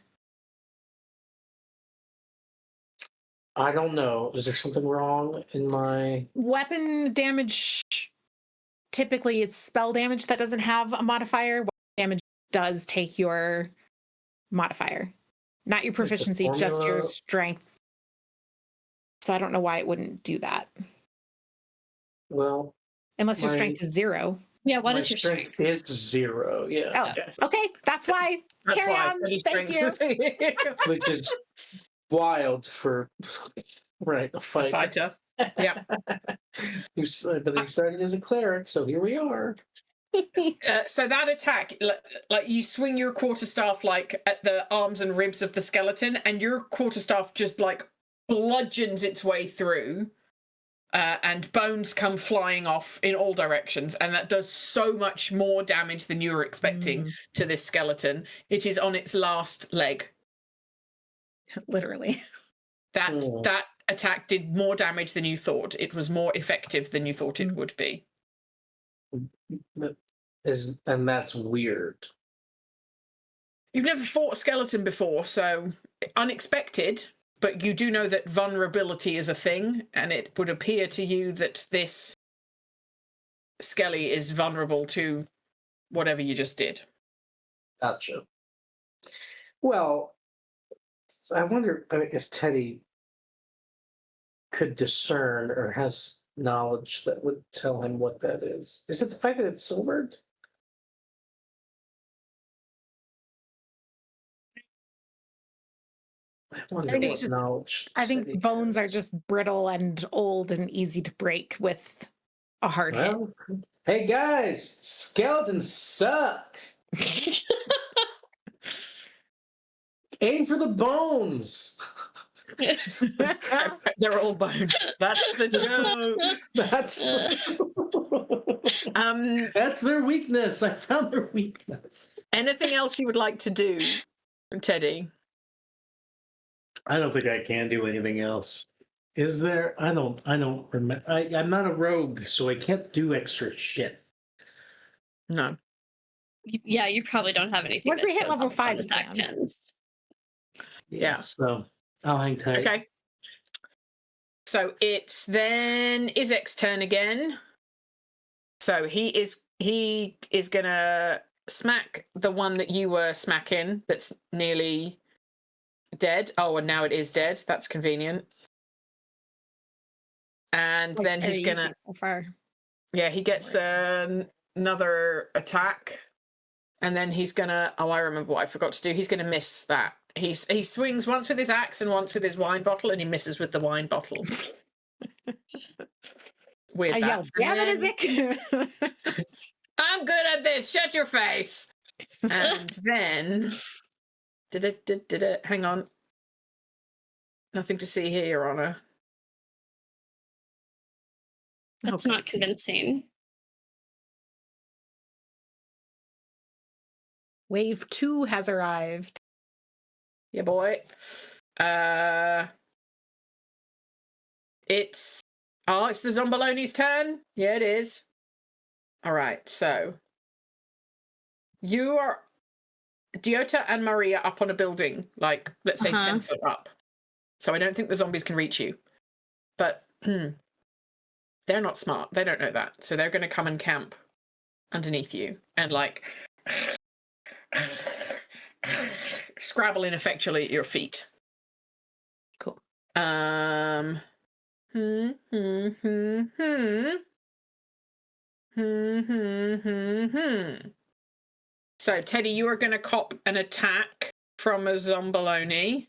I don't know. Is there something wrong in my Weapon damage? Typically, it's spell damage that doesn't have a modifier. Weapon damage does take your modifier, not your proficiency, just your strength. So I don't know why it wouldn't do that. Well, unless your strength is 0. Yeah, what my is your strength? strength? Is 0, yeah. Oh, okay. That's why. Carry on. Thank you. Which is wild for a fighter. A fighter. Yeah. But he started as a cleric, so here we are. So that attack, like you swing your quarterstaff like at the arms and ribs of the skeleton, and your quarterstaff just like bludgeons its way through, and bones come flying off in all directions, and that does so much more damage than you were expecting to this skeleton. It is on its last leg. Literally. That attack did more damage than you thought. It was more effective than you thought it would be. And that's weird. You've never fought a skeleton before, so unexpected, but you do know that vulnerability is a thing, and it would appear to you that this Skelly is vulnerable to whatever you just did. Gotcha. Well, I wonder if Teddy could discern or has knowledge that would tell him what that is. Is it the fact that it's silvered? I think it's just. Knowledge. I think bones are just brittle and old and easy to break with a hard hit. Hey guys, skeletons suck. Aim for the bones. They're all bones. That's the joke. That's their weakness. I found their weakness. Anything else you would like to do, Teddy? I don't think I can do anything else. Is there? I don't remember. I'm not a rogue, so I can't do extra shit. No. Yeah, you probably don't have anything. Once we hit level 5, actions. Yeah. So I'll hang tight. Okay. So it's then Izek's turn again. So he is gonna smack the one that you were smacking that's nearly dead. Oh, and now it is dead. That's convenient. And then he's gonna so far. Yeah, he gets another attack. And then he's gonna I remember what I forgot to do. He's gonna miss that. He swings once with his axe and once with his wine bottle, and he misses with the wine bottle. Weird. I yelled, "Damn it, Izek!" I'm good at this. Shut your face. And then did it? Hang on. Nothing to see here, Your Honor. That's not convincing. Wave 2 has arrived. Yeah, boy. It's the Zombaloni's turn. Yeah, it is. All right, so You are Diota and Maria up on a building, like let's say 10 foot up. So I don't think the zombies can reach you. But they're not smart. They don't know that. So they're going to come and camp underneath you and like scrabble ineffectually at your feet. Cool. So Teddy, you are going to cop an attack from a zombaloni.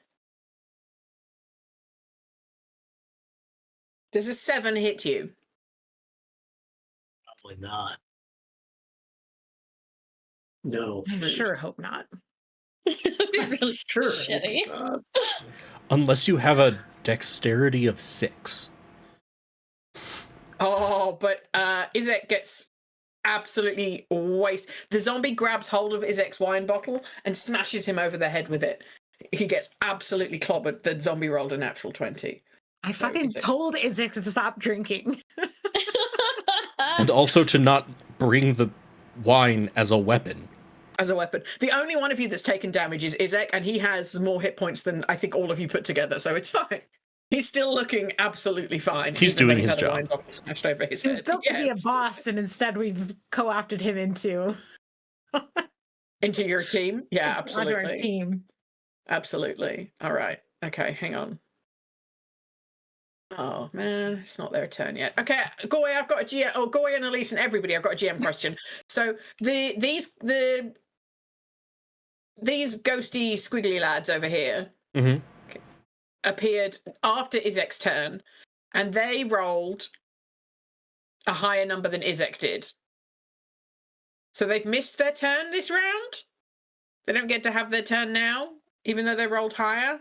Does a 7 hit you? Probably not. No. I sure hope not. That'd be really Sure. shitty. Unless you have a dexterity of 6. Oh, but Izek gets absolutely wasted. The zombie grabs hold of Izek's wine bottle and smashes him over the head with it. He gets absolutely clobbered. The zombie rolled a natural 20. I fucking told Izek to stop drinking. And also to not bring the wine as a weapon. As a weapon. The only one of you that's taken damage is Izek, and he has more hit points than I think all of you put together, so it's fine. He's still looking absolutely fine. He's even though doing his had a wine job. bottle smashed over his He was head. built to be a Yes. boss, and instead we've co-opted him into Into your team? Yeah, onto our absolutely. team. Absolutely. All right. Okay, hang on. Oh man, it's not their turn yet. Okay, Goy, I've got a GM. Oh, Goy and Elise and everybody, I've got a GM question. So these ghosty squiggly lads over here appeared after Izek's turn, and they rolled a higher number than Izek did. So they've missed their turn this round. They don't get to have their turn now, even though they rolled higher.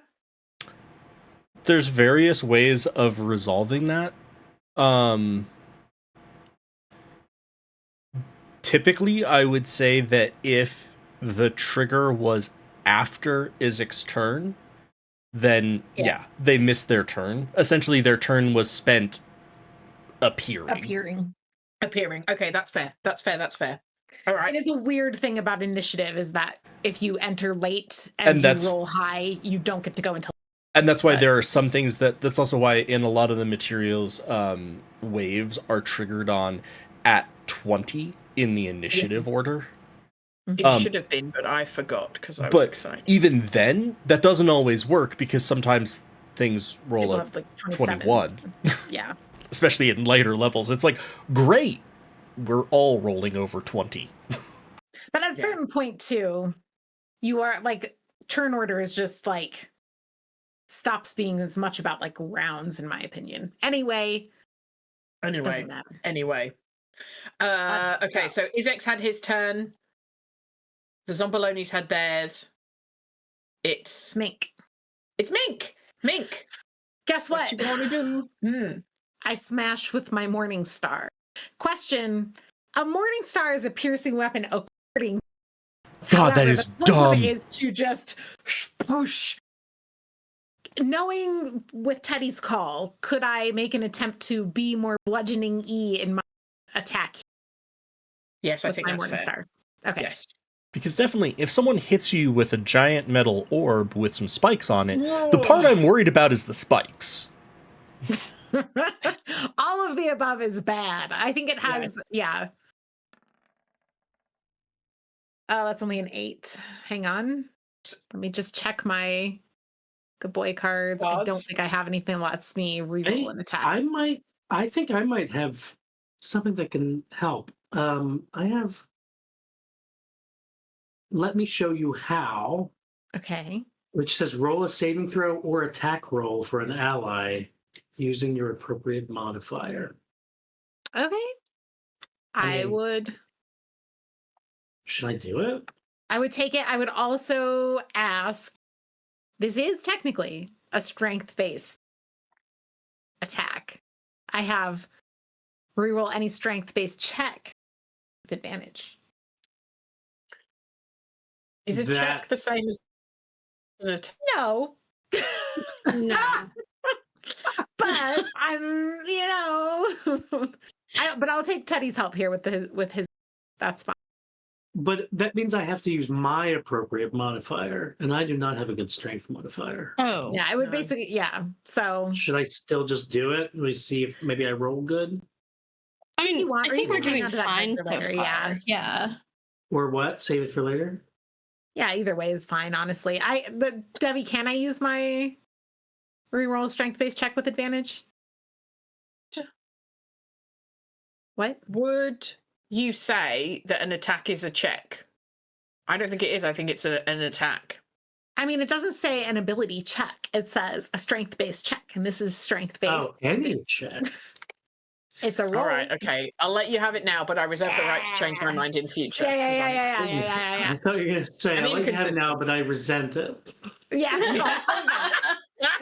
There's various ways of resolving that. Typically, I would say that if the trigger was after Izek's turn, then yeah, they missed their turn. Essentially, their turn was spent appearing. Okay, that's fair. That's fair. All right. It is a weird thing about initiative is that if you enter late and you roll high, you don't get to go until. And that's why there are some things that's also why in a lot of the materials, waves are triggered on at 20 in the initiative order. It should have been, but I forgot because I was excited. Even then, that doesn't always work because sometimes things roll at like 21. Yeah. Especially in later levels. It's like, great, we're all rolling over 20. But at a certain point, too, you are like, turn order is just like, stops being as much about like rounds, in my opinion. Anyway. Doesn't matter. Anyway. Okay, so Izek's had his turn. The Zombalonis had theirs. It's Mink. It's Mink. Mink. Guess what? What you want to do? I smash with my Morning Star. Question: a Morning Star is a piercing weapon according. God, that is dumb. Is to just push. Knowing with Teddy's call, could I make an attempt to be more bludgeoning in my attack? Yes, I think my that's Morning fair. Star. Okay. Yes. Because definitely, if someone hits you with a giant metal orb with some spikes on it, the part I'm worried about is the spikes. All of the above is bad. I think it has, yeah. Oh, that's only an 8. Hang on. Let me just check my good boy cards. I don't think I have anything that lets me reroll an attack. I think I might have something that can help. I have. Let me show you how. Okay. Which says roll a saving throw or attack roll for an ally using your appropriate modifier. Okay. I would. Should I do it? I would take it. I would also ask. This is technically a strength-based attack. I have reroll any strength-based check with advantage. Is a check the same as an attack? No. No. But I'm, but I'll take Teddy's help here with his. That's fine. But that means I have to use my appropriate modifier, and I do not have a good strength modifier. Oh. Yeah, I would No. basically, yeah. So Should I still just do it? Let me see if maybe I roll good. I if mean, you want, I or you think can we're hang doing on to that card fine for so later, far. yeah. Yeah. Or what? Save it for later? Yeah, either way is fine, honestly. Debbie, can I use my reroll strength-based check with advantage? What? Would you say that an attack is a check? I don't think it is. I think it's an attack. I mean, it doesn't say an ability check. It says a strength-based check, and this is strength-based. Oh, any check. It's a roll. All right, okay. I'll let you have it now, but I reserve the right to change my mind in future. Yeah. I thought you were going to say, I'm I like to have it inconsistent. now, but I resent it. Yeah.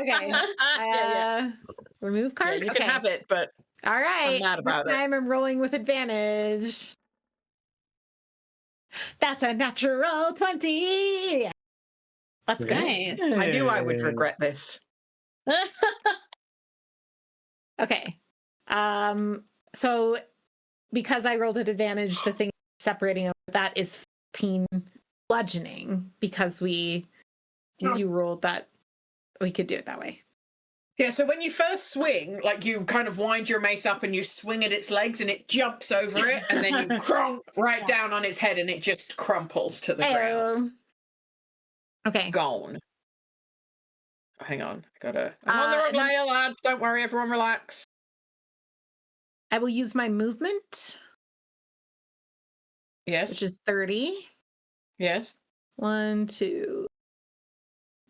Okay. Yeah. Remove Yeah, card. you Okay. can have it, but All right. mad about it. this time I'm rolling with advantage. That's a natural 20. Let's go. Nice. I knew I would regret this. Okay. So because I rolled at advantage, the thing separating that is 15 bludgeoning because you rolled that we could do it that way. Yeah, so when you first swing, like you kind of wind your mace up and you swing at its legs and it jumps over it, and then you cronk right down on its head and it just crumples to the ground. Okay. Gone. Hang on. I'm on the wrong and then- layer, lads. Don't worry, everyone relax. I will use my movement, Yes. which is 30. Yes. 1, 2,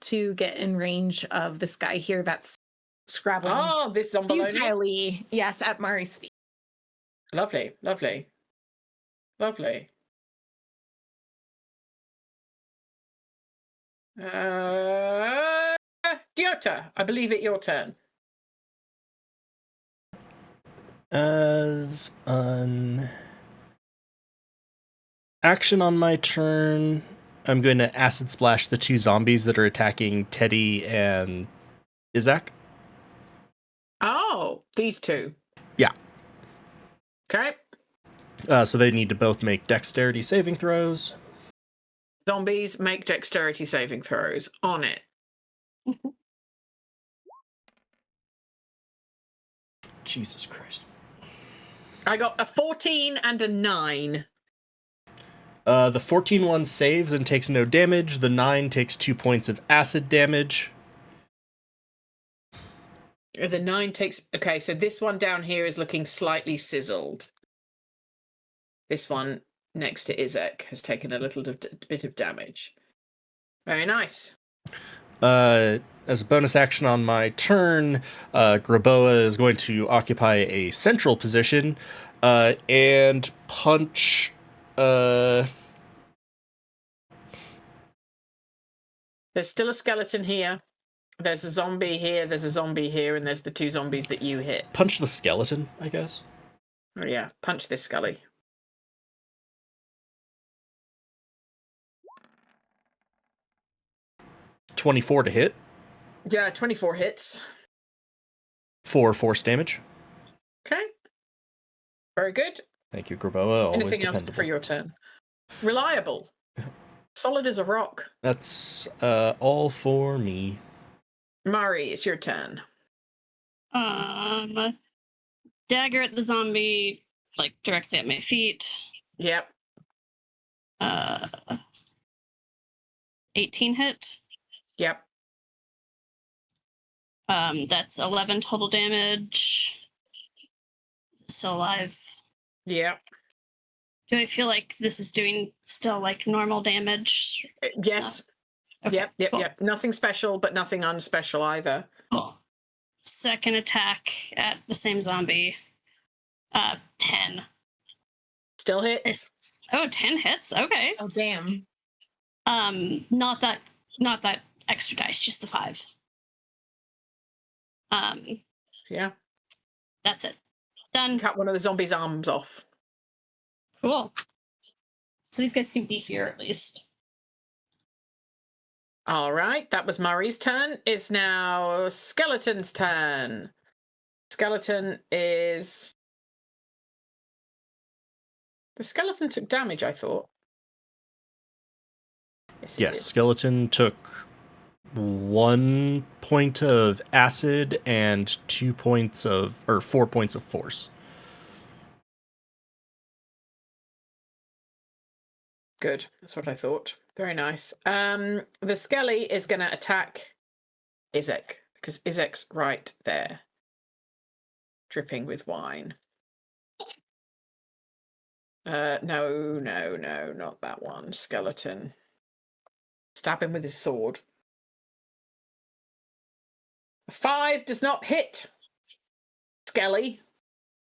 to get in range of this guy here that's scrabbling Oh, this Zombaloni. futilely. Yes, at Mari's feet. Lovely. Diota, I believe it your turn. As an action on my turn, I'm going to acid splash the two zombies that are attacking Teddy and Isaac. Oh, these two. Yeah. Okay. So they need to both make dexterity saving throws. Zombies, make dexterity saving throws. On it. Jesus Christ. I got a 14 and a 9. The 14 one saves and takes no damage. The 9 takes 2 points of acid damage. The 9 takes... Okay, so this one down here is looking slightly sizzled. This one next to Izek has taken a little bit of damage. Very nice. As a bonus action on my turn, Graboa is going to occupy a central position and punch... There's still a skeleton here. There's a zombie here, there's a zombie here, and there's the two zombies that you hit. punch the skeleton, I guess. Oh, yeah, punch this Scully. .24 to hit Yeah, 24 hits. for force damage. Okay. Very good. Thank you, Graboa. Always Anything else dependable. for your turn? Reliable. Solid as a rock. That's all for me. Mari, it's your turn. Dagger at the zombie, like directly at my feet. Yep. 18 hit. Yep. That's 11 total damage. Still alive. Yep. Do I feel like this is doing still like normal damage? Yes. Okay, Yep. cool. Nothing special, but nothing unspecial either. Cool. Second attack at the same zombie. 10. Still hit. 10 hits. Okay. Oh, damn. Not that extra dice, just the 5. Yeah. That's it. Done. Cut one of the zombies' arms off. Cool. So these guys seem beefier at least. All right, that was Murray's turn. It's now Skeleton's turn. Skeleton is... The skeleton took damage, I thought. Yes, it Yes, did. skeleton took 1 point of acid and 4 points of force. Good. That's what I thought. Very nice. The Skelly is going to attack Izek because Izek's right there, dripping with wine. No, not that one. Skeleton. Stab him with his sword. 5 does not hit. Skelly.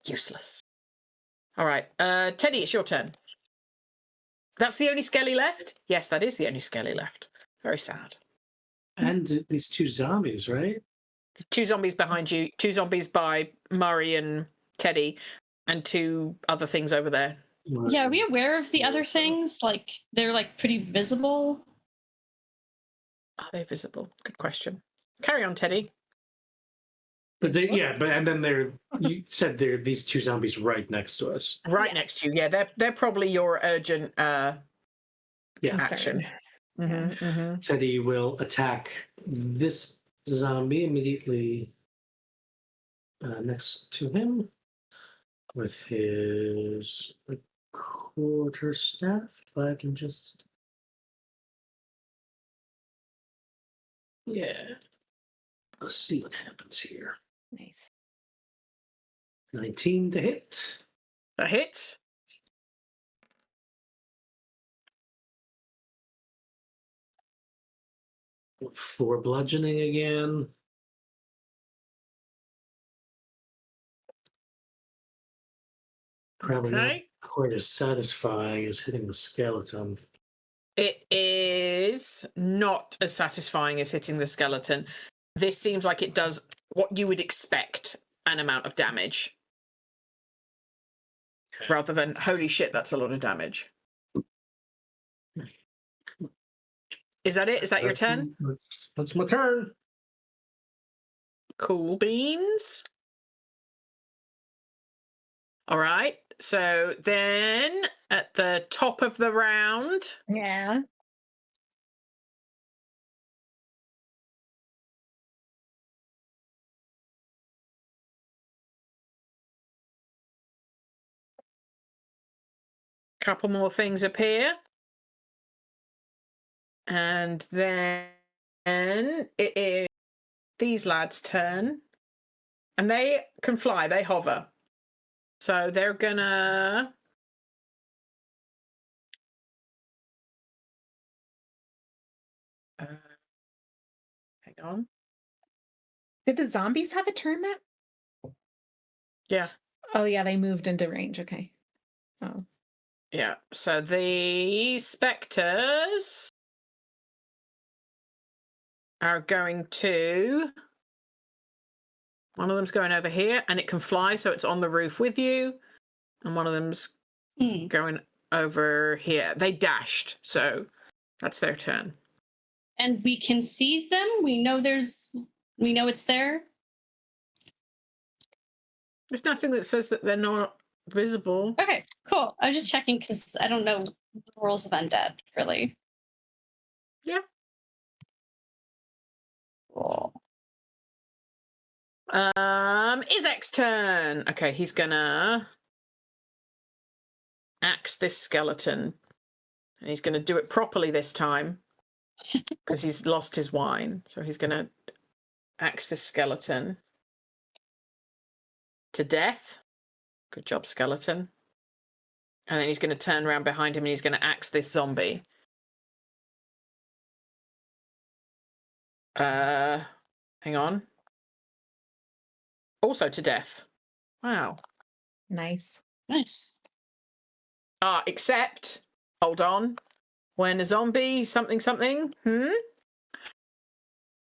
Useless. All right. Teddy, it's your turn. That's the only Skelly left? Yes, that is the only Skelly left. Very sad. And these 2 zombies, right? 2 zombies behind you. 2 zombies by Murray and Teddy, and 2 other things over there. Yeah, are we aware of the other things? Like, they're like pretty visible. Are they visible? Good question. Carry on, Teddy. But and then you said these 2 zombies right next to us. Right Yes. next to you. Yeah, they're probably your urgent Yeah. action. Yeah. Teddy will attack this zombie immediately next to him with his quarterstaff. If I can just. Yeah. Let's see what happens here. Nice. 19 to hit. That hits. For bludgeoning again. Probably not Okay. quite as satisfying as hitting the skeleton. It is not as satisfying as hitting the skeleton. This seems like it does what you would expect an amount of damage. Rather than, holy shit, that's a lot of damage. Is that it? Is that your turn? That's my turn. Cool beans. All right. So then at the top of the round, Yeah. a couple more things appear. And then it is these lads' turn. And they can fly, they hover. So they're gonna hang on. Did the zombies have a turn that? Yeah. Oh, yeah, they moved into range. Okay. Oh. Yeah. So the specters are going to. One of them's going over here, and it can fly, so it's on the roof with you. And one of them's going over here. They dashed, so that's their turn. And we can see them. We know it's there. There's nothing that says that they're not visible. Okay, cool. I was just checking because I don't know the rules of undead, really. Yeah. Cool. Izek's turn. Okay, he's gonna axe this skeleton. And he's gonna do it properly this time. Because he's lost his wine. So he's gonna axe this skeleton to death. Good job, skeleton. And then he's gonna turn around behind him and he's gonna axe this zombie. Hang on. Also to death. Wow. Nice. Nice. Except, hold on. When a zombie something, Oh,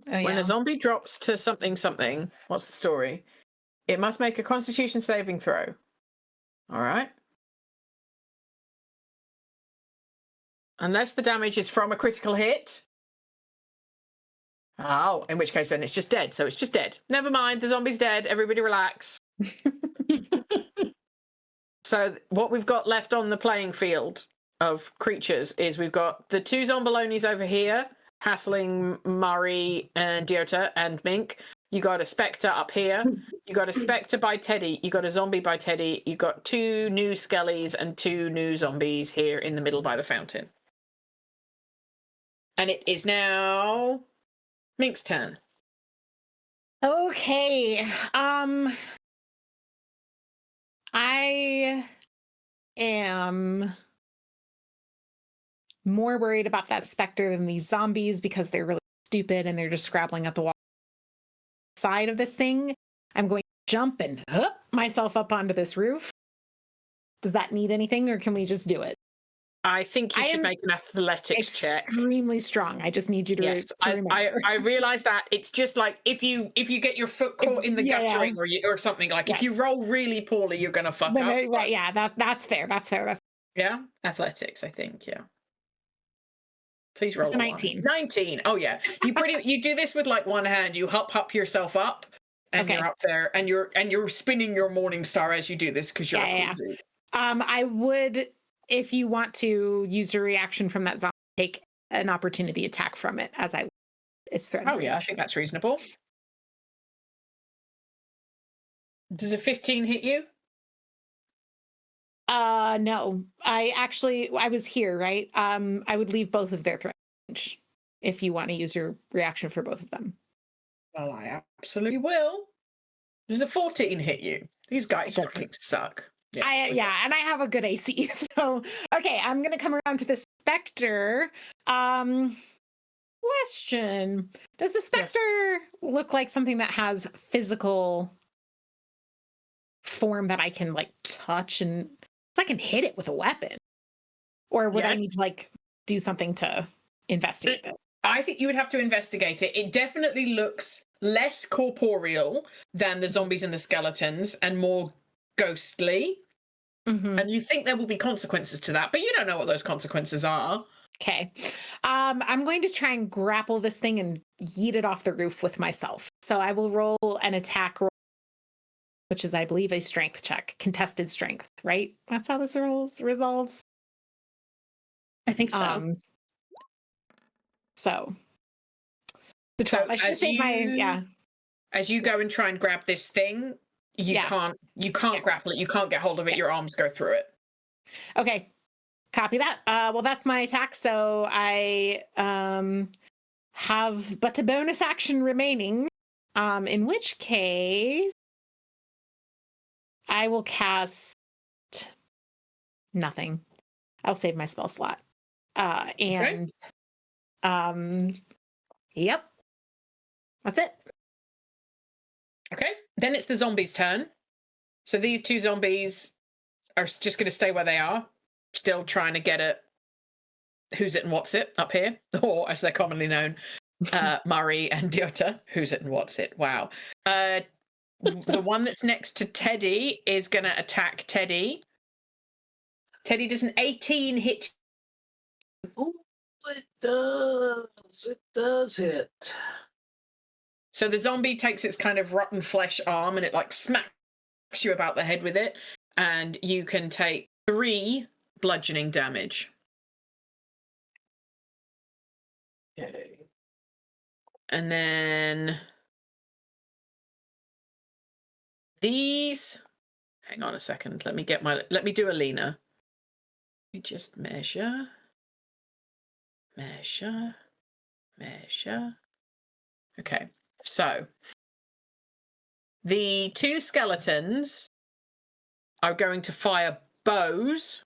when yeah. a zombie drops to something, what's the story? It must make a Constitution saving throw. All right. Unless the damage is from a critical hit. Oh, in which case then it's just dead. So it's just dead. Never mind, the zombie's dead. Everybody relax. So what we've got left on the playing field of creatures is we've got the two Zombolonis over here, hassling Murray and Diota and Mink. You got a Spectre up here. You got a Spectre by Teddy. You got a zombie by Teddy. You got two new Skellies and two new zombies here in the middle by the fountain. And it is now Mink's turn. Okay. I am more worried about that specter than these zombies because they're really stupid and they're just scrabbling at the wall side of this thing. I'm going to jump and hook myself up onto this roof. Does that need anything, or can we just do it? I think you should make an athletics check. Extremely strong. I just need you to, Yes, to remember. I realize that. It's just like if you get your foot caught in the guttering or something, like if you roll really poorly, you're gonna fuck up. Right, yeah, that's fair. Yeah, athletics, I think, yeah. Please roll a 19. 19. Oh yeah. You do this with like one hand. You hop yourself up and you're up there and you're spinning your morning star as you do this because you're a cool dude. I would, if you want to use your reaction from that zombie, take an opportunity attack from it as it's threatened. Oh yeah, I think that's reasonable. Does a 15 hit you? No. I was here, right? I would leave both of their threat range if you want to use your reaction for both of them. Well, I absolutely will. Does a 14 hit you? These guys fucking suck. Yeah, and I have a good AC. So, okay, I'm going to come around to the Spectre. Question. Does the Spectre look like something that has physical form that I can, like, touch and I can hit it with a weapon? Or would I need to, like, do something to investigate it? I think you would have to investigate it. It definitely looks less corporeal than the zombies and the skeletons and more ghostly. Mm-hmm. And you think there will be consequences to that, but you don't know what those consequences are. Okay. I'm going to try and grapple this thing and yeet it off the roof with myself. So I will roll an attack roll, which is, I believe, a strength check, contested strength, right? That's how this resolves. I think so. So 12. I should say As you go and try and grab this thing, you can't grapple it. You can't get hold of it. Your arms go through it. Okay. Copy that. Well, that's my attack. So I have but a bonus action remaining. In which case I will cast nothing. I'll save my spell slot. Yep. That's it. Okay. Then it's the zombies' turn. So these two zombies are just going to stay where they are, still trying to get at who's it and what's it up here, or as they're commonly known, Murray and Diota. Who's it and what's it? Wow. The one that's next to Teddy is going to attack Teddy. Teddy does an 18 hit. Oh, it does. It does hit. So the zombie takes its kind of rotten flesh arm and it like smacks you about the head with it, and you can take 3 bludgeoning damage. Okay. And then these, hang on a second, let me do Alina. Let me just measure. Okay, so the 2 skeletons are going to fire bows,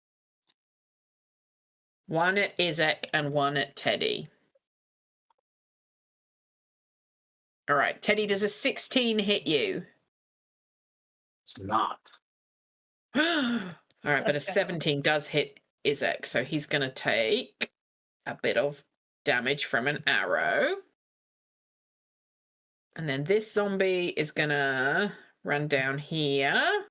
one at Izek and one at Teddy. All right, Teddy, does a 16 hit you? It's not. All right, but a 17 does hit Izek, so he's going to take a bit of damage from an arrow. And then this zombie is going to run down here.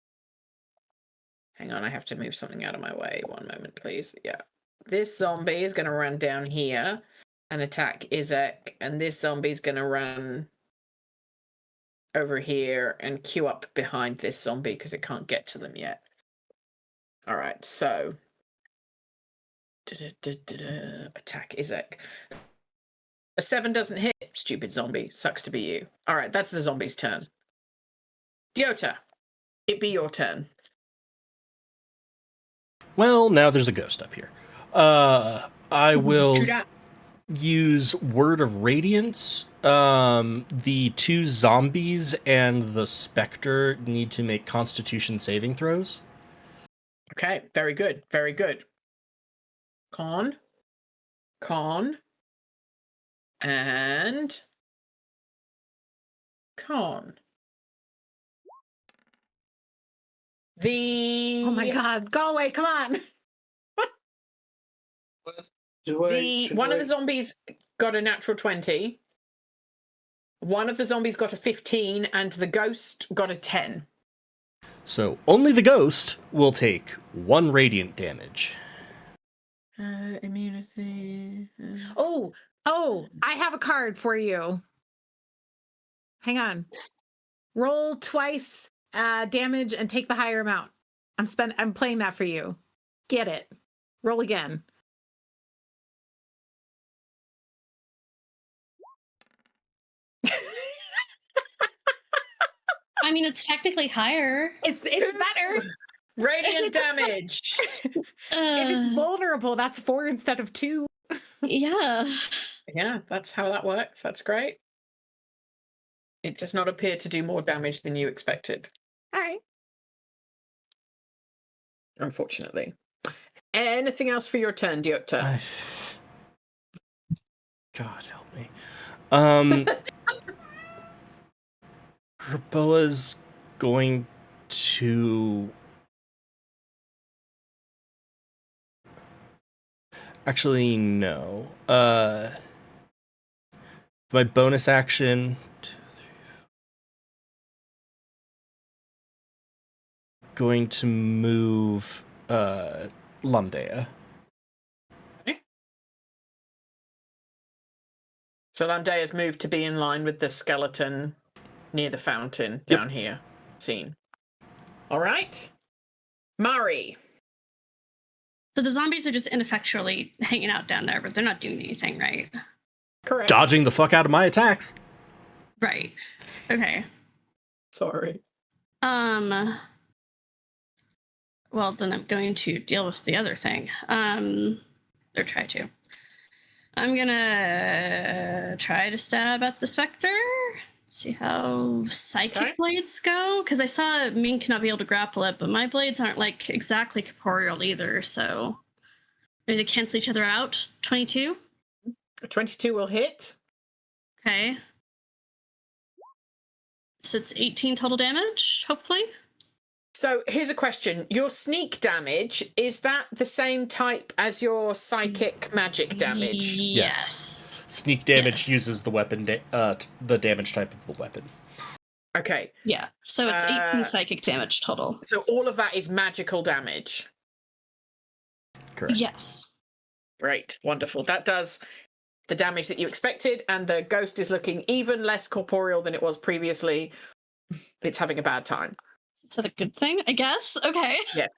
Hang on, I have to move something out of my way. One moment, please. Yeah. This zombie is going to run down here and attack Izek. And this zombie is going to run over here and queue up behind this zombie because it can't get to them yet. All right, so Attack Izek. A 7 doesn't hit, stupid zombie. Sucks to be you. All right, that's the zombie's turn. Diota, it be your turn. Well, now there's a ghost up here. I will True that. use Word of Radiance. The 2 zombies and the specter need to make Constitution saving throws. Okay, very good, very good. Con, and con. Oh my god, go away, come on. One of the zombies got a natural 20. One of the zombies got a 15, and the ghost got a 10. So only the ghost will take 1 radiant damage. Immunity. Oh, I have a card for you. Hang on. Roll twice damage and take the higher amount. I'm playing that for you. Get it. Roll again. I mean, it's technically higher. It's better. Radiant damage. If it's vulnerable, that's 4 instead of 2. Yeah. Yeah, that's how that works. That's great. It does not appear to do more damage than you expected. All right. Unfortunately. Anything else for your turn, Diota? God help me. Raboa's going to... Actually, no. My bonus action... 2, 3, going to move Lumdea. Okay. So Landea's moved to be in line with the skeleton near the fountain down here. Scene. All right. Mari. So the zombies are just ineffectually hanging out down there, but they're not doing anything, right? Correct. Dodging the fuck out of my attacks. Right. Okay. Sorry. Well, then I'm going to deal with the other thing. Or try to. I'm gonna try to stab at the specter. See how psychic blades go, because I saw Mink not be able to grapple it, but my blades aren't like exactly corporeal either, so maybe they cancel each other out. 22. A 22 will hit. Okay. So it's 18 total damage, hopefully. So here's a question. Your sneak damage, is that the same type as your psychic magic damage? Yes. Sneak damage Yes. uses the weapon, the damage type of the weapon. Okay. Yeah. So it's 18 psychic damage total. So all of that is magical damage. Correct. Yes. Great. Wonderful. That does the damage that you expected, and the ghost is looking even less corporeal than it was previously. It's having a bad time. Is that a good thing? I guess. Okay. Yes.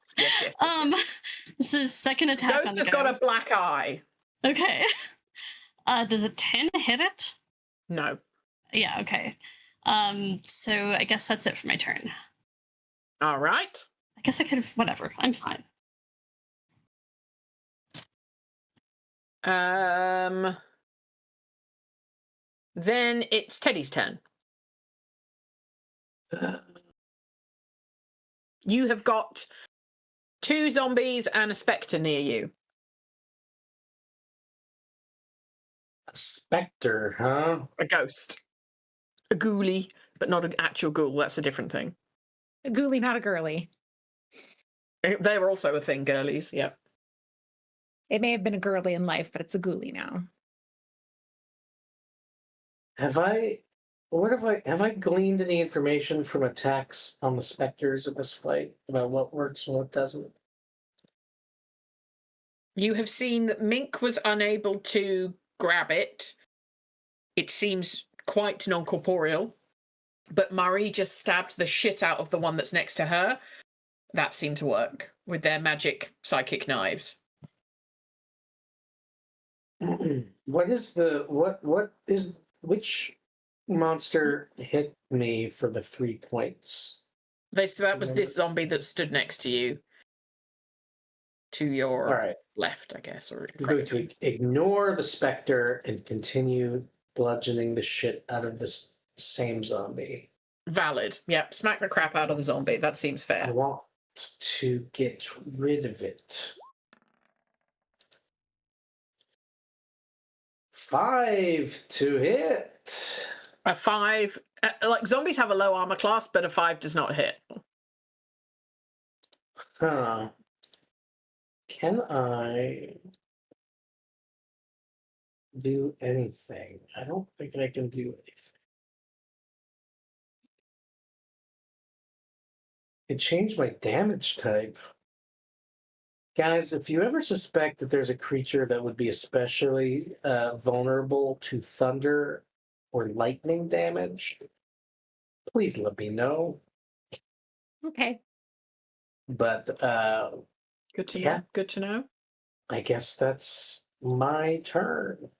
So second attack Ghost on the has got a black eye. Okay. Does a 10 hit it? No. Yeah, okay. So I guess that's it for my turn. All right. I guess I could have whatever. I'm fine. Then it's Teddy's turn. You have got 2 zombies and a spectre near you. A specter, huh? A ghost. A ghoulie, but not an actual ghoul. That's a different thing. A ghoulie, not a girly. They were also a thing, girlies. Yeah. It may have been a girly in life, but it's a ghoulie now. Have I gleaned any information from attacks on the specters in this fight about what works and what doesn't? You have seen that Mink was unable to grab it. It seems quite non-corporeal. But Mari just stabbed the shit out of the one that's next to her. That seemed to work with their magic psychic knives. Which monster hit me for the 3 points? So that was this zombie that stood next to you. To your All right. left, I guess, or in I'm front going of you. to ignore the specter and continue bludgeoning the shit out of this same zombie. Valid. Yep. Smack the crap out of the zombie. That seems I fair. want to get rid of it. 5 to hit. A 5. Like zombies have a low armor class, but a 5 does not hit. Huh. Can I do anything? I don't think I can do anything. It changed my damage type. Guys, if you ever suspect that there's a creature that would be especially vulnerable to thunder or lightning damage, please let me know. Okay. But Good to yeah. know. Good to know. I guess that's my turn.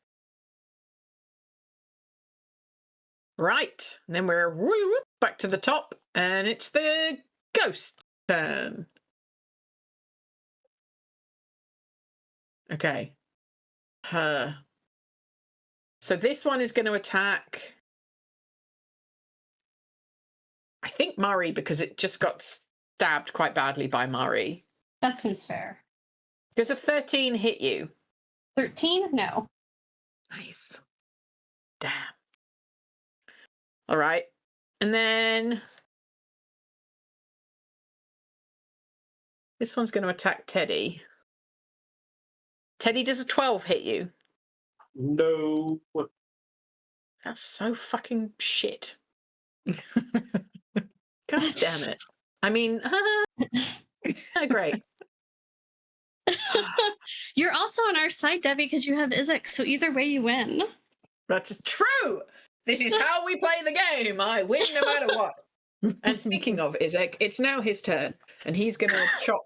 Right. And then we're back to the top, and it's the ghost turn. Okay. So this one is going to attack, I think, Murray, because it just got stabbed quite badly by Murray. That seems fair. Does a 13 hit you? 13? No. Nice. Damn. All right. And then this one's going to attack Teddy. Teddy, does a 12 hit you? No. That's so fucking shit. God damn it. I mean, great. You're also on our side, Debbie, because you have Izek, so either way you win. That's true. This is how we play the game. I win no matter what. And speaking of Izek, it's now his turn, and he's going to chop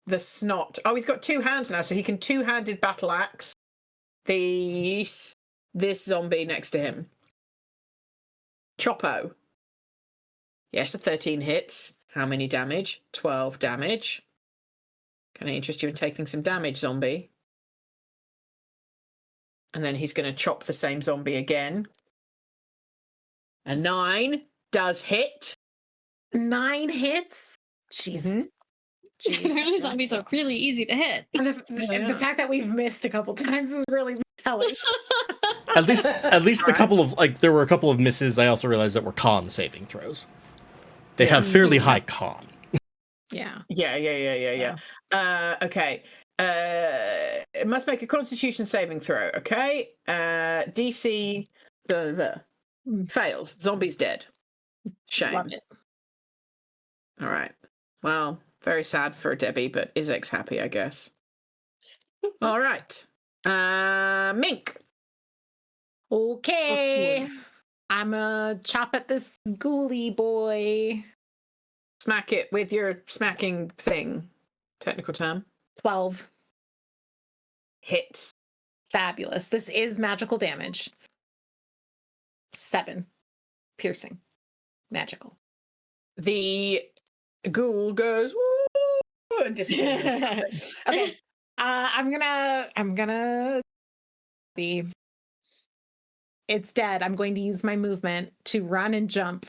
the snot. Oh, he's got 2 hands now, so he can 2-handed battle axe this zombie next to him. Choppo. Yes, a 13 hits. How many damage? 12 damage. Can I interest you in taking some damage, zombie? And then he's going to chop the same zombie again. A 9 does hit. 9 hits? Jeez. Mm-hmm. Apparently zombies are really easy to hit. And the fact that we've missed a couple times is really telling. At least the couple of there were a couple of misses. I also realized that were con saving throws. They have fairly high con. Yeah. Yeah. Okay. It must make a Constitution saving throw. Okay. DC fails. Zombie's dead. Shame. Love it. All right. Well, very sad for Debbie, but Izek's happy, I guess. All right. Mink. Okay. I'm gonna chop at this ghoulie boy. Smack it with your smacking thing. Technical term. 12. Hits. Fabulous. This is magical damage. 7. Piercing. Magical. The ghoul goes woo and disappears. Okay. I'm gonna be. It's dead. I'm going to use my movement to run and jump.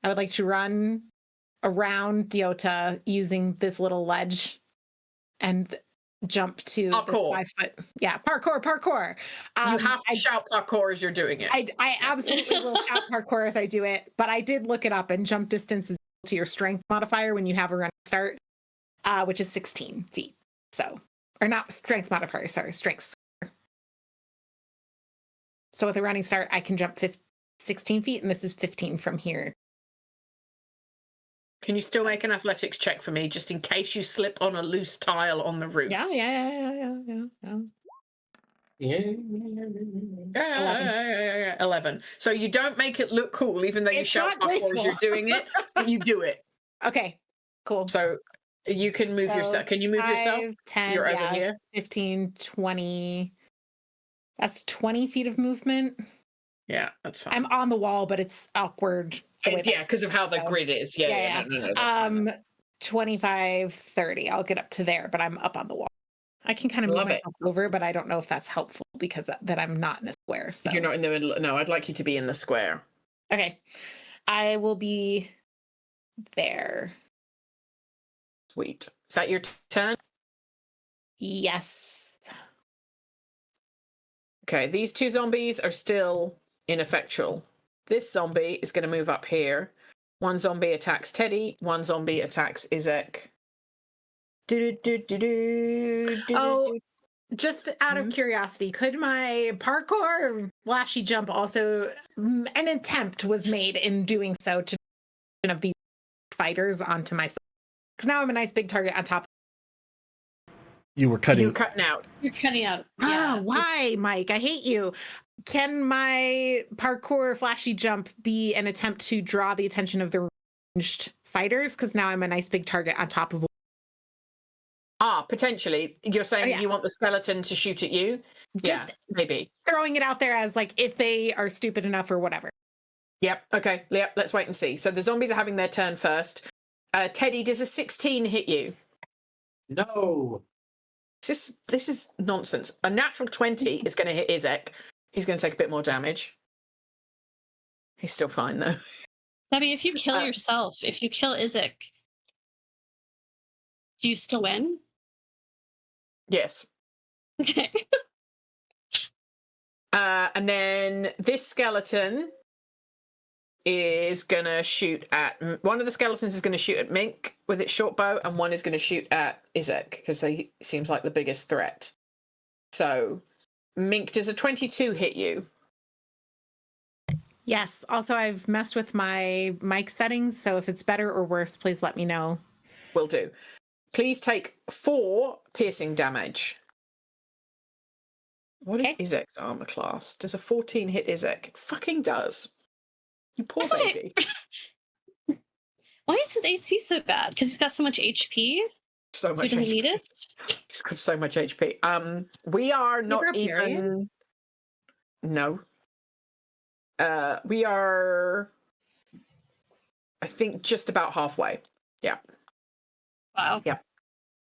I would like to run around Diota using this little ledge and jump to Parkour. 5 foot. Yeah, parkour. You have to shout parkour as you're doing it. I absolutely will shout parkour as I do it, but I did look it up, and jump distance is to your strength modifier when you have a running start, which is 16 feet. So, or not strength modifier, sorry, strength. So with a running start, I can jump 16 feet, and this is 15 from here. Can you still make an athletics check for me, just in case you slip on a loose tile on the roof? Yeah. 11. So you don't make it look cool, even though you It's shout not parkour as graceful. you're doing it, but you do it. Okay, cool. So you can move yourself. Can you move yourself? 10, You're over here. 15, 20, That's 20 feet of movement. Yeah, that's fine. I'm on the wall, but it's awkward. Yeah, because of how the so- grid is. Yeah. No, that's fine. 25, 30. I'll get up to there, but I'm up on the wall. I can kind of move Love it. myself over, but I don't know if that's helpful because that I'm not in a square. So You're not in the middle. No, I'd like you to be in the square. okay. I will be there. Sweet. Is that your turn? Yes. Okay, these two zombies are still ineffectual. This zombie is going to move up here. One zombie attacks Teddy. One zombie attacks Izek. Oh, just out of Mhm. curiosity, could my parkour flashy jump also an attempt was made in doing so to of these fighters onto myself? Because now I'm a nice big target on top. You were cutting. You're cutting out. You're cutting out. Ah, why, Mike? I hate you. Can my parkour flashy jump be an attempt to draw the attention of the ranged fighters? Because now I'm a nice big target on top of. Potentially. You're saying yeah. you want the skeleton to shoot at you? Just yeah, maybe. Throwing it out there as like if they are stupid enough or whatever. Yep. Okay. Yep. Let's wait and see. So the zombies are having their turn first. Teddy, does a 16 hit you? No. This is nonsense. A natural 20 is going to hit Izek. He's going to take a bit more damage. He's still fine though. Debbie, if you kill yourself, if you kill Izek, do you still win? Yes. Okay. And then this skeleton is going to shoot at... One of the skeletons is going to shoot at Mink with its short bow, and one is going to shoot at Izek, because he seems like the biggest threat. So, Mink, does a 22 hit you? Yes. Also, I've messed with my mic settings, so if it's better or worse, please let me know. Will do. Please take 4 piercing damage. What is Izek's armor class? Does a 14 hit Izek? It fucking does. You poor baby. Why is his AC so bad? Because he's got so much HP? So much he doesn't HP. need it? He's got so much HP. We are not even... No. We are... I think just about halfway. Yeah. Wow. Yeah.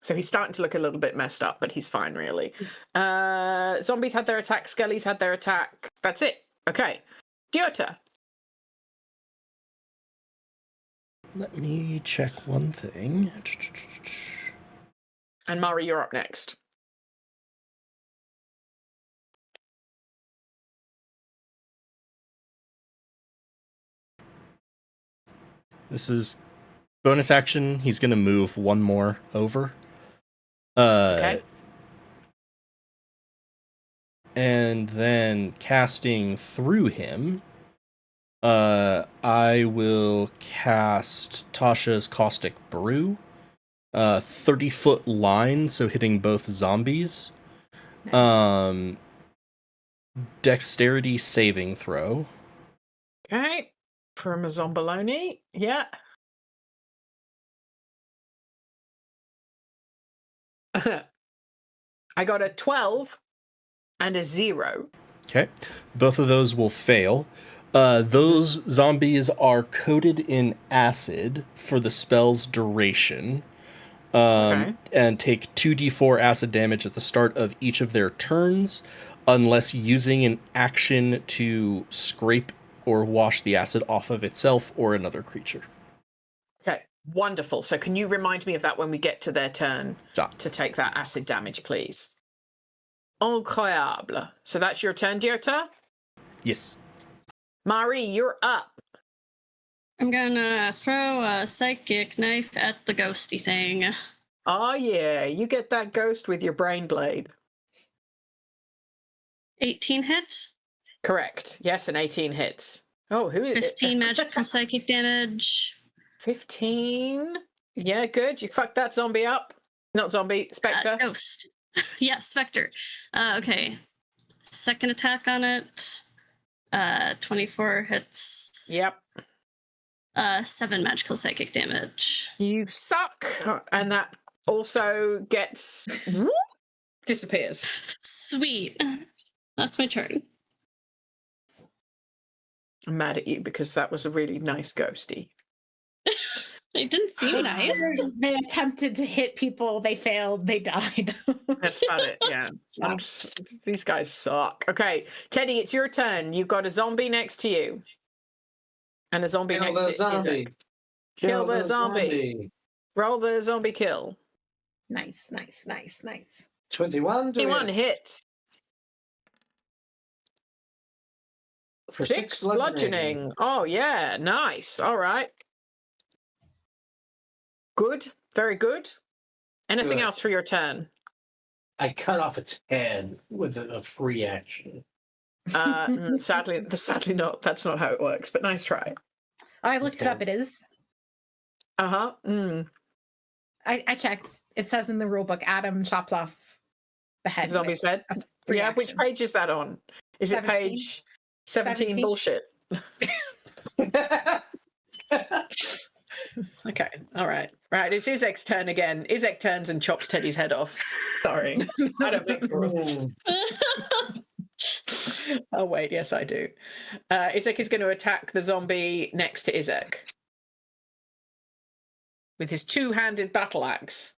So he's starting to look a little bit messed up, but he's fine, really. Zombies had their attack. Skellies had their attack. That's it. Okay. Diota. Let me check one thing. And Mari, you're up next. This is bonus action. He's going to move one more over. Okay. And then casting through him, I will cast Tasha's Caustic Brew. 30-foot line, so hitting both zombies. Nice. Dexterity saving throw. Okay. From a Zombaloni. Yeah. I got a 12 and a 0. Okay. Both of those will fail. Those zombies are coated in acid for the spell's duration. And take 2d4 acid damage at the start of each of their turns, unless using an action to scrape or wash the acid off of itself or another creature. Okay, wonderful. So can you remind me of that when we get to their turn to take that acid damage, please? Incroyable. So that's your turn, Diota? Yes. Mari, you're up. I'm gonna throw a psychic knife at the ghosty thing. Oh, yeah. You get that ghost with your brain blade. 18 hit. Correct. Yes, an 18 hits. Oh, who is 15 magical psychic damage. 15. Yeah, good. You fucked that zombie up. Not zombie, Spectre. Ghost. Yeah, Spectre. Okay. Second attack on it. 24 hits. Yep. 7 magical psychic damage. You suck. And that also gets... disappears. Sweet. That's my turn. I'm mad at you because that was a really nice ghosty. It didn't seem nice. They attempted to hit people. They failed. They died. That's about it. Yeah. These guys suck. Okay, Teddy, it's your turn. You've got a zombie next to you. And a zombie Kill next the to zombie. Isaac. Kill the zombie. Roll the zombie kill. Nice, nice, nice, nice. 21 to 21 hit. hits. For 6 bludgeoning. Oh, yeah. Nice. All right. Good. Very good. Anything Good. else for your turn? I cut off its head with a free action. Sadly not. That's not how it works, but nice try. I looked it Okay. up. It is. Uh-huh. Mm. I checked. It says in the rule book, Adam chops off the head. Zombie's head? A free Yeah, which action. page is that on? Is 17? it page 17 bullshit? Okay, all right. Right, it's Isaac's turn again. Isaac turns and chops Teddy's head off. Sorry. I don't make the rules. Oh, wait, yes, I do. Isaac is going to attack the zombie next to Isaac with his two-handed battle axe.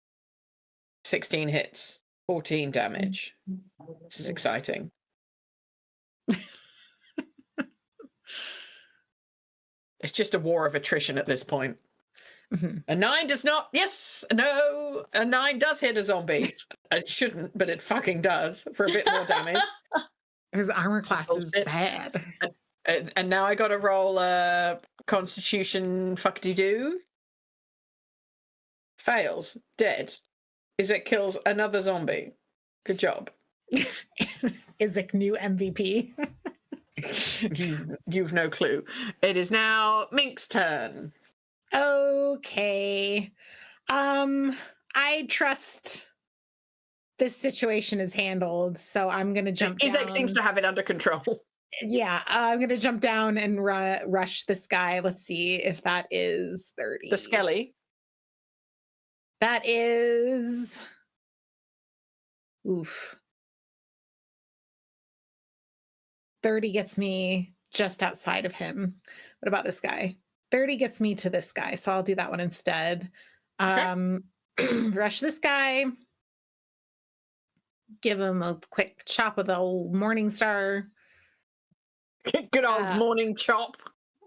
16 hits, 14 damage. This is exciting. It's just a war of attrition at this point. Mhm. A 9 does not. Yes, no. A 9 does hit a zombie. It shouldn't, but it fucking does for a bit more damage. His armor class is Bullshit. bad. And now I got to roll Constitution fuck-de-doo. Fails. Dead. Isaac kills another zombie. Good job. Isaac, new MVP. You've no clue. It is now Mink's turn. Okay. I trust this situation is handled, so I'm gonna jump down. Isaac seems to have it under control. Yeah, I'm gonna jump down and rush this guy. Let's see if that is 30. The Skelly. That is. Oof. 30 gets me just outside of him. What about this guy? 30 gets me to this guy, so I'll do that one instead. Rush this guy. Give him a quick chop of the old Morning Star. Good old morning chop.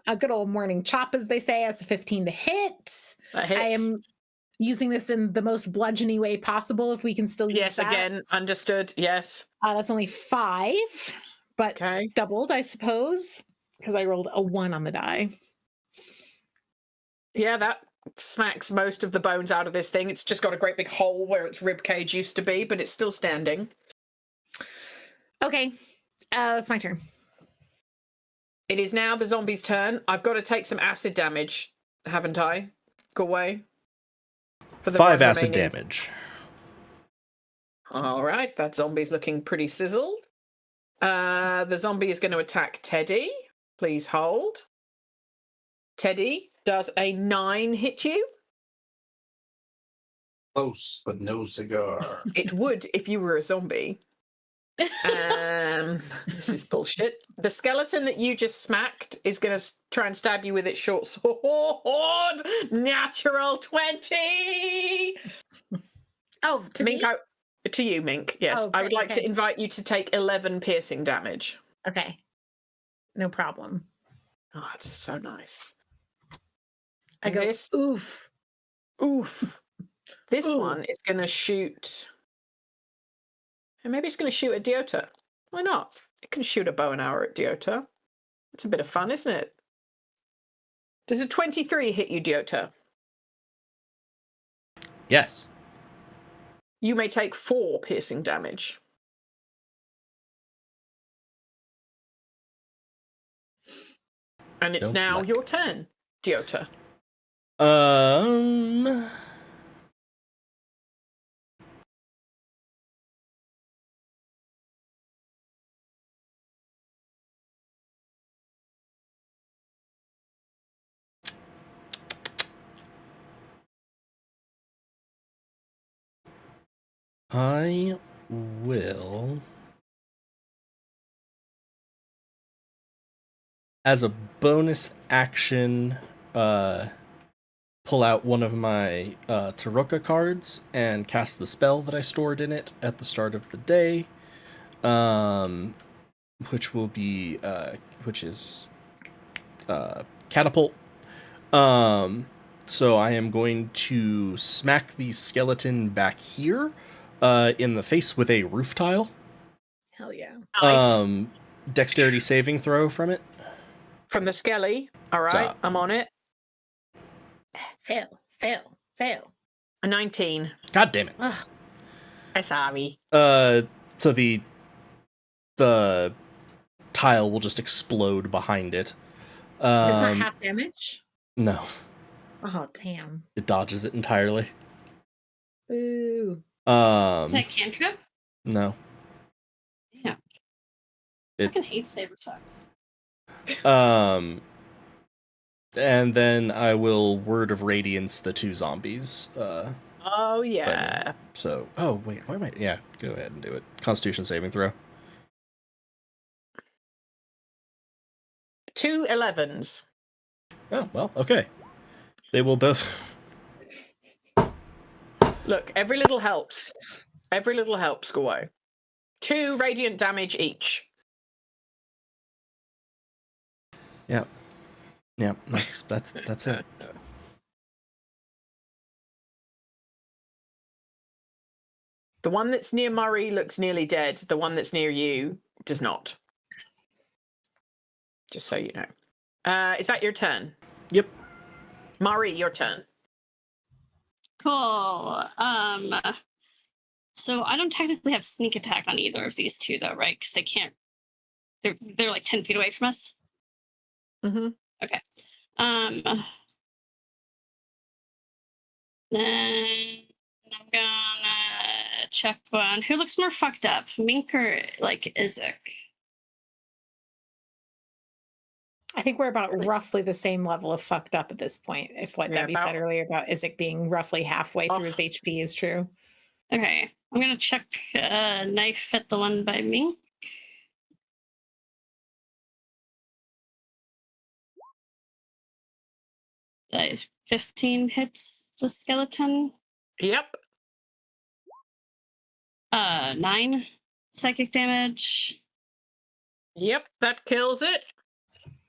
A good old morning chop, as they say, as a 15 to hit. That hits. I am using this in the most bludgeony way possible, if we can still use Yes, that. again, understood. Yes. That's only 5, but Okay. doubled, I suppose, because I rolled a 1 on the die. Yeah, that smacks most of the bones out of this thing. It's just got a great big hole where its rib cage used to be, but it's still standing. Okay, that's my turn. It is now the zombie's turn. I've got to take some acid damage, haven't I? Go away. For the 5 acid remaining- damage. All right, that zombie's looking pretty sizzled. The zombie is going to attack Teddy. Please hold. Teddy, does a 9 hit you? Close, but no cigar. It would if you were a zombie. This is bullshit. The skeleton that you just smacked is going to try and stab you with its short sword. Natural 20. Oh, to Mink, me? to you, Mink. Yes, Oh, I would like to okay. invite you to take 11 piercing damage. Okay, no problem. Oh, it's so nice. I go, This- oof. Oof. This Ooh. one is going to shoot. And maybe it's going to shoot at Diota. Why not? It can shoot a bow and arrow at Diota. It's a bit of fun, isn't it? Does a 23 hit you, Diota? Yes. You may take 4 piercing damage. And it's Don't now like. your turn, Diota. I will as a bonus action, pull out one of my Taroka cards and cast the spell that I stored in it at the start of the day, which will be which is Catapult. So I am going to smack the skeleton back here in the face with a roof tile. Hell yeah. Nice. Dexterity saving throw from it. From the skelly. All right, So- I'm on it. Fail. A 19. God damn it. Ugh. I'm sorry. So the tile will just explode behind it. Is that half damage? No, Oh, damn. it dodges it entirely. Boo. Is that cantrip? No. Damn. I fucking hate saber sucks. And then I will Word of Radiance the 2 zombies. Oh, yeah. So, oh wait, why am I? Yeah, go ahead and do it. Constitution saving throw. 2 11s. Oh well, okay. They will both. Look, every little helps. Every little helps, Galway. 2 radiant damage each. Yeah, yeah. That's it. The one that's near Murray looks nearly dead. The one that's near you does not. Just so you know. Is that your turn? Yep. Murray, your turn. Cool. So I don't technically have sneak attack on either of these two, though, right? Because they can't. They're like 10 feet away from us. Mm-hmm. Okay. Then I'm gonna check one. Who looks more fucked up, Mink or like Izek? I think we're about roughly the same level of fucked up at this point, if what Yeah, Debbie about- said earlier about Isaac being roughly halfway through his HP is true. Okay, I'm gonna check knife at the one by Mink. Uh, 15 hits the skeleton. Yep. 9 psychic damage. Yep, that kills it.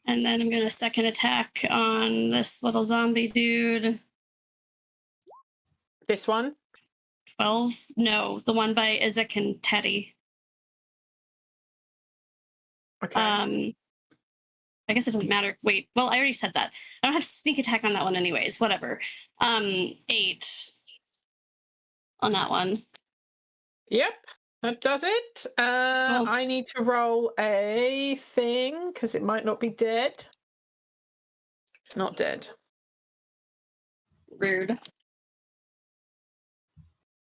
And then I'm gonna second attack on this little zombie dude. This one? 12? No, the one by Izek and Teddy. Okay. I guess it doesn't matter. Wait, well, I already said that. I don't have sneak attack on that one anyways. Whatever. 8 on that one. Yep, that does it. I need to roll a thing because it might not be dead. It's not dead. Rude.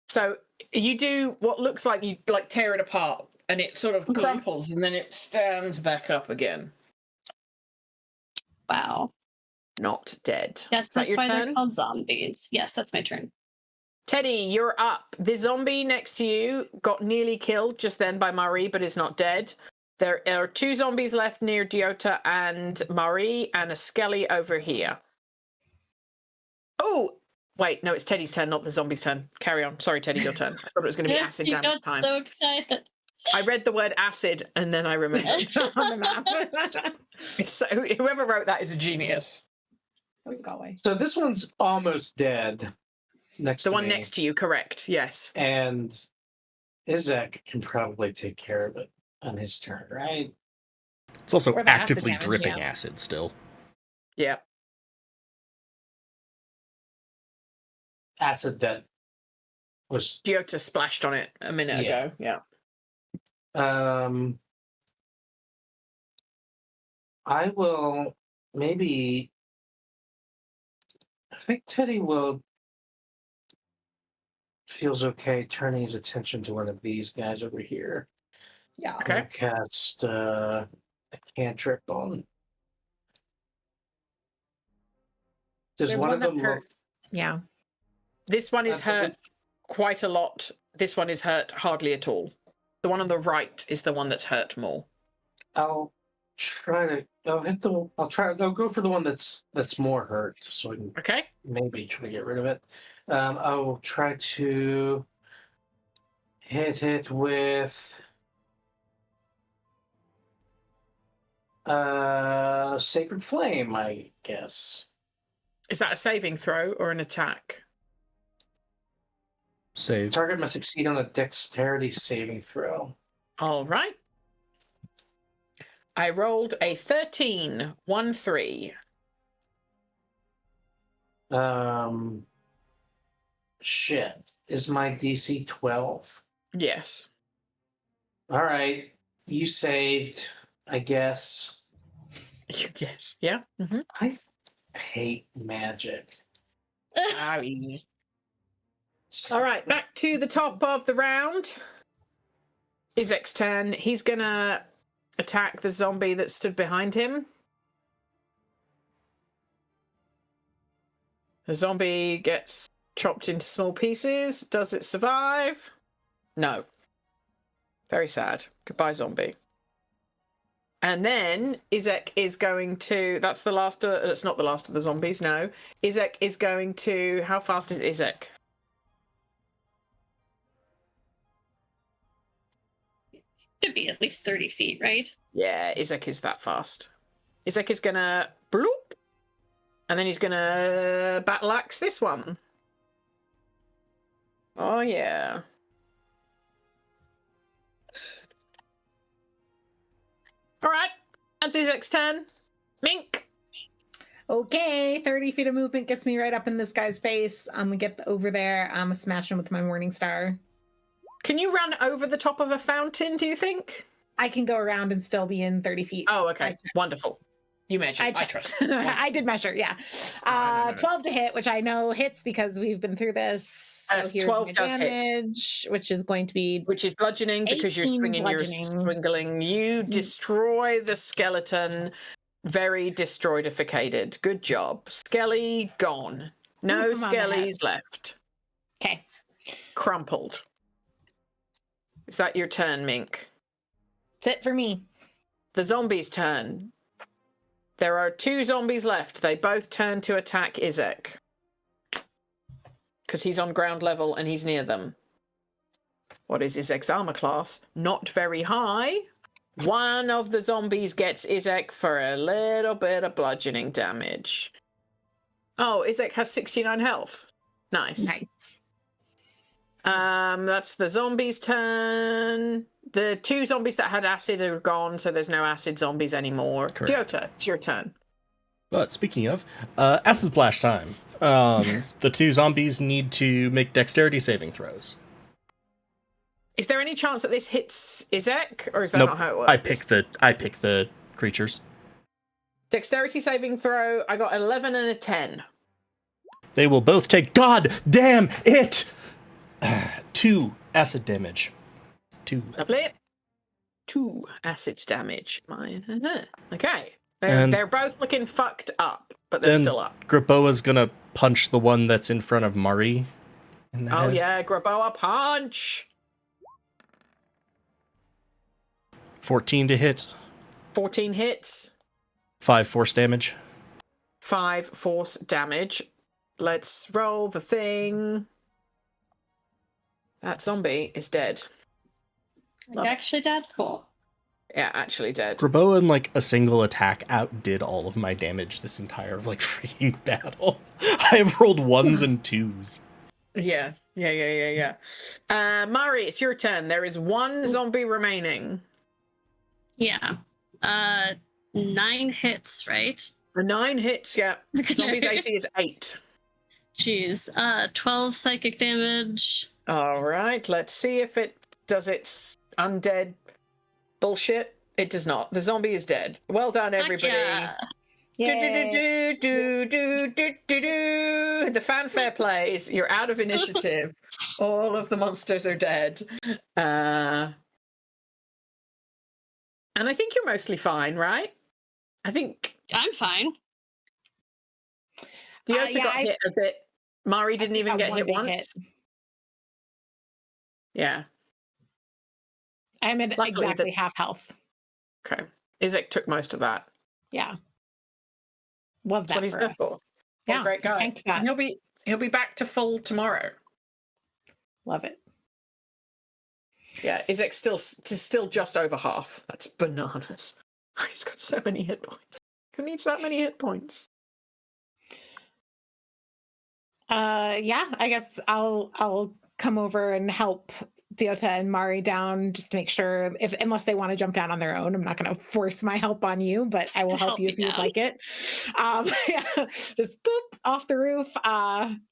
So you do what looks like you like tear it apart and it sort of Mhm. crumples and then it stands back up again. Wow. Not dead. Yes, Is that that's your why they're turn? called zombies. Yes, that's my turn. Teddy, you're up. The zombie next to you got nearly killed just then by Marie, but is not dead. There are 2 zombies left near Diota and Marie, and a skelly over here. Oh, wait, no, it's Teddy's turn, not the zombie's turn. Carry on. Sorry, Teddy, your turn. I thought it was going to be acid You damage got time. so excited. I read the word acid and then I remembered. On the map. So whoever wrote that is a genius. That was Galway. So this one's almost dead. Next The to one me. next to you, correct? Yes. And Izek can probably take care of it on his turn, right? It's also Or the acid actively damage, dripping yeah. acid still. Yeah. Acid that was Diota splashed on it a minute Yeah. ago. Yeah. I will maybe I think Teddy will feels okay turning his attention to one of these guys over here. Yeah. Okay. I'll cast a cantrip on. Does There's one one of them that's hurt. look Yeah. This one is Uh, hurt quite a lot. This one is hurt hardly at all. The one on the right is the one that's hurt more. I'll try to. I'll hit the. I'll try. I'll go for the one that's more hurt, so I can Okay. maybe try to get rid of it. I will try to hit it with Sacred Flame, I guess. Is that a saving throw or an attack? Save. Target must succeed on a dexterity saving throw. All right. I rolled a 13, 1-3. Shit. Is my DC 12? Yes. All right. You saved, I guess. Yes. Yeah. Mm-hmm. I hate magic. All right, back to the top of the round. Izek's turn. He's gonna attack the zombie that stood behind him. The zombie gets chopped into small pieces. Does it survive? No. Very sad. Goodbye, zombie. And then Izek is going to... That's the last... That's not the last of the zombies, no. Izek is going to... How fast is Izek? Should be at least 30 feet, right? Yeah, Izek is that fast. Izek is gonna bloop, and then he's gonna battle axe this one. Oh yeah. All right, that's Izek's turn. Mink. Okay, 30 feet of movement gets me right up in this guy's face. I'm gonna get over there. I'm gonna smash him with my Morning Star. Can you run over the top of a fountain, do you think? I can go around and still be in 30 feet. Oh, okay. Wonderful. You measured. I trust. I did measure, yeah. 12 to hit, which I know hits because we've been through this. So here's 12 my does damage, which is going to be... Which is bludgeoning because you're 18 swinging bludgeoning. your swingling. You destroy the skeleton. Very destroydificated. Good job. Skelly gone. No Oof, I'm on the head. Skellies left. Okay. Crumpled. Is that your turn, Mink? That's it for me. The zombie's turn. There are 2 zombies left. They both turn to attack Izek. Because he's on ground level and he's near them. What is Izek's armor class? Not very high. One of the zombies gets Izek for a little bit of bludgeoning damage. Oh, Izek has 69 health. Nice. Nice. That's the zombies' turn. The 2 zombies that had acid are gone, so there's no acid zombies anymore. Correct. Diota, it's your turn. But speaking of, acid splash time. The 2 zombies need to make dexterity saving throws. Is there any chance that this hits Izek, or is that Nope. not how it works? I pick the creatures. Dexterity saving throw. I got 11 and a 10. They will both take God damn it 2 acid damage. 2. Lovely. 2 acid damage. Okay. And They're both looking fucked up, but they're then still up. Graboa's gonna punch the one that's in front of Murray. In the Oh head. yeah, Graboa punch. 14 to hit. 14 hits. 5 force damage. 5 force damage. Let's roll the thing. That zombie is dead. Love it. Actually, Dad, cool. Yeah, actually dead. Graboa in like a single attack outdid all of my damage this entire like freaking battle. I have rolled 1s and 2s. Yeah. Mari, it's your turn. There is 1 zombie remaining. Yeah. 9 hits, right? 9 hits, yeah. Zombie's AC is 8. Jeez. 12 psychic damage. All right, let's see if it does its undead bullshit. It does not. The zombie is dead. Well done, everybody. Yay. Do. The fanfare plays. You're out of initiative. All of the monsters are dead. And I think you're mostly fine, right? I think I'm fine. Diota yeah, got hit a bit. Mari didn't even get hit once. Hit. Yeah. I'm at Luckily exactly half health. Okay. Isaac took most of that. Yeah. Love That's what that he's for there us. for. Yeah, Great guy. tanked that. And he'll be back to full tomorrow. Love it. Yeah, Isaac's still just over half. That's bananas. He's got so many hit points. Who needs that many hit points? Yeah, I guess I'll come over and help Diota and Mari down just to make sure unless they want to jump down on their own. I'm not going to force my help on you, but I will help you if you would like it. Yeah, just boop off the roof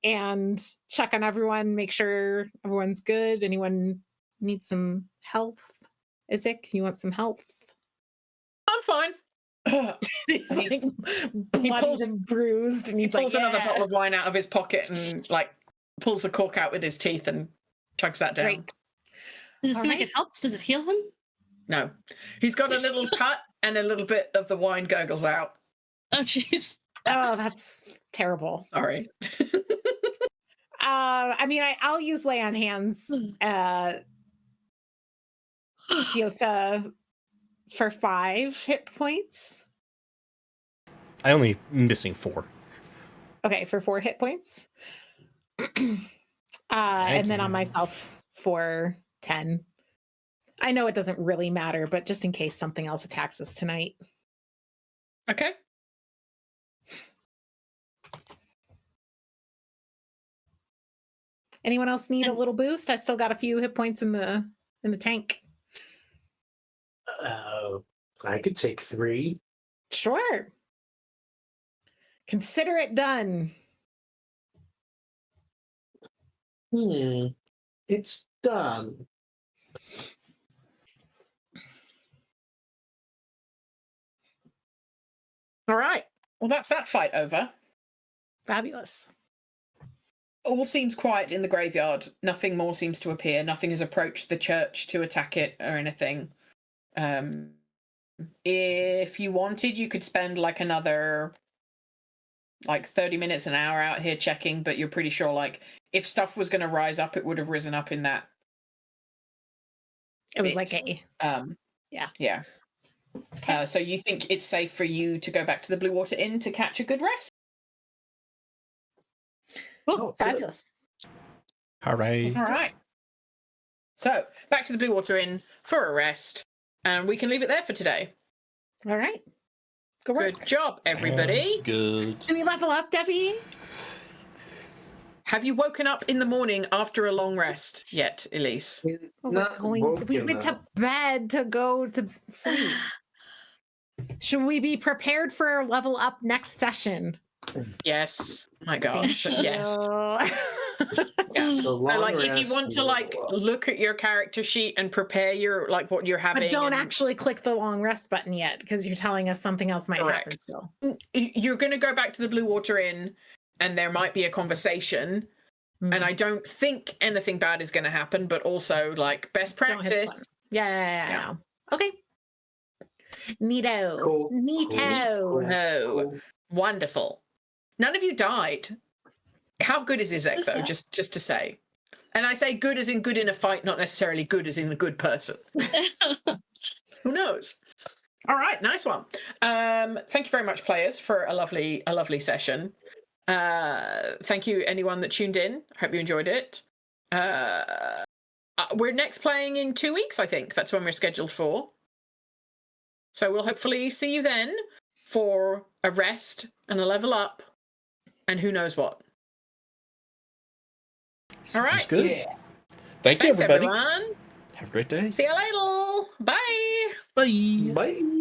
and check on everyone, make sure everyone's good. Anyone need some health? Isaac, you want some health? I'm fine. He's like bloodied and bruised, and He he's pulls like, another "Yeah." bottle of wine out of his pocket and like pulls the cork out with his teeth and chugs that down. Great. Does it All seem like right. it helps? Does it heal him? No, he's got a little cut and a little bit of the wine gurgles out. Oh, jeez. Oh, that's terrible. Sorry. I mean, I'll use lay on hands, Diota, for 5 hit points. I only missing 4. Okay, for 4 hit points. And then on myself for 10. I know it doesn't really matter, but just in case something else attacks us tonight. Okay. Anyone else need a little boost? I still got a few hit points in the tank. I could take 3. Sure. Consider it done. It's done. All right. Well, that's that fight over. Fabulous. All seems quiet in the graveyard. Nothing more seems to appear. Nothing has approached the church to attack it or anything. If you wanted, you could spend like another 30 minutes, an hour out here checking, but you're pretty sure like if stuff was going to rise up, it would have risen up in that. It was bit. like a Yeah. Okay. So you think it's safe for you to go back to the Blue Water Inn to catch a good rest? Oh, fabulous. Hooray. All right. So back to the Blue Water Inn for a rest, and we can leave it there for today. All right. Good work. Good job, everybody. Sounds good. Do we level up, Debbie? Have you woken up in the morning after a long rest yet, Elise? Oh, Not we woken went to up. bed to go to sleep. Should we be prepared for level up next session? Yes. My gosh. Yes. Yeah. So So long like if rest you want to and like level up. look at your character sheet and prepare your like what you're having. But don't and- actually click the long rest button yet because you're telling us something else might happen Correct. still. You're going to go back to the Blue Water Inn and there might be a conversation. And I don't think anything bad is going to happen, but also like best Don't hit the practice. button. Yeah. Okay. Neato. Cool. Neato. Cool. No. Cool. Wonderful. None of you died. How good is Izek, though? Just to say. And I say good as in good in a fight, not necessarily good as in a good person. Who knows? All right, nice one. Thank you very much, players, for a lovely session. Thank you, anyone that tuned in. Hope you enjoyed it. We're next playing in 2 weeks, I think. That's when we're scheduled for. So we'll hopefully see you then for a rest and a level up and who knows what. All right. Good. Yeah. Thank you, Thanks, everybody. everyone. Have a great day. See you later. Bye. Bye. Bye.